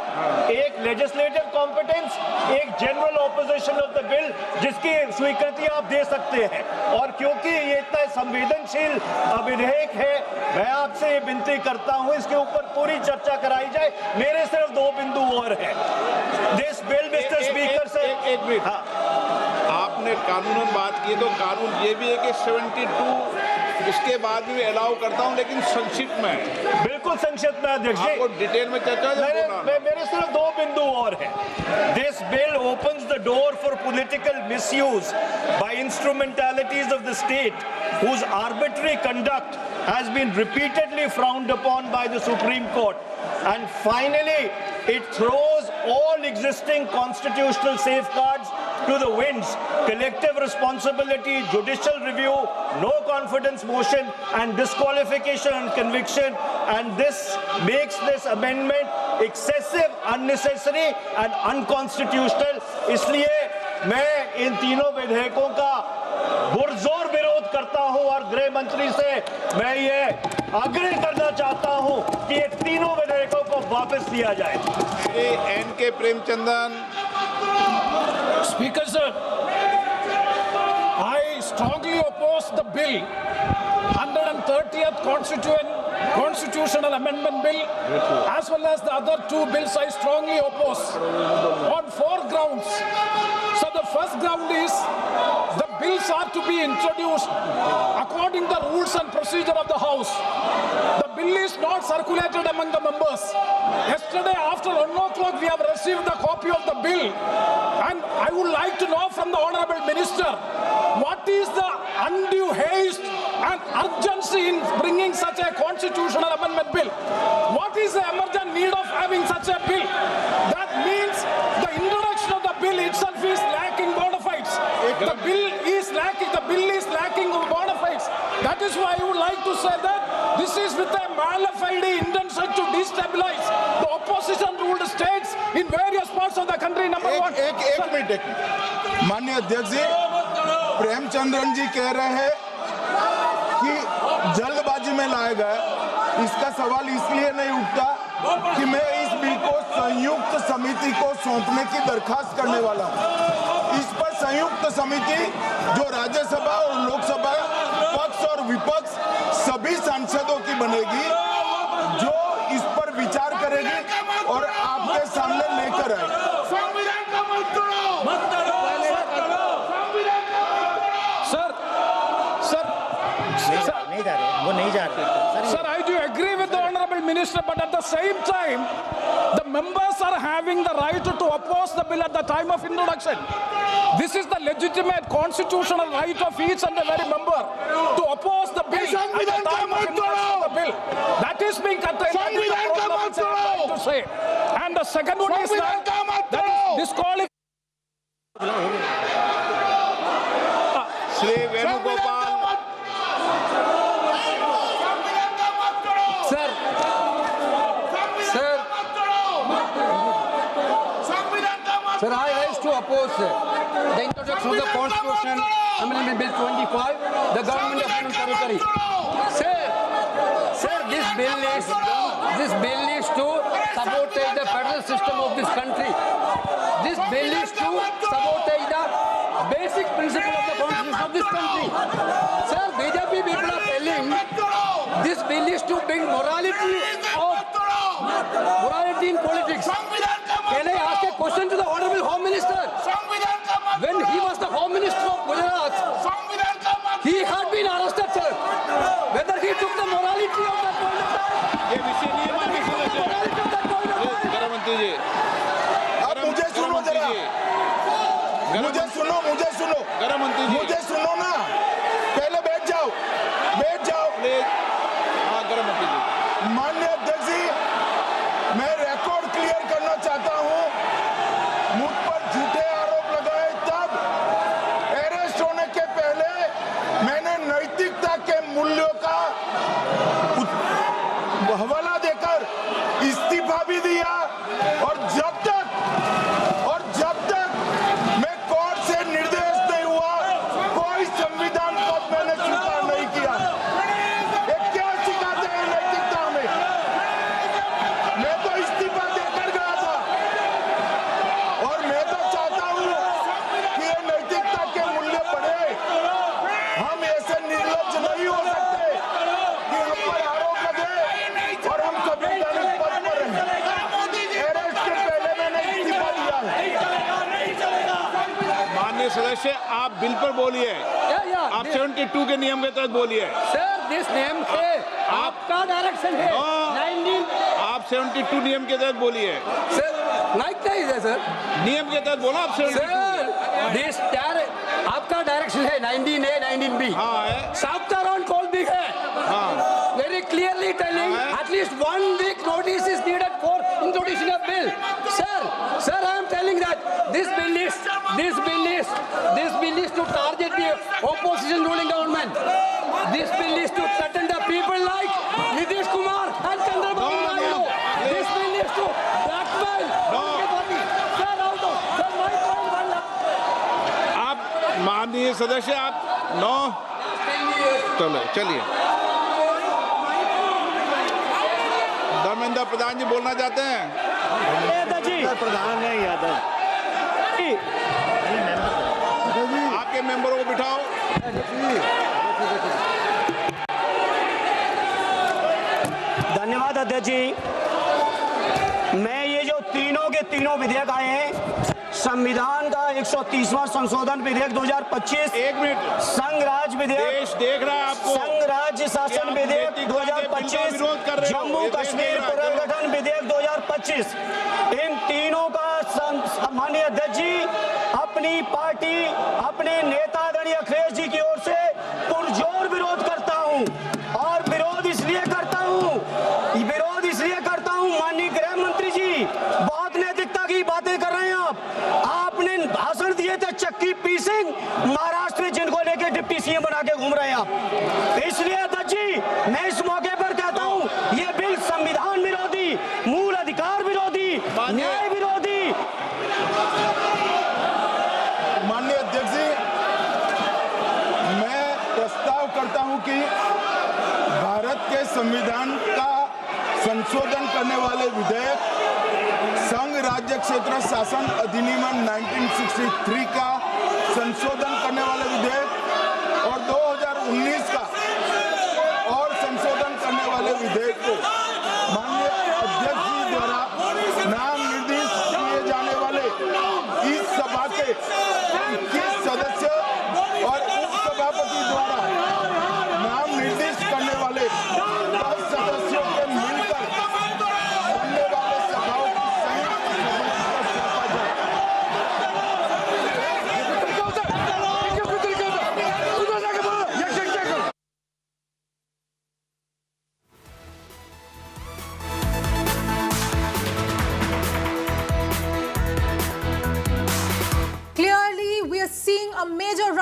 एक लेजिस्लेटिव कॉम्पिटेंस, एक general opposition of the bill, जिसकी स्वीकृति आप दे सकते हैं. और क्योंकि ये इतना संवेदनशील विधेयक है, मैं आपसे ये विनती करता हूं इसके ऊपर पूरी चर्चा कराई जाए. मेरे सिर्फ 2 बिंदु और हैं. दिस बिल, मिस्टर स्पीकर से एक मिनट. आपने कानूनन बात की, तो कानून ये भी है कि 72 इसके बाद भी अलाउ करता हूं, लेकिन संक्षिप्त में. बिल्कुल संक्षिप्त में अध्यक्ष जी. आपको डिटेल में चर्चा. मेरे सिर्फ 2 बिंदु और हैं. This bill opens the door for political misuse by instrumentalities of the state whose arbitrary conduct has been repeatedly frowned upon by the Supreme Court. And finally, it throws all existing constitutional safeguards to the winds. Collective responsibility, judicial review, no confidence motion and disqualification and conviction. And this makes this amendment excessive, unnecessary and unconstitutional. इसलिए मैं इन तीनों विधेयकों का पुरजोर विरोध करता हूं और गृह मंत्री से मैं ये आग्रह करना चाहता हूं कि ये तीनों विधेयकों को वापस लिया जाए. NK. Premachandran. Speaker sir, I strongly oppose the bill, 130th Constitutional Amendment Bill, as well as the other 2 bills I strongly oppose on 4 grounds. So the first ground is the bills are to be introduced according to the rules and procedure of the House. The bill is not circulated among the members. Yesterday after 1 o'clock we have received the copy of the bill, and I would like to know from the Honourable Minister, what is the undue haste and urgency in bringing such a constitutional amendment bill? What is the emergent need of having such a bill? That means the introduction of the bill itself is lacking bona fides. The bill is lacking bona fides. That is why I would like to say that this is with a mala fide intention to destabilize the opposition ruled states in various parts of the country. Number 1. एक minute. माननीय अध्यक्ष जी, प्रेमचंद्रन जी कह रहे हैं कि जल्दबाजी में लाया गया. इसका सवाल इसलिए नहीं उठता कि मैं इस बिल को संयुक्त समिति को सौंपने की दरखास्त करने वाला हूं. इस पर संयुक्त समिति जो राज्यसभा और लोकसभा पक्ष और विपक्ष सभी सांसदों की बनेगी, जो इस पर विचार करेगी और आपके सामने लेकर आएगी. Sir, I do agree with the Honourable Minister, but at the same time, the members are having the right to oppose the bill at the time of introduction. This is the legitimate constitutional right of each and every member to oppose the bill at the time of introduction of the bill. That is being curtailed. That is the problem which I am trying to say. And the second one is that is disqualified. Shri Venugopal. Sir, I rise to oppose the introduction of the Constitution Amendment Bill 25, the government of union territory. Sir, this bill is to sabotage the federal system of this country. This bill is to sabotage the basic principle of the constitution of this country. Sir, BJP people are telling this bill is to bring morality in politics. Can I ask a question to the Honorable Home Minister? When he was the Home Minister of Gujarat, he had been arrested, sir. Whether he took the morality of that point of time? आप मुझे सुनो जरा, मुझे सुनो ना, पहले बैठ जाओ। माननीय अध्यक्ष जी, मैं रिकॉर्ड क्लियर करना चाहता हूं। मुझ पर झूठे आरोप लगाए तब अरेस्ट होने के पहले मैंने नैतिकता के मूल्यों का हवाला देकर इस्तीफा भी दिया और जब तक मैं कोर्ट से निर्देश नहीं हुआ कोई संविधान पद मैंने स्वीकार नहीं किया। ये क्या सिखाते हैं नैतिकता में? मैं तो इस्तीफा देकर गया था और मैं तो चाहता हूं कि ये नैतिकता के मूल्य बढ़े। हम ऐसे निर्लज्ज नहीं हो सकते कि हम पर आरोप लगे और हम संवैधानिक पद पर रहें। अरेस्ट के पहले मैंने इस्तीफा दिया है। माननीय सदस्य, आप बिल पर बोलिए। आप 72 के नियम के तहत बोलिए। सर, दिस नियम है, आपका डायरेक्शन है। 19 आप 72 नियम के तहत बोलिए। सर, लाइक क्या है सर? नियम के तहत बोलो आप। सर, दिस आपका डायरेक्शन है 19A, 19B। हाँ है। Chapter on call भी है। हाँ। Very clearly telling at least 1 week notice is needed for introduction of bill. Sir, I am telling that this bill is to target the opposition ruling government. This bill is to threaten the people like Nitish Kumar and Chandrababu Naidu. This bill is to blackmail everybody. Sir, out of sir, my point one. आप माननीय सदस्य, आप 9 चलिए। धर्मेंद्र प्रधान जी बोलना चाहते हैं? प्रधान है यादव। आपके मेंबरों को बिठाओ। धन्यवाद अध्यक्ष जी। मैं ये जो तीनों के तीनों विधेयक आए हैं, संविधान का 130वां संशोधन विधेयक 2025, 1 मिनट, संघ राज्य विधेयक, देश देख रहा है आपको, संघ राज्य शासन विधेयक 2025, जम्मू कश्मीर पुनर्गठन विधेयक 2025, इन तीनों का माननीय अध्यक्ष जी अपनी पार्टी, अपने नेता आदरणीय अखिलेश जी की ओर से पुरजोर विरोध करता हूं। और विरोध इसलिए करता हूं माननीय गृह मंत्री जी, बहुत नैतिकता की बातें कर रहे हैं आपने भाषण दिए थे चक्की पी सिंह महाराष्ट्र में, जिनको लेके डिप्टी सीएम बना के घूम रहे हैं आप। इसलिए अध्यक्ष जी, मैं इस मौके पर कहता हूं, ये बिल संविधान विरोधी, मूल अधिकार विरोधी, न्याय विरोधी। माननीय अध्यक्ष जी, मैं प्रस्ताव करता हूं कि भारत के संविधान का संशोधन करने वाले विधेयक, संघ राज्य क्षेत्र शासन अधिनियम 1963 का संशोधन करने वाले विधेयक और 2019 का और संशोधन करने वाले विधेयक को माननीय अध्यक्ष जी द्वारा नाम निर्दिष्ट किए जाने वाले इस सभा के 21 सदस्य और उपसभापति द्वारा नाम निर्दिष्ट करने वाले 10 सदस्यों के मिलकर बनने वाले सभाओं की संयुक्त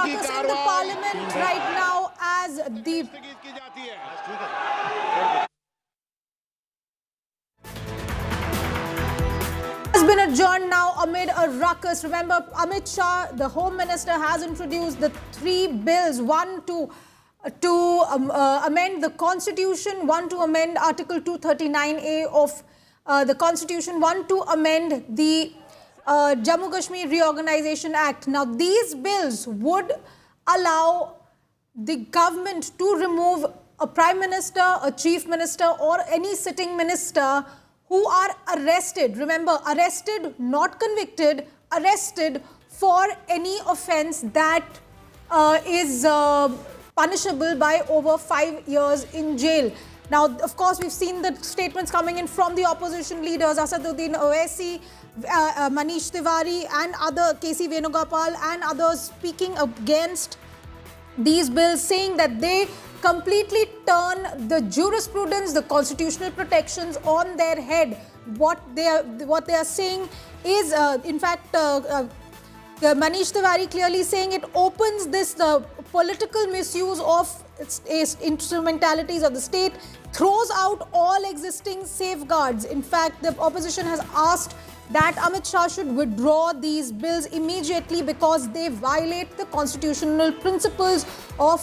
ruckus in the parliament right now as the has been adjourned now amid a ruckus. Remember, Amit Shah, the Home Minister, has introduced the 3 bills, one to amend the Constitution, one to amend Article 239A of the Constitution, one to amend the Jammu Kashmir Reorganization Act. Now, these bills would allow the government to remove a Prime Minister, a Chief Minister, or any sitting minister who are arrested. Remember, arrested, not convicted, arrested for any offence that is punishable by over 5 years in jail. Now, of course, we've seen the statements coming in from the opposition leaders, Asaduddin Owaisi, Manish Tiwari, and other, KC Venugopal, and others speaking against these bills, saying that they completely turn the jurisprudence, the constitutional protections on their head. What they are saying is, in fact, Manish Tiwari clearly saying it opens this political misuse of instrumentalities of the state, throws out all existing safeguards. In fact, the opposition has asked that Amit Shah should withdraw these bills immediately because they violate the constitutional principles of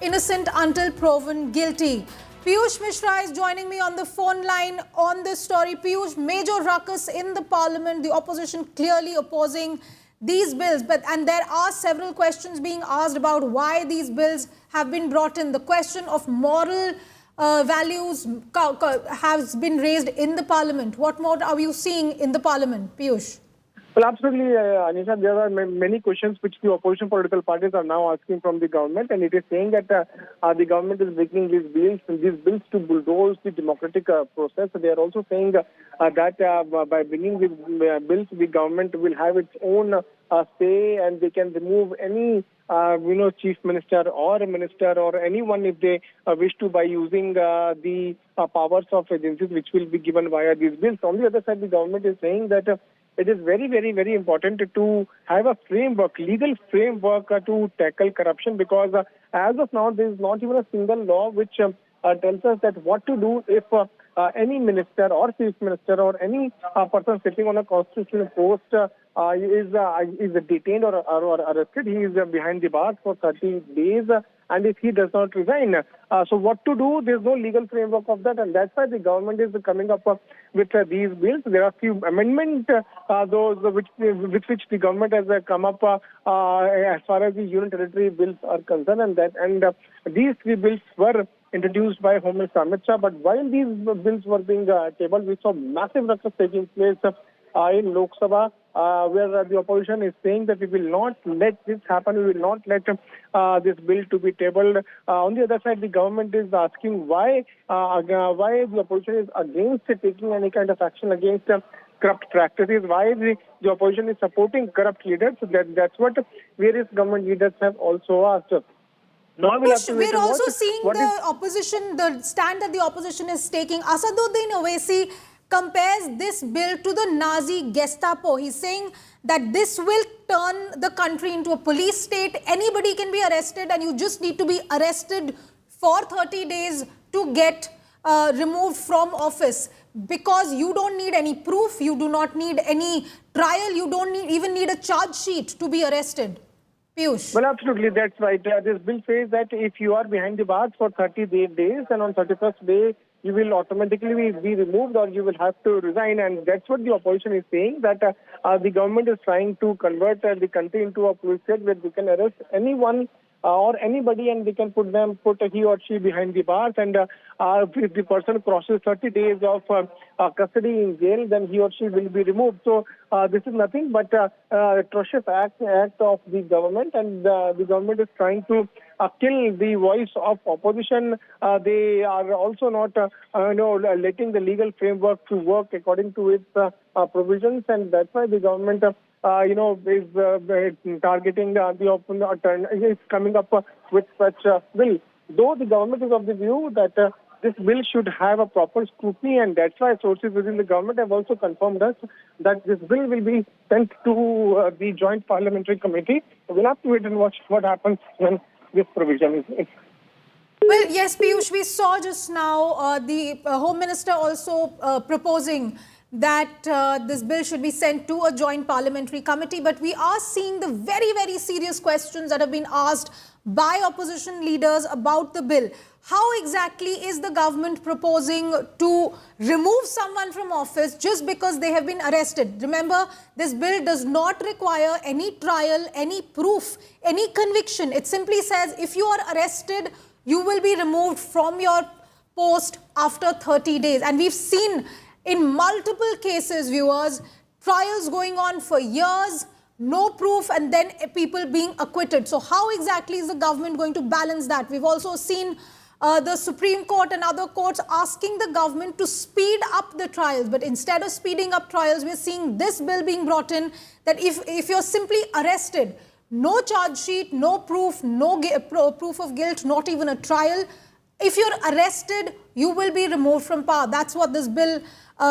innocent until proven guilty. Piyush Mishra is joining me on the phone line on this story. Piyush, major ruckus in the parliament, the opposition clearly opposing these bills, and there are several questions being asked about why these bills have been brought in. The question of moral values has been raised in the parliament. What more are you seeing in the parliament, Piyush? Well, absolutely, Anisha. There are many questions which the opposition political parties are now asking from the government, and it is saying that the government is making these bills to bulldoze the democratic process. They are also saying that by bringing these bills, the government will have its own say, and they can remove any chief minister or a minister or anyone if they wish to, by using the powers of agencies which will be given via these bills. On the other side, the government is saying that it is very, very, very important to have a framework, legal framework to tackle corruption, because as of now, there is not even a single law which tells us that what to do if any minister or chief minister or any person sitting on a constitutional post is detained or arrested. He is behind the bars for 30 days. And if he does not resign, so what to do? There's no legal framework of that, and that's why the government is coming up with these bills. There are few amendments, those with which the government has come up as far as the union territory bills are concerned, and these 3 bills were introduced by Home Minister Amit Shah. But while these bills were being tabled, we saw massive ruckus taking place in Lok Sabha, where the opposition is saying that we will not let this happen, we will not let this bill to be tabled. On the other side, the government is asking why the opposition is against taking any kind of action against corrupt practices, why the opposition is supporting corrupt leaders. So that's what various government leaders have also asked. Now we're also seeing the opposition, the stand that the opposition is taking. Asaduddin Owaisi compares this bill to the Nazi Gestapo. He's saying that this will turn the country into a police state. Anybody can be arrested, and you just need to be arrested for 30 days to get removed from office, because you don't need any proof, you do not need any trial, you don't even need a charge sheet to be arrested. Piyush. Well, absolutely, that's right. This bill says that if you are behind the bars for 30 days, and on 31st day, you will automatically be removed or you will have to resign. And that's what the opposition is saying, that the government is trying to convert the country into a police state where they can arrest anyone or anybody, and they can put he or she behind the bars. And if the person crosses 30 days of custody in jail, then he or she will be removed. So this is nothing but atrocious act of the government, and the government is trying to kill the voice of opposition. They are also not letting the legal framework to work according to its provisions, and that's why the government is targeting is coming up with such bill. Though the government is of the view that this bill should have a proper scrutiny, and that's why sources within the government have also confirmed us that this bill will be sent to the Joint Parliamentary Committee. We'll have to wait and watch what happens when this provision is. Well, yes, Piyush, we saw just now the Home Minister also proposing that this bill should be sent to a joint parliamentary committee. But we are seeing the very, very serious questions that have been asked by opposition leaders about the bill. How exactly is the government proposing to remove someone from office just because they have been arrested? Remember, this bill does not require any trial, any proof, any conviction. It simply says if you are arrested, you will be removed from your post after 30 days. And we've seen in multiple cases, viewers, trials going on for years, no proof, and then people being acquitted. So how exactly is the government going to balance that? We've also seen the Supreme Court and other courts asking the government to speed up the trials. But instead of speeding up trials, we're seeing this bill being brought in that if you're simply arrested, no charge sheet, no proof, no proof of guilt, not even a trial. If you're arrested, you will be removed from power. That's what this bill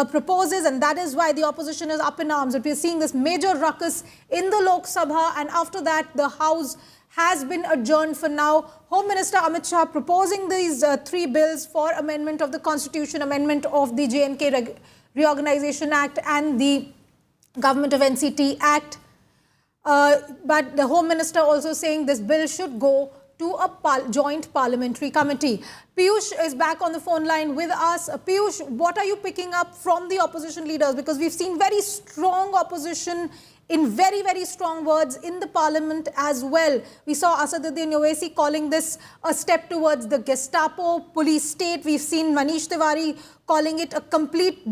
proposes, and that is why the opposition is up in arms. That we're seeing this major ruckus in the Lok Sabha, and after that, the House has been adjourned for now. Home Minister Amit Shah proposing these three bills for amendment of the Constitution, amendment of the J&K Reorganization Act and the Government of NCT Act. But the Home Minister also saying this bill should go to a joint parliamentary committee. Piyush is back on the phone line with us. Piyush, what are you picking up from the opposition leaders? Because we've seen very strong opposition in very, very strong words in the parliament as well. We saw Asaduddin Owaisi calling this a step towards the Gestapo police state. We've seen Manish Tiwari calling it a complete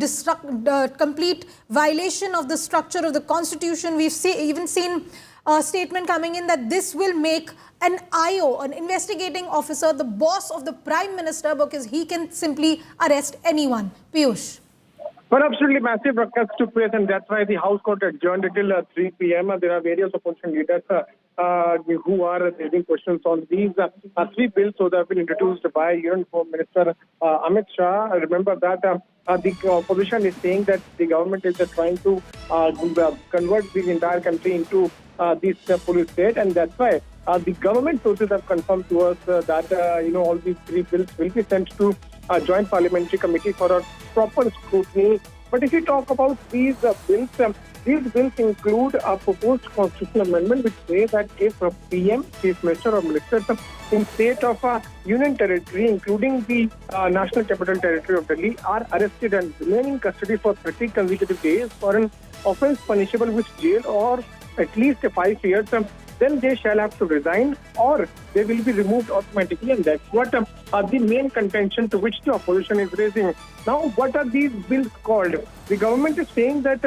violation of the structure of the constitution. We've even seen a statement coming in that this will make an IO, an investigating officer, the boss of the Prime Minister, because he can simply arrest anyone. Piyush. Well, absolutely massive ruckus took place, and that's why the House got adjourned until 3 p.m. There are various opposition leaders who are raising questions on these three bills that have been introduced by Union Home Minister Amit Shah. Remember that the opposition is saying that the government is trying to convert the entire country into this police state, and that's why the government sources have confirmed to us that all these three bills will be sent to a joint parliamentary committee for a proper scrutiny. But if you talk about these bills include a proposed constitutional amendment which says that if a PM, Chief Minister or Minister in state of a union territory, including the National Capital Territory of Delhi, are arrested and remain in custody for 30 consecutive days for an offence punishable with jail or at least 5 years, then they shall have to resign or they will be removed automatically. And that's what the main contention to which the opposition is raising. Now, what are these bills called? The government is saying that,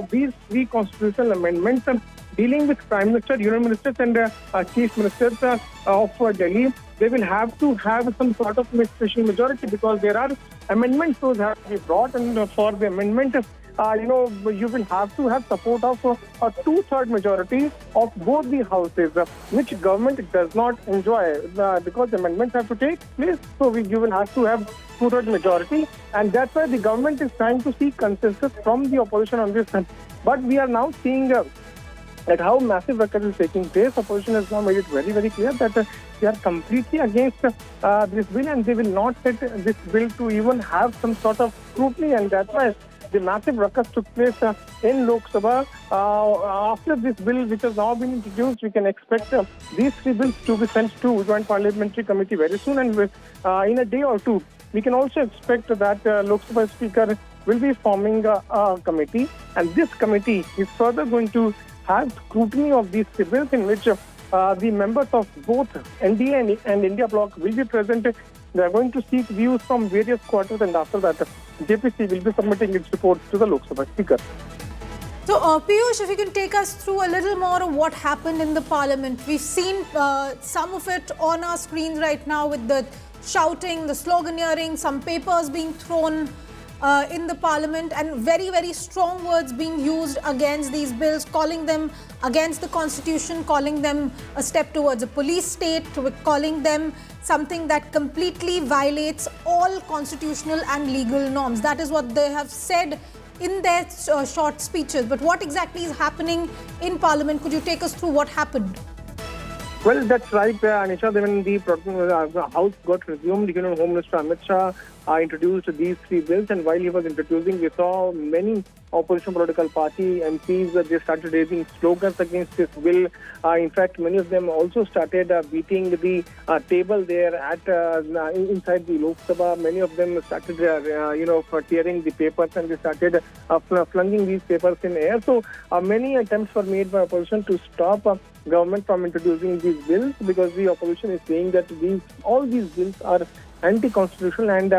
these three constitutional amendments dealing with Prime Minister, Union Ministers and Chief Ministers of Delhi, they will have to have some sort of special majority because there are amendments those have to be brought, and for the amendment, you will have to have support of a two-third majority of both the houses, which government does not enjoy because amendments have to take place. So you will have to have two-third majority, and that's why the government is trying to seek consensus from the opposition on this. But we are now seeing that how massive ruckus is taking place. Opposition has now made it very, very clear that they are completely against this bill, and they will not set this bill to even have some sort of scrutiny, and that's why the massive ruckus took place in Lok Sabha. After this bill, which has now been introduced, we can expect these three bills to be sent to Joint Parliamentary Committee very soon, and in a day or two, we can also expect that Lok Sabha Speaker will be forming a committee, and this committee is further going to have scrutiny of these three bills, in which the members of both NDA and India Bloc will be present. They are going to seek views from various quarters, and after that, JPC will be submitting its reports to the Lok Sabha Speaker. So, Piyush, if you can take us through a little more of what happened in the Parliament. We've seen some of it on our screens right now with the shouting, the sloganeering, some papers being thrown. in the parliament, and very, very strong words being used against these bills, calling them against the constitution, calling them a step towards a police state, calling them something that completely violates all constitutional and legal norms. That is what they have said in their short speeches. But what exactly is happening in parliament? Could you take us through what happened? Well, that's right, Anisha. When the House got resumed, Home Minister Amit Shah introduced these three bills, and while he was introducing, we saw many opposition political party MPs, they started raising slogans against this bill. In fact, many of them also started beating the table there at inside the Lok Sabha. Many of them started, tearing the papers, and they started flunging these papers in the air. So many attempts were made by opposition to stop government from introducing these bills, because the opposition is saying that all these bills are anti-constitutional, and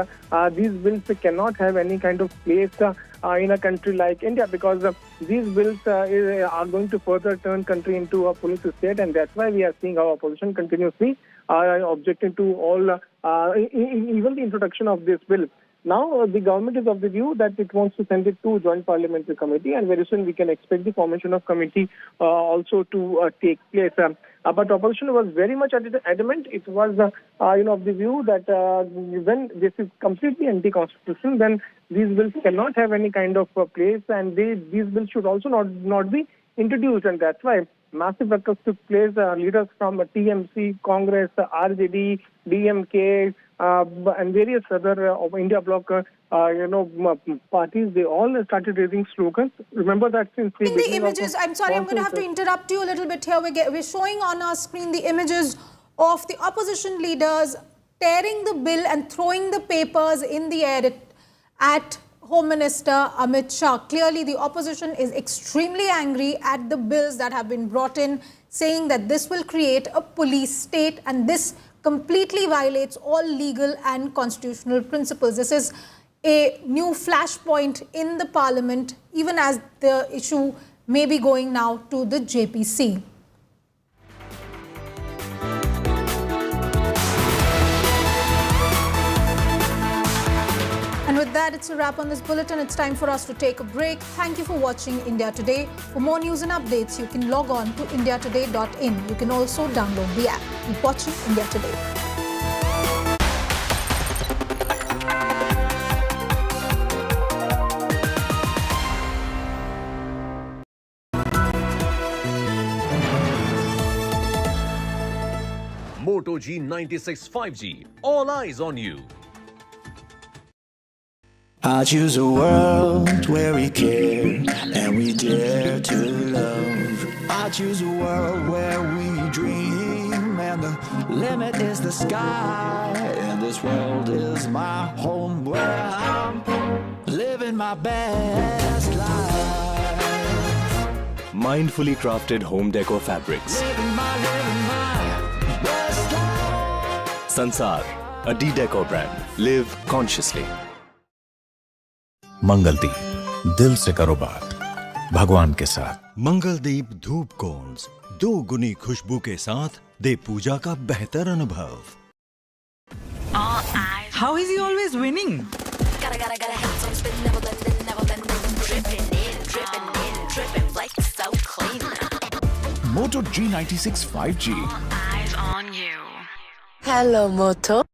these bills cannot have any kind of place in a country like India, because these bills are going to further turn country into a police state, and that's why we are seeing how opposition continuously objecting to all, even the introduction of this bill. Now, the government is of the view that it wants to send it to Joint Parliamentary Committee, and very soon we can expect the formation of committee also to take place. But opposition was very much adamant. It was, of the view that when this is completely anti-constitutional, then these bills cannot have any kind of place, and these bills should also not be introduced, and that's why massive ruckus took place. Leaders from TMC, Congress, RJD, DMK, and various other India bloc, parties, they all started raising slogans. Remember that since the beginning images, I'm sorry, I'm going to have to interrupt you a little bit here. We're showing on our screen the images of the opposition leaders tearing the bill and throwing the papers in the air at Home Minister Amit Shah. Clearly, the opposition is extremely angry at the bills that have been brought in, saying that this will create a police state, and this completely violates all legal and constitutional principles. This is a new flashpoint in the parliament, even as the issue may be going now to the JPC. And with that, it's a wrap on this bulletin. It's time for us to take a break. Thank you for watching India Today. For more news and updates, you can log on to indiatoday.in. You can also download the app. Keep watching India Today. Moto G96 5G. All eyes on you. I choose a world where we care and we dare to love. I choose a world where we dream and the limit is the sky. And this world is my home where I'm living my best life. Mindfully crafted home decor fabrics. Living my best life. Sansar, a D-Decor brand. Live consciously. Mangaldeep दिल से करो बात भगवान के साथ। मंगलदीप धूप cons 2 गुनी खुशबू के साथ दे पूजा का बेहतर अनुभव। How is he always winning? Moto G96 5G. Eyes on you. Hello, Moto.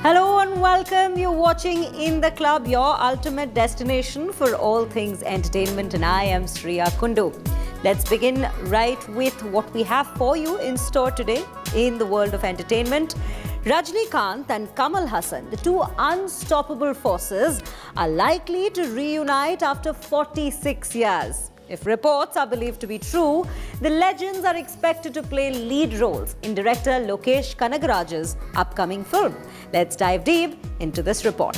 Hello and welcome. You're watching In the Club, your ultimate destination for all things entertainment, and I am Shriya Kundu. Let's begin right with what we have for you in store today in the world of entertainment. Rajnikant and Kamal Haasan, the two unstoppable forces, are likely to reunite after 46 years. If reports are believed to be true, the legends are expected to play lead roles in director Lokesh Kanagaraj's upcoming film. Let's dive deep into this report.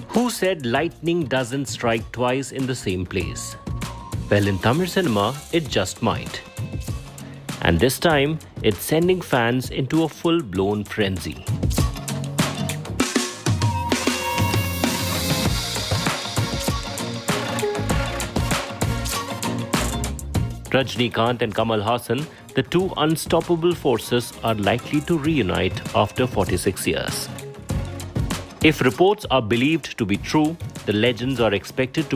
Who said lightning doesn't strike twice in the same place? Well, in Tamil cinema, it just might. And this time, it's sending fans into a full-blown frenzy. Rajnikant and Kamal Haasan, the two unstoppable forces, are likely to reunite after 46 years. If reports are believed to be true, the legends are expected to